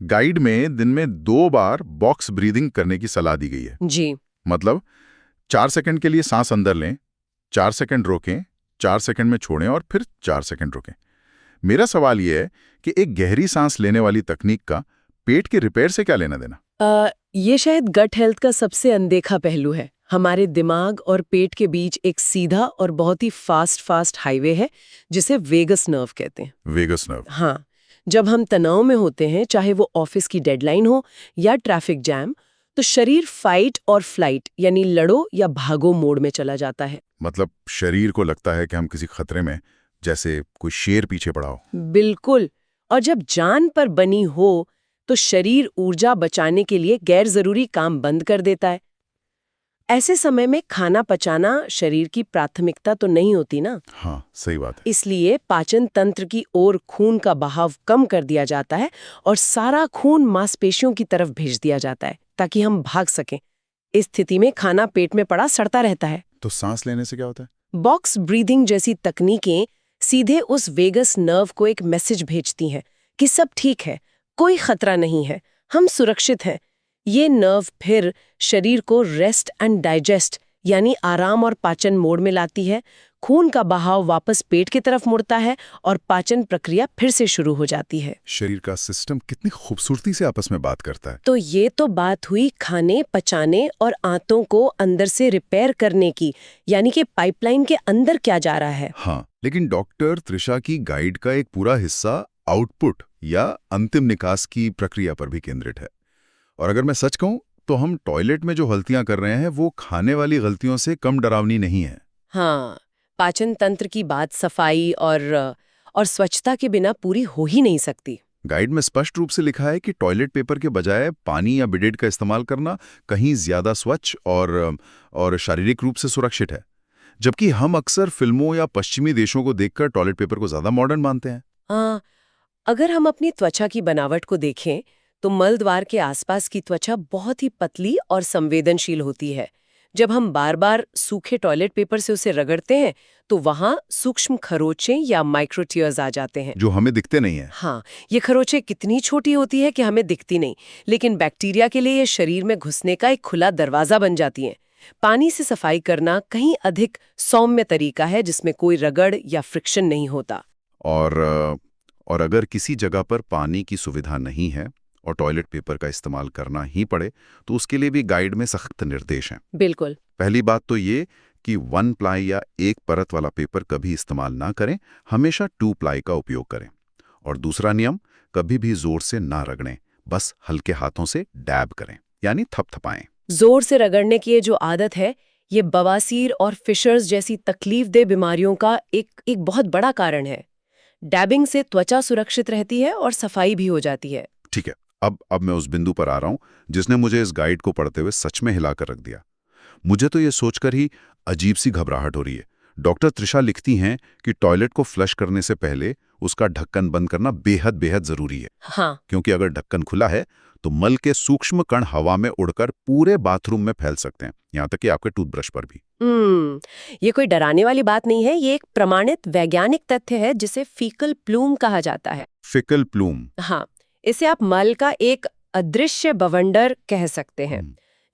गाइड में दिन में 2 बार बॉक्स ब्रीदिंग करने की सलाह दी गई है।
जी,
मतलब 4 सेकंड के लिए सांस अंदर लें, 4 सेकंड रोकें, 4 सेकंड में छोड़ें और फिर 4 सेकंड रोकें। मेरा सवाल यह है कि एक गहरी सांस लेने वाली तकनीक का पेट के रिपेयर से क्या लेना देना?
ये शायद गट हेल्थ का सबसे अनदेखा पहलू है। हमारे दिमाग और पेट के बीच एक सीधा और बहुत ही फास्ट हाईवे है जिसे वेगस नर्व कहते हैं।
Vagus nerve?
हाँ, जब हम तनाव में होते हैं, चाहे वो ऑफिस की डेडलाइन हो या ट्रैफिक जैम, तो शरीर फाइट और फ्लाइट यानी लड़ो या भागो मोड में चला जाता है।
मतलब शरीर को लगता है कि हम किसी खतरे में, जैसे कोई शेर पीछे पड़ा हो।
बिल्कुल, और जब जान पर बनी हो तो शरीर ऊर्जा बचाने के लिए गैर जरूरी काम बंद कर देता है। ऐसे समय में खाना पचाना शरीर की प्राथमिकता तो नहीं होती ना।
हाँ, सही बात है।
इसलिए पाचन तंत्र की ओर खून का बहाव कम कर दिया जाता है और सारा खून मांसपेशियों की तरफ भेज दिया जाता है ताकि हम भाग सकें। इस स्थिति में खाना पेट में पड़ा सड़ता रहता है।
तो सांस लेने से क्या होता है?
बॉक्स ब्रीदिंग जैसी तकनीकें सीधे उस वेगस नर्व को एक मैसेज भेजती हैं कि सब ठीक है, कोई खतरा नहीं है, हम सुरक्षित हैं। ये नर्व फिर शरीर को रेस्ट एंड डाइजेस्ट यानी आराम और पाचन मोड में लाती है। खून का बहाव वापस पेट की तरफ मुड़ता है और पाचन प्रक्रिया फिर से शुरू हो जाती है।
शरीर का सिस्टम कितनी खूबसूरती से आपस में बात करता है।
तो ये तो बात हुई खाने पचाने और आंतों को अंदर से रिपेयर करने की, यानी कि पाइपलाइन के अंदर क्या जा रहा है।
हाँ, लेकिन डॉक्टर त्रिशा की गाइड का एक पूरा हिस्सा आउटपुट या अंतिम निकास की प्रक्रिया पर भी केंद्रित है। और अगर मैं सच कहूं तो हम टॉयलेट में जो गलतियां कर रहे हैं वो खाने वाली गलतियों से कम डरावनी नहीं है।
हाँ, पाचन तंत्र की बात सफाई और स्वच्छता के बिना पूरी हो ही नहीं सकती।
गाइड में स्पष्ट रूप से लिखा है कि टॉयलेट पेपर के बजाय पानी या बिडेट का इस्तेमाल करना कहीं ज्यादा स्वच्छ और शारीरिक रूप से सुरक्षित है, जबकि हम अक्सर फिल्मों या पश्चिमी देशों को देखकर टॉयलेट पेपर को ज्यादा मॉडर्न मानते हैं।
हाँ, अगर हम अपनी त्वचा की बनावट को देखें तो मल द्वार के आसपास की त्वचा बहुत ही पतली और संवेदनशील होती है। जब हम बार बार सूखे टॉयलेट पेपर से उसे रगड़ते हैं तो वहां सूक्ष्म खरोंचें या माइक्रोटियर्स आ जाते हैं।
जो हमें दिखते नहीं है।
हाँ, ये खरोंचें कितनी छोटी होती है कि हमें दिखती नहीं, लेकिन बैक्टीरिया के लिए ये शरीर में घुसने का एक खुला दरवाजा बन जाती हैं। पानी से सफाई करना कहीं अधिक सौम्य तरीका है जिसमें कोई रगड़ या फ्रिक्शन नहीं होता।
और अगर किसी जगह पर पानी की सुविधा नहीं है और टॉयलेट पेपर का इस्तेमाल करना ही पड़े तो उसके लिए भी गाइड में सख्त निर्देश हैं।
बिल्कुल।
पहली बात तो ये कि 1 प्लाई या 1 परत वाला पेपर कभी इस्तेमाल ना करें, हमेशा 2 प्लाई का उपयोग करें। और दूसरा नियम, कभी भी जोर से ना रगड़ें, बस हल्के हाथों से डैब करें, यानी थपथपाएं।
जोर से रगड़ने की ये जो आदत है, ये बवासीर और फिशर्स जैसी तकलीफदेह बीमारियों का एक बहुत बड़ा कारण है। डैबिंग से त्वचा सुरक्षित रहती है और सफाई भी हो जाती है।
ठीक है, अब मैं उस बिंदु पर आ रहा हूं जिसने मुझे इस गाइड को पढ़ते हुए सच में हिलाकर रख दिया। मुझे तो ये सोचकर ही अजीब सी घबराहट हो रही है। डॉक्टर त्रिशा लिखती हैं कि टॉयलेट को फ्लश करने से पहले उसका ढक्कन बंद करना बेहद बेहद जरूरी है।
हाँ,
क्योंकि अगर ढक्कन खुला है तो मल के सूक्ष्म कण हवा में उड़कर पूरे बाथरूम में फैल सकते हैं, यहाँ तक कि आपके टूथब्रश पर भी।
ये कोई डराने वाली बात नहीं है, ये एक प्रमाणित वैज्ञानिक तथ्य है जिसे फीकल प्लूम कहा जाता है।
Faecal plume.
हाँ, इसे आप मल का एक अदृश्य बवंडर कह सकते हैं।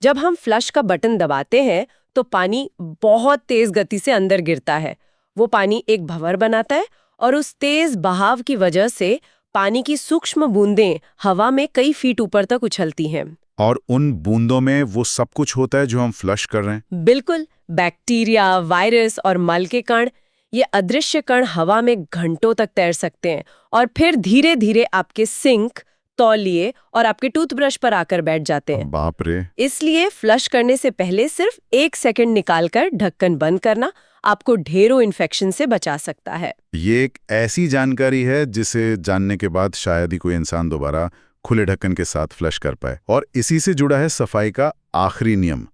जब हम फ्लश का बटन दबाते हैं तो पानी बहुत तेज गति से अंदर गिरता है। वो पानी एक भंवर बनाता है और उस तेज बहाव की वजह से पानी की सूक्ष्म बूंदें हवा में कई फीट ऊपर तक उछलती हैं।
और उन बूंदों में वो सब कुछ होता है जो हम फ्लश कर रहे हैं।
बिल्कुल, बैक्टीरिया, वायरस और मल के कण। ये अदृश्य कण हवा में घंटों तक तैर सकते हैं और फिर धीरे धीरे आपके सिंक, तौलिए और आपके टूथब्रश पर आकर बैठ जाते हैं।
बाप रे।
इसलिए फ्लश करने से पहले सिर्फ 1 सेकंड निकालकर ढक्कन बंद करना आपको ढेरों इन्फेक्शन से बचा सकता है।
ये एक ऐसी जानकारी है जिसे जानने के बाद शायद ही कोई इंसान दोबारा खुले ढक्कन के साथ फ्लश कर पाए। और इसी से जुड़ा है सफाई का आखिरी नियम,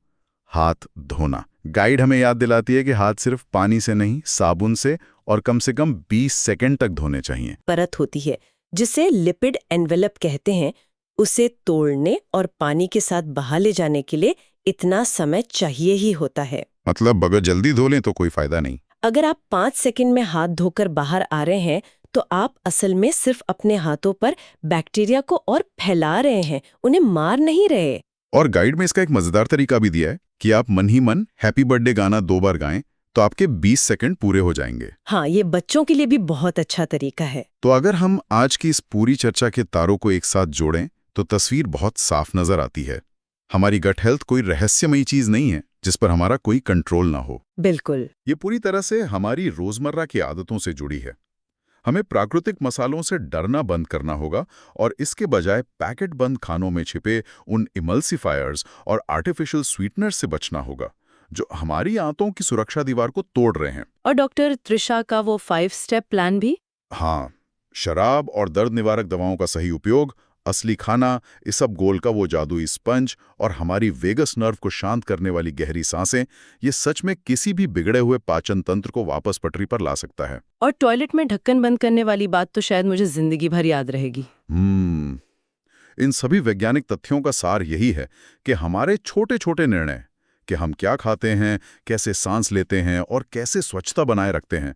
हाथ धोना। गाइड हमें याद दिलाती है कि हाथ सिर्फ पानी से नहीं, साबुन से और कम से कम 20 सेकंड तक धोने चाहिए।
परत होती है जिसे लिपिड एनवेलप कहते हैं, उसे तोड़ने और पानी के साथ बहा ले जाने के लिए इतना समय चाहिए ही होता है।
मतलब अगर जल्दी धो लें तो कोई फायदा नहीं।
अगर आप 5 सेकंड में हाथ धोकर बाहर आ रहे हैं तो आप असल में सिर्फ अपने हाथों पर बैक्टीरिया को और फैला रहे हैं, उन्हें मार नहीं रहे।
और गाइड में इसका एक मजेदार तरीका भी दिया है कि आप मन ही मन हैप्पी बर्थडे गाना 2 बार गाएं तो आपके 20 सेकंड पूरे हो जाएंगे।
हाँ, ये बच्चों के लिए भी बहुत अच्छा तरीका है।
तो अगर हम आज की इस पूरी चर्चा के तारों को एक साथ जोड़ें तो तस्वीर बहुत साफ नजर आती है। हमारी गट हेल्थ कोई रहस्यमयी चीज नहीं है जिस पर हमारा कोई कंट्रोल ना हो।
बिल्कुल,
ये पूरी तरह से हमारी रोजमर्रा की आदतों से जुड़ी है। हमें प्राकृतिक मसालों से डरना बंद करना होगा और इसके बजाय पैकेट बंद खानों में छिपे उन इमल्सिफायर्स और आर्टिफिशियल स्वीटनर्स से बचना होगा जो हमारी आंतों की सुरक्षा दीवार को तोड़ रहे हैं।
और डॉक्टर त्रिशा का वो 5 स्टेप प्लान भी।
हाँ, शराब और दर्द निवारक दवाओं का सही उपयोग, असली खाना, इस सब गोल का वो जादुई स्पंज और हमारी वेगस नर्व को शांत करने वाली गहरी सांसें, ये सच में किसी भी बिगड़े हुए पाचन तंत्र को वापस पटरी पर ला सकता है।
और टॉयलेट में ढक्कन बंद करने वाली बात तो शायद मुझे जिंदगी भर याद रहेगी।
इन सभी वैज्ञानिक तथ्यों का सार यही है कि हमारे छोटे छोटे निर्णय, कि हम क्या खाते हैं, कैसे सांस लेते हैं और कैसे स्वच्छता बनाए रखते हैं,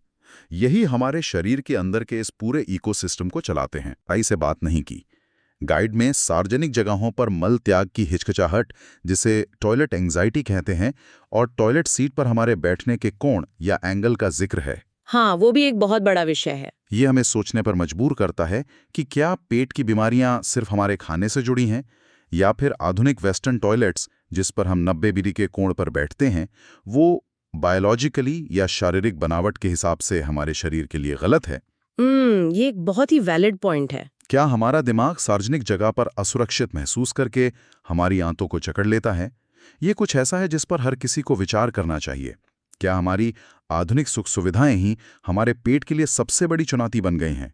यही हमारे शरीर के अंदर के इस पूरे इकोसिस्टम को चलाते हैं। आई से बात नहीं की। गाइड में सार्वजनिक जगहों पर मल त्याग की हिचकिचाहट, जिसे टॉयलेट एंजाइटी कहते हैं, और टॉयलेट सीट पर हमारे बैठने के कोण या एंगल का जिक्र है।
हाँ, वो भी एक बहुत बड़ा विषय है।
ये हमें सोचने पर मजबूर करता है कि क्या पेट की बीमारियां सिर्फ हमारे खाने से जुड़ी हैं, या फिर आधुनिक वेस्टर्न टॉयलेट्स जिस पर हम 90 डिग्री के कोण पर बैठते हैं, वो बायोलॉजिकली या शारीरिक बनावट के हिसाब से हमारे शरीर के लिए गलत है।
ये एक बहुत ही वैलिड पॉइंट है।
क्या हमारा दिमाग सार्वजनिक जगह पर असुरक्षित महसूस करके हमारी आंतों को जकड़ लेता है? ये कुछ ऐसा है जिस पर हर किसी को विचार करना चाहिए। क्या हमारी आधुनिक सुख सुविधाएं ही हमारे पेट के लिए सबसे बड़ी चुनौती बन गई हैं?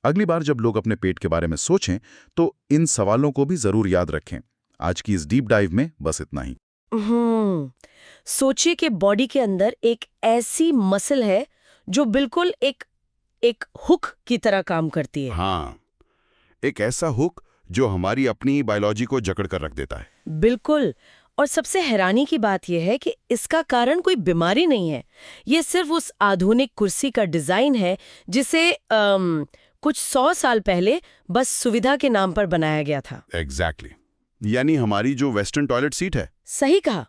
अगली बार जब लोग अपने पेट के बारे में सोचें तो इन सवालों को भी जरूर याद रखें। आज की इस डीप डाइव में बस इतना ही।
सोचिए कि बॉडी के अंदर एक ऐसी मसल है जो बिल्कुल एक हुक की तरह काम करती है।
हाँ, एक ऐसा हुक जो हमारी अपनी बायोलॉजी को जकड़ कर रख देता है।
बिल्कुल। और सबसे हैरानी की बात यह है कि इसका कारण कोई बीमारी नहीं है, ये सिर्फ उस आधुनिक कुर्सी का डिजाइन है जिसे कुछ 100 साल पहले बस सुविधा के नाम पर बनाया गया था।
एग्जैक्टली। यानी हमारी जो वेस्टर्न टॉयलेट सीट है।
सही कहा।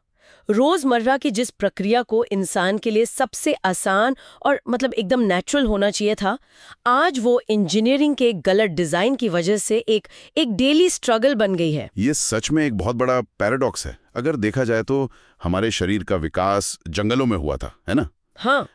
रोजमर्रा की जिस प्रक्रिया को इंसान के लिए सबसे आसान और मतलब एकदम नेचुरल होना चाहिए था, आज वो इंजीनियरिंग के गलत डिजाइन की वजह से एक डेली स्ट्रगल बन गई है।
ये सच में एक बहुत बड़ा पैराडॉक्स है। अगर देखा जाए तो हमारे शरीर का विकास जंगलों में हुआ था, है ना?
हाँ,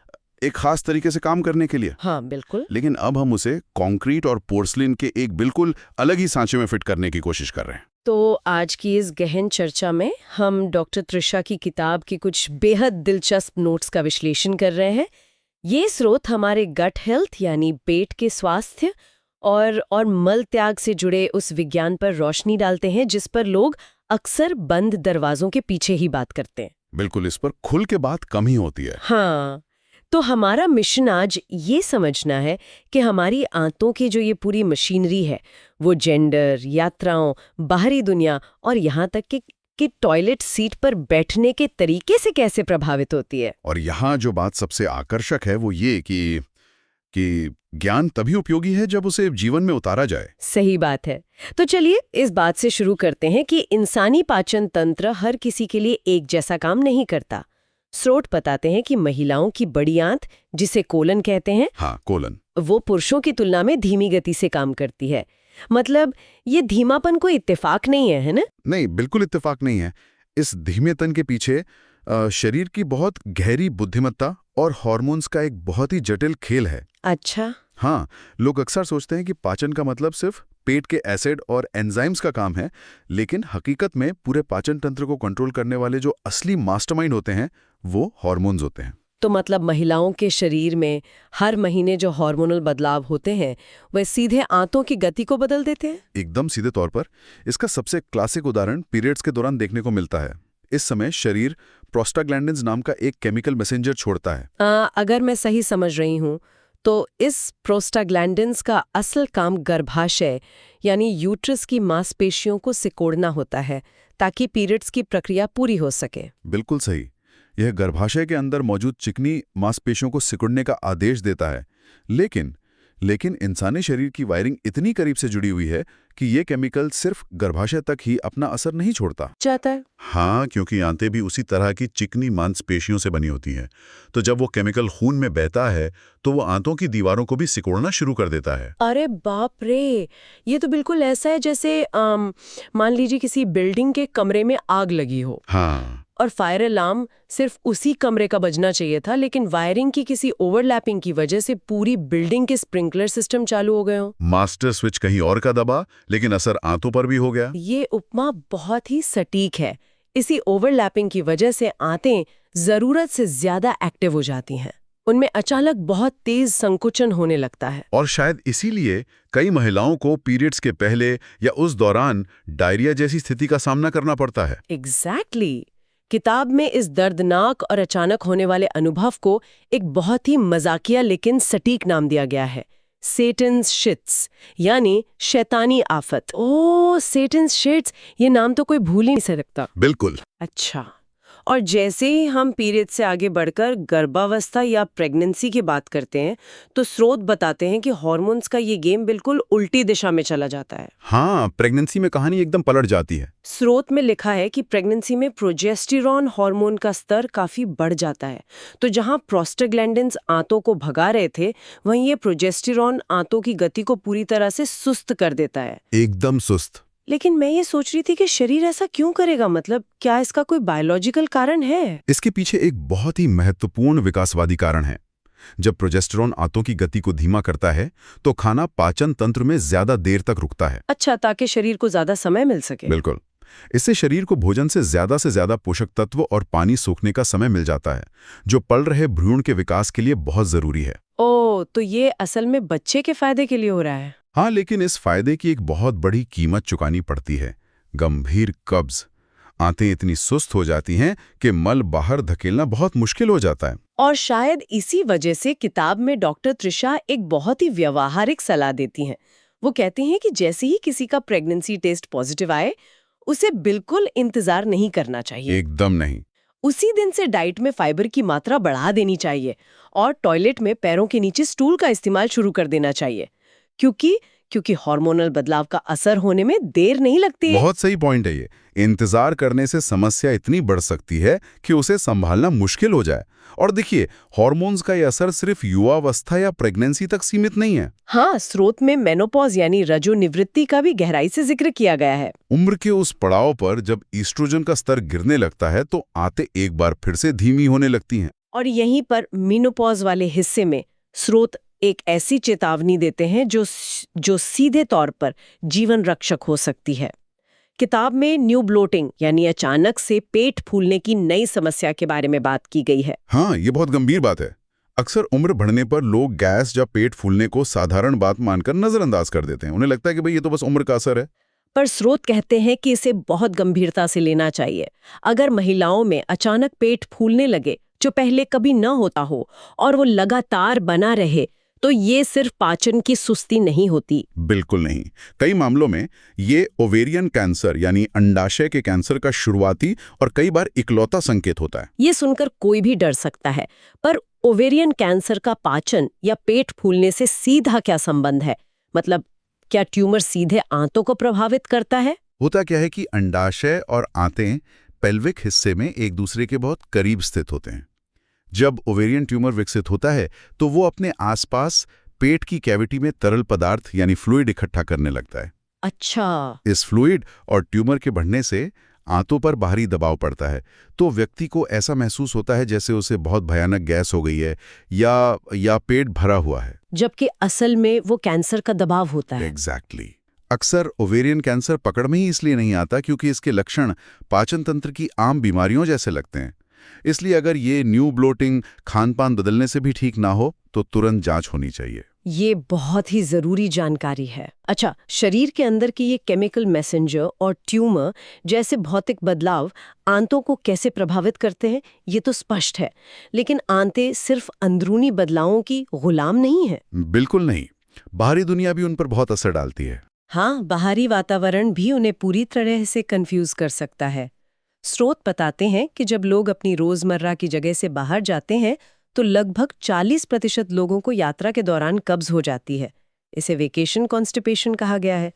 एक खास तरीके से काम करने के लिए।
हाँ बिल्कुल।
लेकिन अब हम उसे कंक्रीट और पोर्सलिन के एक बिल्कुल अलग ही सांचे में फिट करने की कोशिश कर रहे हैं।
तो आज की इस गहन चर्चा में हम डॉक्टर त्रिशा की किताब के कुछ बेहद दिलचस्प नोट्स का विश्लेषण कर रहे हैं। ये स्रोत हमारे गट हेल्थ यानी पेट के स्वास्थ्य और मल त्याग से जुड़े उस विज्ञान पर रोशनी डालते हैं जिस पर लोग अक्सर बंद दरवाजों के पीछे ही बात करते हैं।
बिल्कुल, इस पर खुल के बात कम ही होती है।
हाँ, तो हमारा मिशन आज ये समझना है कि हमारी आंतों की जो ये पूरी मशीनरी है वो जेंडर, यात्राओं, बाहरी दुनिया और यहाँ तक कि टॉयलेट सीट पर बैठने के तरीके से कैसे प्रभावित होती है।
और यहाँ जो बात सबसे आकर्षक है वो ये कि ज्ञान तभी उपयोगी है जब उसे जीवन में उतारा जाए।
सही बात है। तो चलिए इस बात से शुरू करते हैं कि इंसानी पाचन तंत्र हर किसी के लिए एक जैसा काम नहीं करता। स्रोत बताते हैं कि महिलाओं की बड़ी आंत, जिसे कोलन कहते हैं,
हाँ, कोलन,
वो पुरुषों की तुलना में धीमी गति से काम करती है। मतलब ये धीमापन कोई इत्तेफाक नहीं है ना?
नहीं, बिल्कुल इत्तेफाक नहीं है। इस धीमेपन के पीछे शरीर की बहुत गहरी बुद्धिमत्ता और हार्मोन्स का एक बहुत ही जटिल खेल है।
अच्छा।
हाँ, लोग अक्सर सोचते हैं कि पाचन का मतलब सिर्फ पेट के एसिड और एंजाइम्स का काम है, लेकिन हकीकत में पूरे पाचन तंत्र को कंट्रोल करने वाले जो असली मास्टरमाइंड होते हैं वो हार्मोन्स होते हैं।
तो मतलब महिलाओं के शरीर में हर महीने जो हार्मोनल बदलाव होते हैं वह सीधे आंतों की गति को बदल देते हैं?
एकदम सीधे तौर पर। इसका सबसे क्लासिक उदाहरण पीरियड्स के दौरान देखने को मिलता है। इस समय शरीर प्रोस्टाग्लैंडिन्स नाम का एक केमिकल मैसेंजर छोड़ता है।
अगर मैं सही समझ रही हूँ तो इस प्रोस्टाग्लैंडिन्स का असल काम गर्भाशय यानी यूट्रस की मांसपेशियों को सिकोड़ना होता है ताकि पीरियड्स की प्रक्रिया पूरी हो सके।
बिल्कुल सही। यह गर्भाशय के अंदर मौजूद चिकनी मांसपेशियों को सिकुड़ने का आदेश देता है। लेकिन इंसानी शरीर की वायरिंग इतनी करीब से जुड़ी हुई है कि ये केमिकल सिर्फ गर्भाशय तक ही अपना असर नहीं छोड़ता
जाता है।
हाँ, क्योंकि आंतें भी उसी तरह की चिकनी मांसपेशियों से बनी होती हैं। तो जब वो केमिकल खून में बहता है तो वो आंतों की दीवारों को भी सिकोड़ना शुरू कर देता है।
अरे बाप रे, ये तो बिल्कुल ऐसा है जैसे मान लीजिए किसी बिल्डिंग के कमरे में आग लगी हो।
हाँ,
और फायर अलार्म सिर्फ उसी कमरे का बजना चाहिए था, लेकिन वायरिंग की किसी ओवरलैपिंग की वजह से पूरी बिल्डिंग के स्प्रिंकलर सिस्टम चालू हो गए हो।
मास्टर स्विच कहीं और का दबा, लेकिन असर आंतों पर भी हो गया।
ये उपमा बहुत ही सटीक है। इसी ओवरलैपिंग की वजह से आंतें जरूरत से ज्यादा एक्टिव हो जाती हैं। उनमें अचानक बहुत तेज संकुचन होने लगता है।
और शायद इसीलिए कई महिलाओं को पीरियड्स के पहले या उस दौरान डायरिया जैसी स्थिति का सामना करना पड़ता है।
एग्जैक्टली। किताब में इस दर्दनाक और अचानक होने वाले अनुभव को एक बहुत ही मजाकिया लेकिन सटीक नाम दिया गया है, सेटन्स शिट्स, यानी शैतानी आफत। ओह, सेटन्स शिट्स, ये नाम तो कोई भूल ही नहीं सकता।
बिल्कुल।
अच्छा। और जैसे ही हम पीरियड से आगे बढ़कर गर्भावस्था या प्रेगनेंसी की बात करते हैं तो स्रोत बताते हैं कि हार्मोन्स का ये गेम बिल्कुल उल्टी दिशा में चला जाता है।
हाँ, प्रेगनेंसी में कहानी एकदम पलट जाती है।
स्रोत में लिखा है कि प्रेगनेंसी में प्रोजेस्टेरॉन हार्मोन का स्तर काफी बढ़ जाता है। तो जहां प्रोस्टाग्लैंडिन्स आंतों को भगा रहे थे, वहीं ये प्रोजेस्टेरॉन आंतों की गति को पूरी तरह से सुस्त कर देता है।
एकदम सुस्त।
लेकिन मैं ये सोच रही थी कि शरीर ऐसा क्यों करेगा? मतलब क्या इसका कोई बायोलॉजिकल कारण है?
इसके पीछे एक बहुत ही महत्वपूर्ण विकासवादी कारण है। जब प्रोजेस्टेरॉन आंतों की गति को धीमा करता है तो खाना पाचन तंत्र में ज्यादा देर तक रुकता है।
अच्छा, ताकि शरीर को ज्यादा समय मिल सके।
बिल्कुल।
इससे शरीर को भोजन से ज्यादा पोषक तत्व और पानी सोखने का समय मिल जाता है, जो पल रहे भ्रूण के विकास के लिए बहुत जरूरी है।
ओ, तो ये असल में बच्चे के फायदे के लिए हो रहा है।
हाँ, लेकिन इस फायदे की एक बहुत बड़ी कीमत चुकानी पड़ती है, गंभीर कब्ज। आंतें इतनी सुस्त हो जाती हैं कि मल बाहर धकेलना बहुत मुश्किल हो जाता है।
और शायद इसी वजह से किताब में डॉक्टर त्रिशा एक बहुत ही व्यावहारिक सलाह देती हैं। वो कहती हैं कि जैसे ही किसी का प्रेगनेंसी टेस्ट पॉजिटिव आए, उसे बिल्कुल इंतजार नहीं करना चाहिए।
एकदम नहीं।
उसी दिन से डाइट में फाइबर की मात्रा बढ़ा देनी चाहिए और टॉयलेट में पैरों के नीचे स्टूल का इस्तेमाल शुरू कर देना चाहिए, क्योंकि हार्मोनल बदलाव का असर होने में देर नहीं लगती है।
बहुत सही पॉइंट है ये। इंतजार करने से समस्या इतनी बढ़ सकती है कि उसे संभालना मुश्किल हो जाए। और देखिए, हार्मोन्स का ये असर सिर्फ युवावस्था या प्रेगनेंसी तक सीमित नहीं है।
हाँ, स्रोत में मेनोपॉज यानी रजोनिवृत्ति का भी गहराई से जिक्र किया गया है।
उम्र के उस पड़ाव पर जब ईस्ट्रोजन का स्तर गिरने लगता है तो आंतें एक बार फिर से धीमी होने लगती हैं।
और यहीं पर मेनोपॉज वाले हिस्से में स्रोत एक ऐसी चेतावनी देते हैं जो सीधे तौर पर जीवन रक्षक हो सकती है। किताब में न्यू ब्लोटिंग यानी अचानक से पेट फूलने की नई समस्या के बारे में बात की गई है।
हाँ, ये बहुत गंभीर बात है। अक्सर उम्र बढ़ने पर लोग गैस या पेट फूलने को साधारण बात मानकर नजरअंदाज कर देते हैं। उन्हें लगता है कि भाई ये तो बस उम्र का असर है।
पर स्रोत कहते हैं कि इसे बहुत गंभीरता से लेना चाहिए। अगर महिलाओं में अचानक पेट फूलने लगे जो पहले कभी न होता हो और वो लगातार बना रहे, तो ये सिर्फ पाचन की सुस्ती नहीं होती।
बिल्कुल नहीं। कई मामलों में ये ओवेरियन कैंसर यानी अंडाशय के कैंसर का शुरुआती और कई बार इकलौता संकेत होता है।
ये सुनकर कोई भी डर सकता है, पर ओवेरियन कैंसर का पाचन या पेट फूलने से सीधा क्या संबंध है? मतलब क्या ट्यूमर सीधे आंतों को प्रभावित करता है?
होता क्या है कि अंडाशय और आंतें पेल्विक हिस्से में एक दूसरे के बहुत करीब स्थित होते हैं। जब ओवेरियन ट्यूमर विकसित होता है तो वो अपने आसपास पेट की कैविटी में तरल पदार्थ यानी फ्लूइड इकट्ठा करने लगता है।
अच्छा।
इस फ्लूइड और ट्यूमर के बढ़ने से आंतों पर बाहरी दबाव पड़ता है, तो व्यक्ति को ऐसा महसूस होता है जैसे उसे बहुत भयानक गैस हो गई है या पेट भरा हुआ है,
जबकि असल में वो कैंसर का दबाव होता है।
एग्जैक्टली। अक्सर ओवेरियन कैंसर पकड़ में ही इसलिए नहीं आता क्योंकि इसके लक्षण पाचन तंत्र की आम बीमारियों जैसे लगते हैं। इसलिए अगर ये न्यू ब्लोटिंग खान-पान बदलने से भी ठीक ना हो तो तुरंत जांच होनी चाहिए।
ये बहुत ही जरूरी जानकारी है। अच्छा, शरीर के अंदर की ये केमिकल मैसेंजर और ट्यूमर जैसे भौतिक बदलाव आंतों को कैसे प्रभावित करते हैं, ये तो स्पष्ट है। लेकिन आंतें सिर्फ अंदरूनी बदलावों की गुलाम नहीं है।
बिल्कुल नहीं, बाहरी दुनिया भी उन पर बहुत असर डालती है।
हाँ, बाहरी वातावरण भी उन्हें पूरी तरह से कंफ्यूज कर सकता है। स्रोत बताते हैं कि जब लोग अपनी रोजमर्रा की जगह से बाहर जाते हैं तो लगभग 40% लोगों को यात्रा के दौरान कब्ज हो जाती है। इसे वेकेशन कॉन्स्टिपेशन कहा गया है।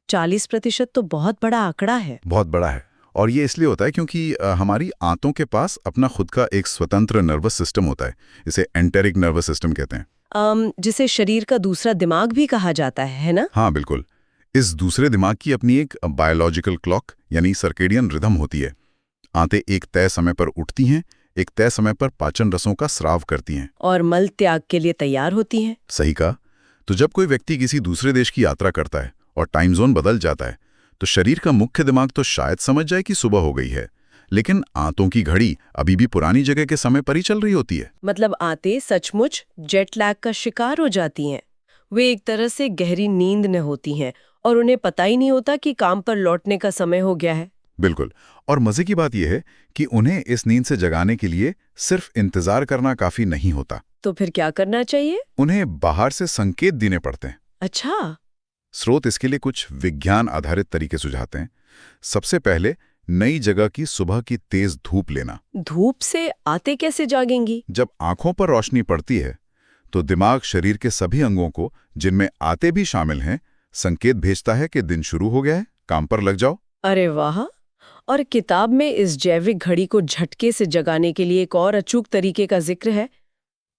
40% तो बहुत बड़ा आंकड़ा है।
बहुत बड़ा है। और ये इसलिए होता है क्योंकि हमारी आंतों के पास अपना खुद का एक स्वतंत्र नर्वस सिस्टम होता है। इसे एंटेरिक नर्वस सिस्टम कहते हैं,
जिसे शरीर का दूसरा दिमाग भी कहा जाता है ना?
हाँ बिल्कुल। इस दूसरे दिमाग की अपनी एक बायोलॉजिकल क्लॉक यानी सर्केडियन रिदम होती है। आंतें एक तय समय पर उठती हैं, एक तय समय पर पाचन रसों का स्राव करती हैं
और मल त्याग के लिए तैयार होती हैं।
सही कहा। तो जब कोई व्यक्ति किसी दूसरे देश की यात्रा करता है और टाइम जोन बदल जाता है तो शरीर का मुख्य दिमाग तो शायद समझ जाए कि सुबह हो गई है, लेकिन आंतों की घड़ी अभी भी पुरानी जगह के समय पर ही चल रही होती है।
मतलब आंतें सचमुच जेट लैग का शिकार हो जाती हैं। वे एक तरह से गहरी नींद में होती हैं और उन्हें पता ही नहीं होता कि काम पर लौटने का समय हो गया है।
बिल्कुल। और मजे की बात यह है कि उन्हें इस नींद से जगाने के लिए सिर्फ इंतजार करना काफी नहीं होता।
तो फिर क्या करना चाहिए?
उन्हें बाहर से संकेत देने पड़ते हैं।
अच्छा।
स्रोत इसके लिए कुछ विज्ञान आधारित तरीके सुझाते हैं। सबसे पहले नई जगह की सुबह की तेज धूप लेना।
धूप से आंतें कैसे जागेंगी?
जब आंखों पर रोशनी पड़ती है तो दिमाग शरीर के सभी अंगों को, जिनमें आंतें भी शामिल हैं, संकेत भेजता है कि दिन शुरू हो गया है, काम पर लग जाओ।
अरे वाह। और किताब में इस जैविक घड़ी को झटके से जगाने के लिए एक और अचूक तरीके का जिक्र है,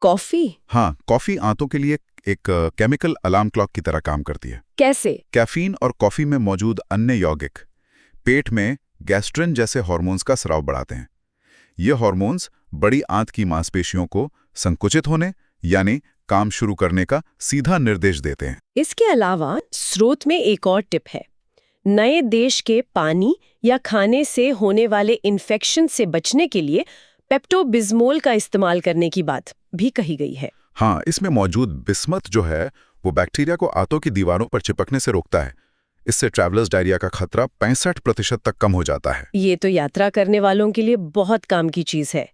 कॉफी।
हाँ, कॉफी आंतों के लिए एक केमिकल अलार्म क्लॉक की तरह काम करती है।
कैसे?
कैफीन और कॉफी में मौजूद अन्य यौगिक पेट में गैस्ट्रिन जैसे हार्मोन्स का स्राव बढ़ाते हैं। ये हार्मोन्स बड़ी आंत की मांसपेशियों को संकुचित होने यानी काम शुरू करने का सीधा निर्देश देते हैं।
इसके अलावा स्रोत में एक और टिप है,
नए देश के पानी या खाने से होने वाले इन्फेक्शन से बचने के लिए पेप्टोबिस्मोल का इस्तेमाल करने की बात भी कही गई है।
हाँ, इसमें मौजूद बिस्मथ जो है वो बैक्टीरिया को आंतों की दीवारों पर चिपकने से रोकता है। इससे ट्रैवलर्स डायरिया का खतरा 65% तक कम हो जाता है।
ये तो यात्रा करने वालों के लिए बहुत काम की चीज है।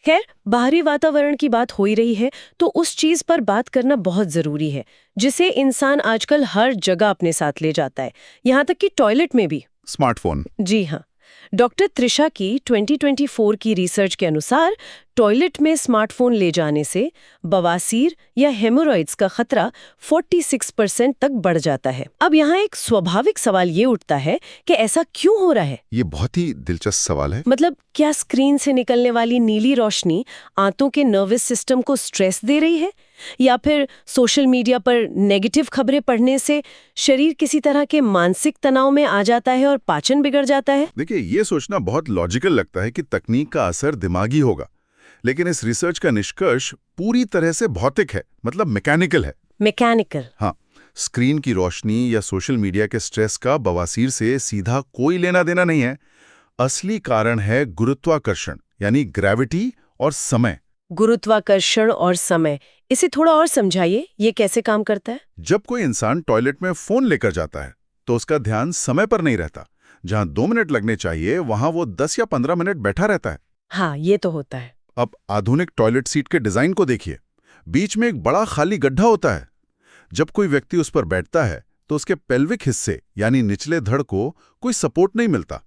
खैर, बाहरी वातावरण की बात हो ही रही है तो उस चीज पर बात करना बहुत जरूरी है जिसे इंसान आजकल हर जगह अपने साथ ले जाता है, यहाँ तक कि टॉयलेट में भी।
स्मार्टफोन।
जी हाँ, डॉक्टर त्रिशा की 2024 की रिसर्च के अनुसार टॉयलेट में स्मार्टफोन ले जाने से बवासीर या हेमोरॉइड्स का खतरा 46% तक बढ़ जाता है। अब यहाँ एक स्वाभाविक सवाल ये उठता है कि ऐसा क्यों हो रहा है?
ये बहुत ही दिलचस्प सवाल है।
मतलब क्या स्क्रीन से निकलने वाली नीली रोशनी आंतों के नर्वस सिस्टम को स्ट्रेस दे रही है, या फिर सोशल मीडिया पर नेगेटिव खबरें पढ़ने से शरीर किसी तरह के मानसिक तनाव में आ जाता है और पाचन बिगड़ जाता है?
देखिए, ये सोचना बहुत लॉजिकल लगता है कि तकनीक का असर दिमागी होगा, लेकिन इस रिसर्च का निष्कर्ष पूरी तरह से भौतिक है, मतलब मैकेनिकल है।
मैकेनिकल?
हाँ, स्क्रीन की रोशनी या सोशल मीडिया के स्ट्रेस का बवासीर से सीधा कोई लेना देना नहीं है। असली कारण है गुरुत्वाकर्षण, यानी ग्रेविटी और समय।
गुरुत्वाकर्षण और समय, इसे थोड़ा और समझाइए, ये कैसे काम करता है?
जब कोई इंसान टॉयलेट में फोन लेकर जाता है तो उसका ध्यान समय पर नहीं रहता। जहां 2 मिनट लगने चाहिए वहां वो 10 या 15 मिनट बैठा रहता है।
हाँ, ये तो होता है।
अब आधुनिक टॉयलेट सीट के डिजाइन को देखिए, बीच में एक बड़ा खाली गड्ढा होता है। जब कोई व्यक्ति उस पर बैठता है तो उसके पेल्विक हिस्से यानी निचले धड़ को कोई सपोर्ट नहीं मिलता।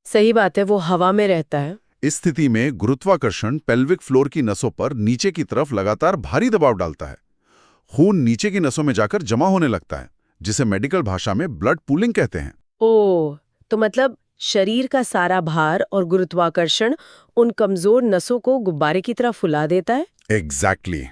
सही बात है, वो हवा में रहता है।
इस स्थिति में गुरुत्वाकर्षण पेल्विक फ्लोर की नसों पर नीचे की तरफ लगातार भारी दबाव डालता है। खून नीचे की नसों में जाकर जमा होने लगता है, जिसे मेडिकल भाषा में ब्लड पूलिंग कहते हैं।
ओह, तो मतलब शरीर का सारा भार और गुरुत्वाकर्षण उन कमजोर नसों को गुब्बारे की तरह फुला देता है।
एग्जैक्टली।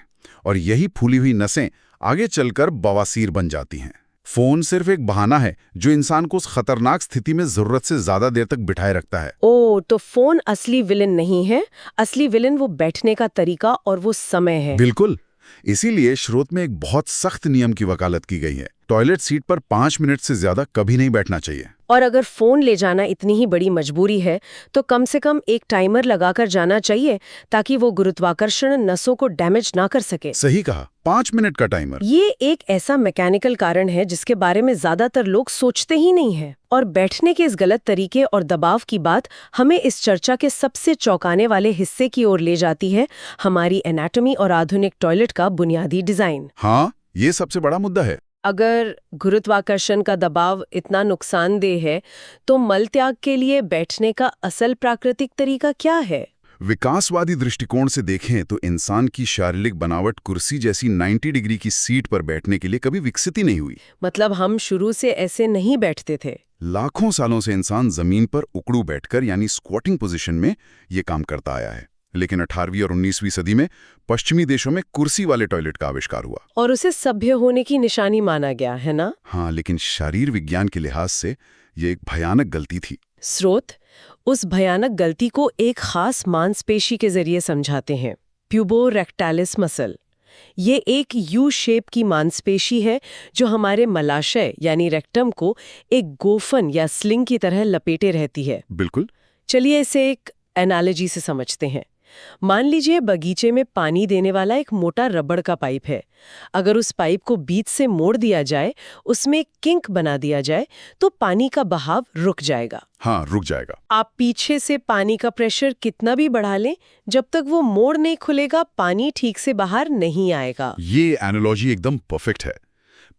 और यही फूली हुई नसें आगे चलकर बवासीर बन जाती हैं। फोन सिर्फ एक बहाना है जो इंसान को उस खतरनाक स्थिति में जरूरत से ज्यादा देर तक बिठाए रखता है।
ओह, तो फोन असली विलन नहीं है, असली विलन वो बैठने का तरीका और वो समय है।
बिल्कुल। इसीलिए स्रोत में एक बहुत सख्त नियम की वकालत की गई है। टॉयलेट सीट पर 5 मिनट से ज्यादा कभी नहीं बैठना चाहिए।
और अगर फोन ले जाना इतनी ही बड़ी मजबूरी है तो कम से कम एक टाइमर लगाकर जाना चाहिए ताकि वो गुरुत्वाकर्षण नसों को डैमेज ना कर सके।
सही कहा, 5 मिनट का टाइमर।
ये एक ऐसा मैकेनिकल कारण है जिसके बारे में ज्यादातर लोग सोचते ही नहीं है। और बैठने के इस गलत तरीके और दबाव की बात हमें इस चर्चा के सबसे चौंकाने वाले हिस्से की ओर ले जाती है, हमारी एनाटॉमी और आधुनिक टॉयलेट का बुनियादी डिजाइन।
हाँ, ये सबसे बड़ा मुद्दा है।
अगर गुरुत्वाकर्षण का दबाव इतना नुकसानदेह है तो मल त्याग के लिए बैठने का असल प्राकृतिक तरीका क्या है?
विकासवादी दृष्टिकोण से देखें तो इंसान की शारीरिक बनावट कुर्सी जैसी 90 डिग्री की सीट पर बैठने के लिए कभी विकसित ही नहीं हुई।
मतलब हम शुरू से ऐसे नहीं बैठते थे।
लाखों सालों से इंसान जमीन पर उकड़ू बैठकर यानी स्क्वाटिंग पोजीशन में ये काम करता आया है। लेकिन 18वीं और 19वीं सदी में पश्चिमी देशों में कुर्सी वाले टॉयलेट का आविष्कार हुआ
और उसे सभ्य होने की निशानी माना गया है ना?
हाँ, लेकिन शरीर विज्ञान के लिहाज से ये एक भयानक गलती थी।
स्रोत उस भयानक गलती को एक खास मांसपेशी के जरिए समझाते हैं, प्यूबोरेक्टालिस मसल। ये एक यू शेप की मांसपेशी है जो हमारे मलाशय यानी रेक्टम को एक गोफन या स्लिंग की तरह लपेटे रहती है।
बिल्कुल।
चलिए इसे एक एनालॉजी से समझते हैं। मान लीजिए बगीचे में पानी देने वाला एक मोटा रबड़ का पाइप है। अगर उस पाइप को बीच से मोड़ दिया जाए, उसमें एक किंक बना दिया जाए, तो पानी का बहाव रुक जाएगा।
हाँ, रुक जाएगा।
आप पीछे से पानी का प्रेशर कितना भी बढ़ा लें, जब तक वो मोड़ नहीं खुलेगा पानी ठीक से बाहर नहीं आएगा।
ये एनालॉजी एकदम परफेक्ट है।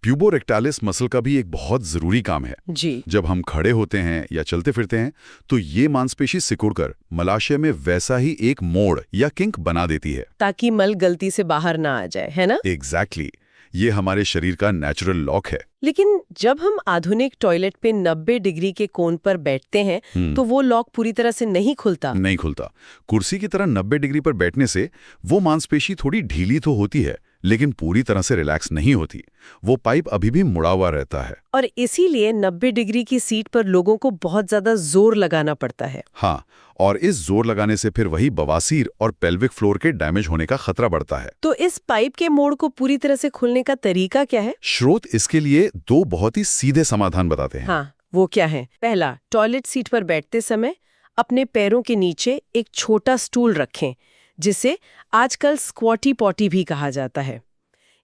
प्यूबोरेक्टालिस मसल का भी एक बहुत जरूरी काम है
जी।
जब हम खड़े होते हैं या चलते फिरते हैं तो ये मांसपेशी सिकुड़कर मलाशय में वैसा ही एक मोड़ या किंक बना देती है
ताकि मल गलती से बाहर ना आ जाए, है ना?
एग्जैक्टली। ये हमारे शरीर का नेचुरल लॉक है।
लेकिन जब हम आधुनिक टॉयलेट पे 90 डिग्री के कोण पर बैठते हैं तो वो लॉक पूरी तरह से नहीं खुलता।
नहीं खुलता। कुर्सी की तरह 90 डिग्री पर बैठने से वो मांसपेशी थोड़ी ढीली तो होती है, लेकिन पूरी तरह से रिलैक्स नहीं होती। वो पाइप अभी भी मुड़ा हुआ रहता है।
और इसीलिए 90 डिग्री की सीट पर लोगों को बहुत ज्यादा जोर लगाना पड़ता है।
हाँ, और इस जोर लगाने से फिर वही बवासीर और पेल्विक फ्लोर के डैमेज होने का खतरा बढ़ता है।
तो इस पाइप के मोड़ को पूरी तरह से खुलने का तरीका क्या है?
स्रोत इसके लिए 2 बहुत ही सीधे समाधान बताते हैं।
हाँ।
वो क्या है? पहला, टॉयलेट सीट पर बैठते समय अपने पैरों के नीचे एक छोटा स्टूल रखें, जिसे आजकल स्क्वाटी पॉटी भी कहा जाता है।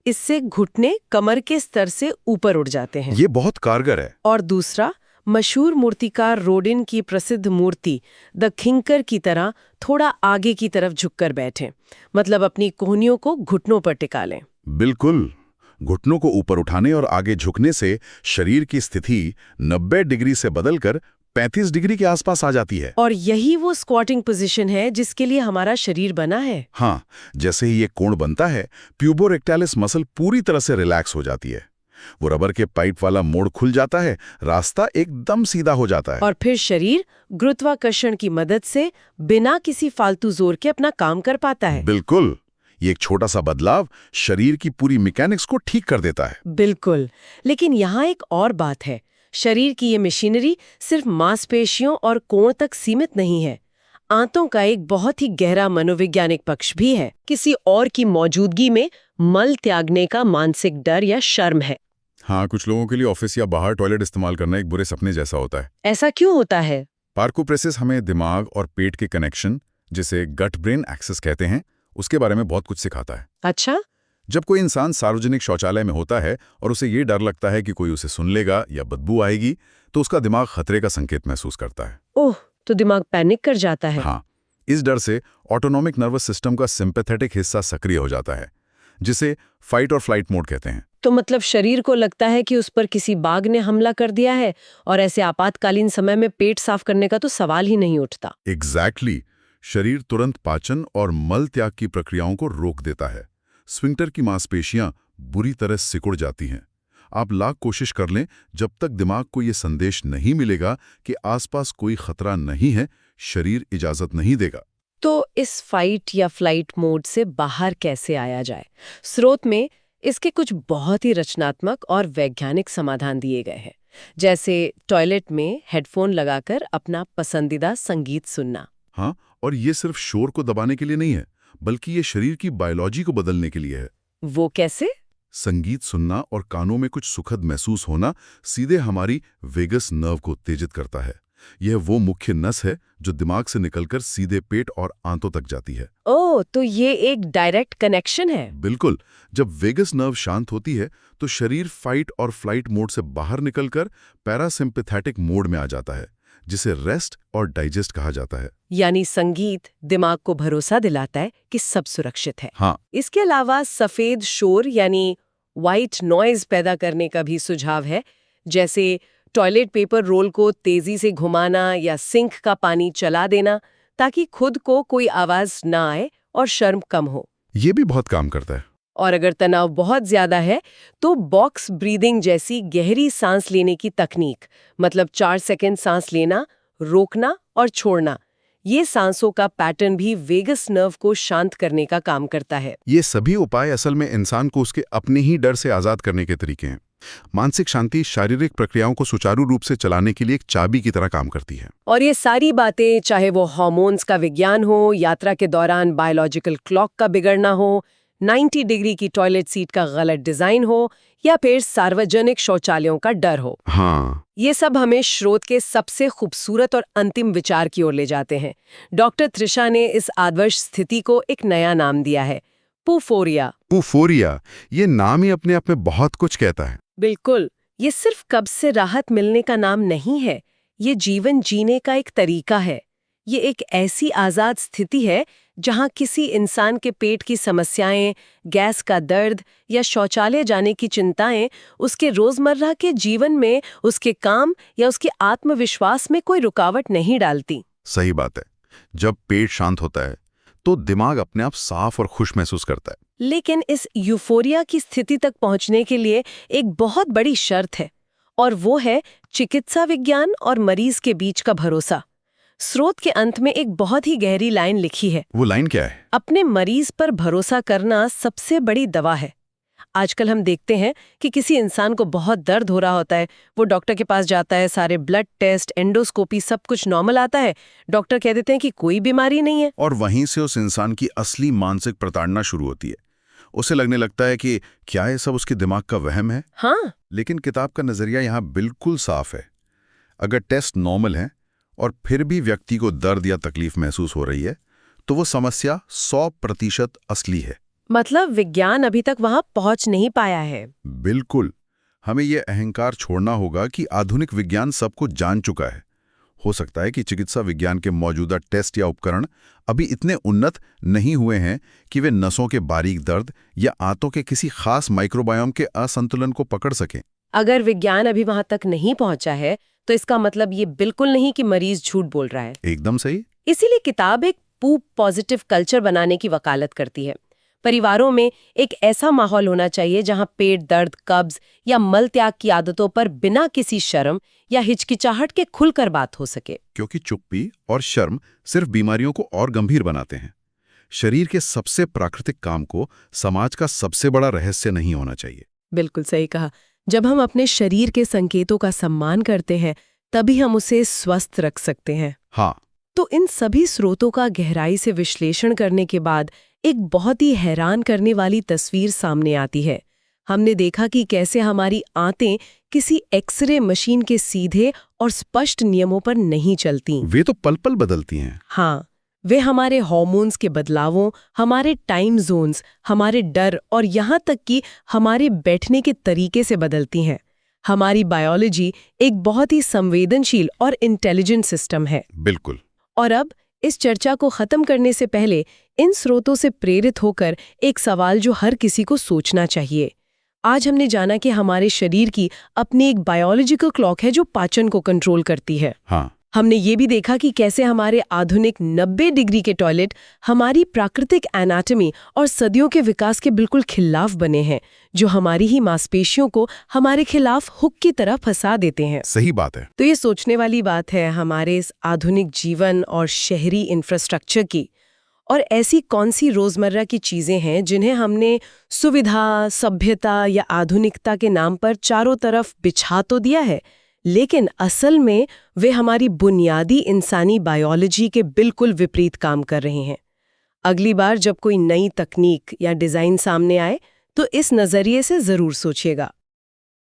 इससे घुटने कमर के स्तर से ऊपर उठ जाते हैं।
ये बहुत कारगर है।
और दूसरा, मशहूर मूर्तिकार रोडिन की प्रसिद्ध मूर्ति द किंकर की तरह थोड़ा आगे की तरफ झुककर बैठें, मतलब अपनी कोहनियों को घुटनों पर टिका लें।
बिल्कुल। घुटनों को ऊपर उठाने और आगे झुकने से शरीर की स्थिति 90 डिग्री से बदलकर 35 डिग्री के आसपास आ जाती है।
और यही वो स्क्वाटिंग पोजीशन है जिसके लिए हमारा शरीर बना है।
हाँ, जैसे ही ये कोण बनता है, प्यूबोरेक्टालिस मसल पूरी तरह से रिलैक्स हो जाती है। वो रबर के पाइप वाला मोड़ खुल जाता है, रास्ता एकदम सीधा हो जाता है।
और फिर शरीर गुरुत्वाकर्षण की मदद से बिना किसी फालतू जोर के अपना काम कर पाता है।
बिल्कुल। ये एक छोटा सा बदलाव शरीर की पूरी मैकेनिक्स को ठीक कर देता है।
बिल्कुल। लेकिन यहाँ एक और बात है, शरीर की ये मशीनरी सिर्फ मांसपेशियों और कोण तक सीमित नहीं है। आंतों का एक बहुत ही गहरा मनोवैज्ञानिक पक्ष भी है। किसी और की मौजूदगी में मल त्यागने का मानसिक डर या शर्म है।
हाँ, कुछ लोगों के लिए ऑफिस या बाहर टॉयलेट इस्तेमाल करना एक बुरे सपने जैसा होता है।
ऐसा क्यों होता है?
पार्कोप्रेसिस हमें दिमाग और पेट के कनेक्शन, जिसे गट ब्रेन एक्सेस कहते हैं, उसके बारे में बहुत कुछ सिखाता है।
अच्छा।
जब कोई इंसान सार्वजनिक शौचालय में होता है और उसे ये डर लगता है कि कोई उसे सुन लेगा या बदबू आएगी, तो उसका दिमाग खतरे का संकेत महसूस करता है।
ओह, तो दिमाग पैनिक कर जाता है।
हाँ, इस डर से ऑटोनॉमिक नर्वस सिस्टम का सिंपैथेटिक हिस्सा सक्रिय हो जाता है, जिसे फाइट और फ्लाइट मोड कहते हैं।
तो मतलब शरीर को लगता है कि उस पर किसी बाघ ने हमला कर दिया है, और ऐसे आपातकालीन समय में पेट साफ करने का तो सवाल ही नहीं उठता।
एग्जैक्टली। शरीर तुरंत पाचन और मल त्याग की प्रक्रियाओं को रोक देता है। स्फिंक्टर की मांसपेशियां बुरी तरह सिकुड़ जाती हैं। आप लाख कोशिश कर लें, जब तक दिमाग को यह संदेश नहीं मिलेगा कि आसपास कोई खतरा नहीं है, शरीर इजाजत नहीं देगा।
तो इस फाइट या फ्लाइट मोड से बाहर कैसे आया जाए? स्रोत में इसके कुछ बहुत ही रचनात्मक और वैज्ञानिक समाधान दिए गए हैं, जैसे टॉयलेट में हेडफोन लगाकर अपना पसंदीदा संगीत सुनना।
हाँ, और ये सिर्फ शोर को दबाने के लिए नहीं है, बल्कि ये शरीर की बायोलॉजी को बदलने के लिए है।
वो कैसे?
संगीत सुनना और कानों में कुछ सुखद महसूस होना सीधे हमारी वेगस नर्व को उत्तेजित करता है। यह वो मुख्य नस है जो दिमाग से निकलकर सीधे पेट और आंतों तक जाती है।
ओह, तो ये एक डायरेक्ट कनेक्शन है।
बिल्कुल। जब वेगस नर्व शांत होती है तो शरीर फाइट और फ्लाइट मोड से बाहर निकलकर पैरासिम्पैथेटिक मोड में आ जाता है, जिसे रेस्ट और डाइजेस्ट कहा जाता है।
यानी संगीत दिमाग को भरोसा दिलाता है कि सब सुरक्षित है।
हाँ।
इसके अलावा सफेद शोर यानी व्हाइट नॉइज पैदा करने का भी सुझाव है, जैसे टॉयलेट पेपर रोल को तेजी से घुमाना या सिंक का पानी चला देना, ताकि खुद को कोई आवाज ना आए और शर्म कम हो।
ये भी बहुत काम करता है।
और अगर तनाव बहुत ज्यादा है तो बॉक्स ब्रीदिंग जैसी गहरी सांस लेने की तकनीक, मतलब 4 सेकंड सांस लेना, रोकना और छोड़ना, ये सांसों का पैटर्न भी वेगस नर्व को शांत करने का काम करता है।
ये सभी उपाय असल में इंसान को उसके अपने ही डर से आजाद करने के तरीके हैं। मानसिक शांति शारीरिक प्रक्रियाओं को सुचारू रूप से चलाने के लिए एक चाबी की तरह काम करती है।
और ये सारी बातें, चाहे वो हार्मोन्स का विज्ञान हो, यात्रा के दौरान बायोलॉजिकल क्लॉक का बिगड़ना हो, 90 डिग्री की टॉयलेट सीट का गलत डिजाइन हो, या फिर सार्वजनिक शौचालयों का डर हो,
हाँ,
ये सब हमें स्रोत के सबसे खूबसूरत और अंतिम विचार की ओर ले जाते हैं। डॉक्टर त्रिशा ने इस आदर्श स्थिति को एक नया नाम दिया है, पुफोरिया।
पुफोरिया। ये नाम ही अपने आप में बहुत कुछ कहता है।
बिल्कुल। ये सिर्फ कब्ज से राहत मिलने का नाम नहीं है, ये जीवन जीने का एक तरीका है। ये एक ऐसी आजाद स्थिति है जहां किसी इंसान के पेट की समस्याएं, गैस का दर्द या शौचालय जाने की चिंताएं उसके रोजमर्रा के जीवन में, उसके काम या उसके आत्मविश्वास में कोई रुकावट नहीं डालती।
सही बात है। जब पेट शांत होता है तो दिमाग अपने आप साफ और खुश महसूस करता है।
लेकिन इस यूफोरिया की स्थिति तक पहुंचने के लिए एक बहुत बड़ी शर्त है, और वो है चिकित्सा विज्ञान और मरीज के बीच का भरोसा। स्रोत के अंत में एक बहुत ही गहरी लाइन लिखी है।
वो लाइन क्या है?
अपने मरीज पर भरोसा करना सबसे बड़ी दवा है। आजकल हम देखते हैं कि किसी इंसान को बहुत दर्द हो रहा होता है, वो डॉक्टर के पास जाता है, सारे ब्लड टेस्ट, एंडोस्कोपी, सब कुछ नॉर्मल आता है, डॉक्टर कह देते हैं कि कोई बीमारी नहीं है।
और वहीं से उस इंसान की असली मानसिक प्रताड़ना शुरू होती है। उसे लगने लगता है कि क्या ये सब उसके दिमाग का वहम है।
हाँ।
लेकिन किताब का नजरिया यहाँ बिल्कुल साफ है।
अगर टेस्ट नॉर्मल हैं और फिर भी व्यक्ति को दर्द या तकलीफ महसूस हो रही है, तो वो समस्या 100% असली है।
मतलब विज्ञान अभी तक वहां पहुंच नहीं पाया है।
बिल्कुल। हमें यह अहंकार छोड़ना होगा कि आधुनिक विज्ञान सब कुछ जान चुका है। हो सकता है कि चिकित्सा विज्ञान के मौजूदा टेस्ट या उपकरण अभी इतने उन्नत नहीं हुए हैं कि वे नसों के बारीक दर्द या आंतों के किसी खास माइक्रोबायोम के असंतुलन को पकड़ सकें।
अगर विज्ञान अभी वहां तक नहीं पहुंचा है तो इसका मतलब ये बिल्कुल नहीं कि मरीज झूठ बोल रहा है।
एकदम सही।
इसीलिए किताब एक पूप पॉजिटिव कल्चर बनाने की वकालत करती है। परिवारों में एक ऐसा माहौल होना चाहिए जहां पेट दर्द, कब्ज या मल त्याग की आदतों पर बिना किसी शर्म या हिचकिचाहट के खुलकर बात हो सके।
क्योंकि चुप्पी और शर्म सिर्फ बीमारियों को और गंभीर बनाते हैं। शरीर के सबसे प्राकृतिक काम को समाज का सबसे बड़ा रहस्य नहीं होना चाहिए।
बिल्कुल सही कहा। जब हम अपने शरीर के संकेतों का सम्मान करते हैं, तभी हम उसे स्वस्थ रख सकते हैं।
हाँ।
तो इन सभी स्रोतों का गहराई से विश्लेषण करने के बाद एक बहुत ही हैरान करने वाली तस्वीर सामने आती है। हमने देखा कि कैसे हमारी आंतें किसी एक्सरे मशीन के सीधे और स्पष्ट नियमों पर नहीं चलती।
वे तो पल पल बदलती हैं।
हाँ, वे हमारे हार्मोन्स के बदलावों, हमारे टाइम जोन्स, हमारे डर और यहाँ तक कि हमारे बैठने के तरीके से बदलती हैं। हमारी बायोलॉजी एक बहुत ही संवेदनशील और इंटेलिजेंट सिस्टम है।
बिल्कुल।
और अब इस चर्चा को खत्म करने से पहले इन स्रोतों से प्रेरित होकर एक सवाल जो हर किसी को सोचना चाहिए। आज हमने जाना कि हमारे शरीर की अपनी एक बायोलॉजिकल क्लॉक है जो पाचन को कंट्रोल करती है।
हाँ।
हमने ये भी देखा कि कैसे हमारे आधुनिक 90 डिग्री के टॉयलेट हमारी प्राकृतिक एनाटॉमी और सदियों के विकास के बिल्कुल खिलाफ बने हैं, जो हमारी ही मांसपेशियों को हमारे खिलाफ हुक की तरह फंसा देते हैं।
सही बात है।
तो ये सोचने वाली बात है हमारे इस आधुनिक जीवन और शहरी इंफ्रास्ट्रक्चर की। और ऐसी कौन सी रोजमर्रा की चीजें हैं जिन्हें हमने सुविधा, सभ्यता या आधुनिकता के नाम पर चारों तरफ बिछा तो दिया है, लेकिन असल में वे हमारी बुनियादी इंसानी बायोलॉजी के बिल्कुल विपरीत काम कर रहे हैं। अगली बार जब कोई नई तकनीक या डिजाइन सामने आए तो इस नजरिए से जरूर सोचिएगा।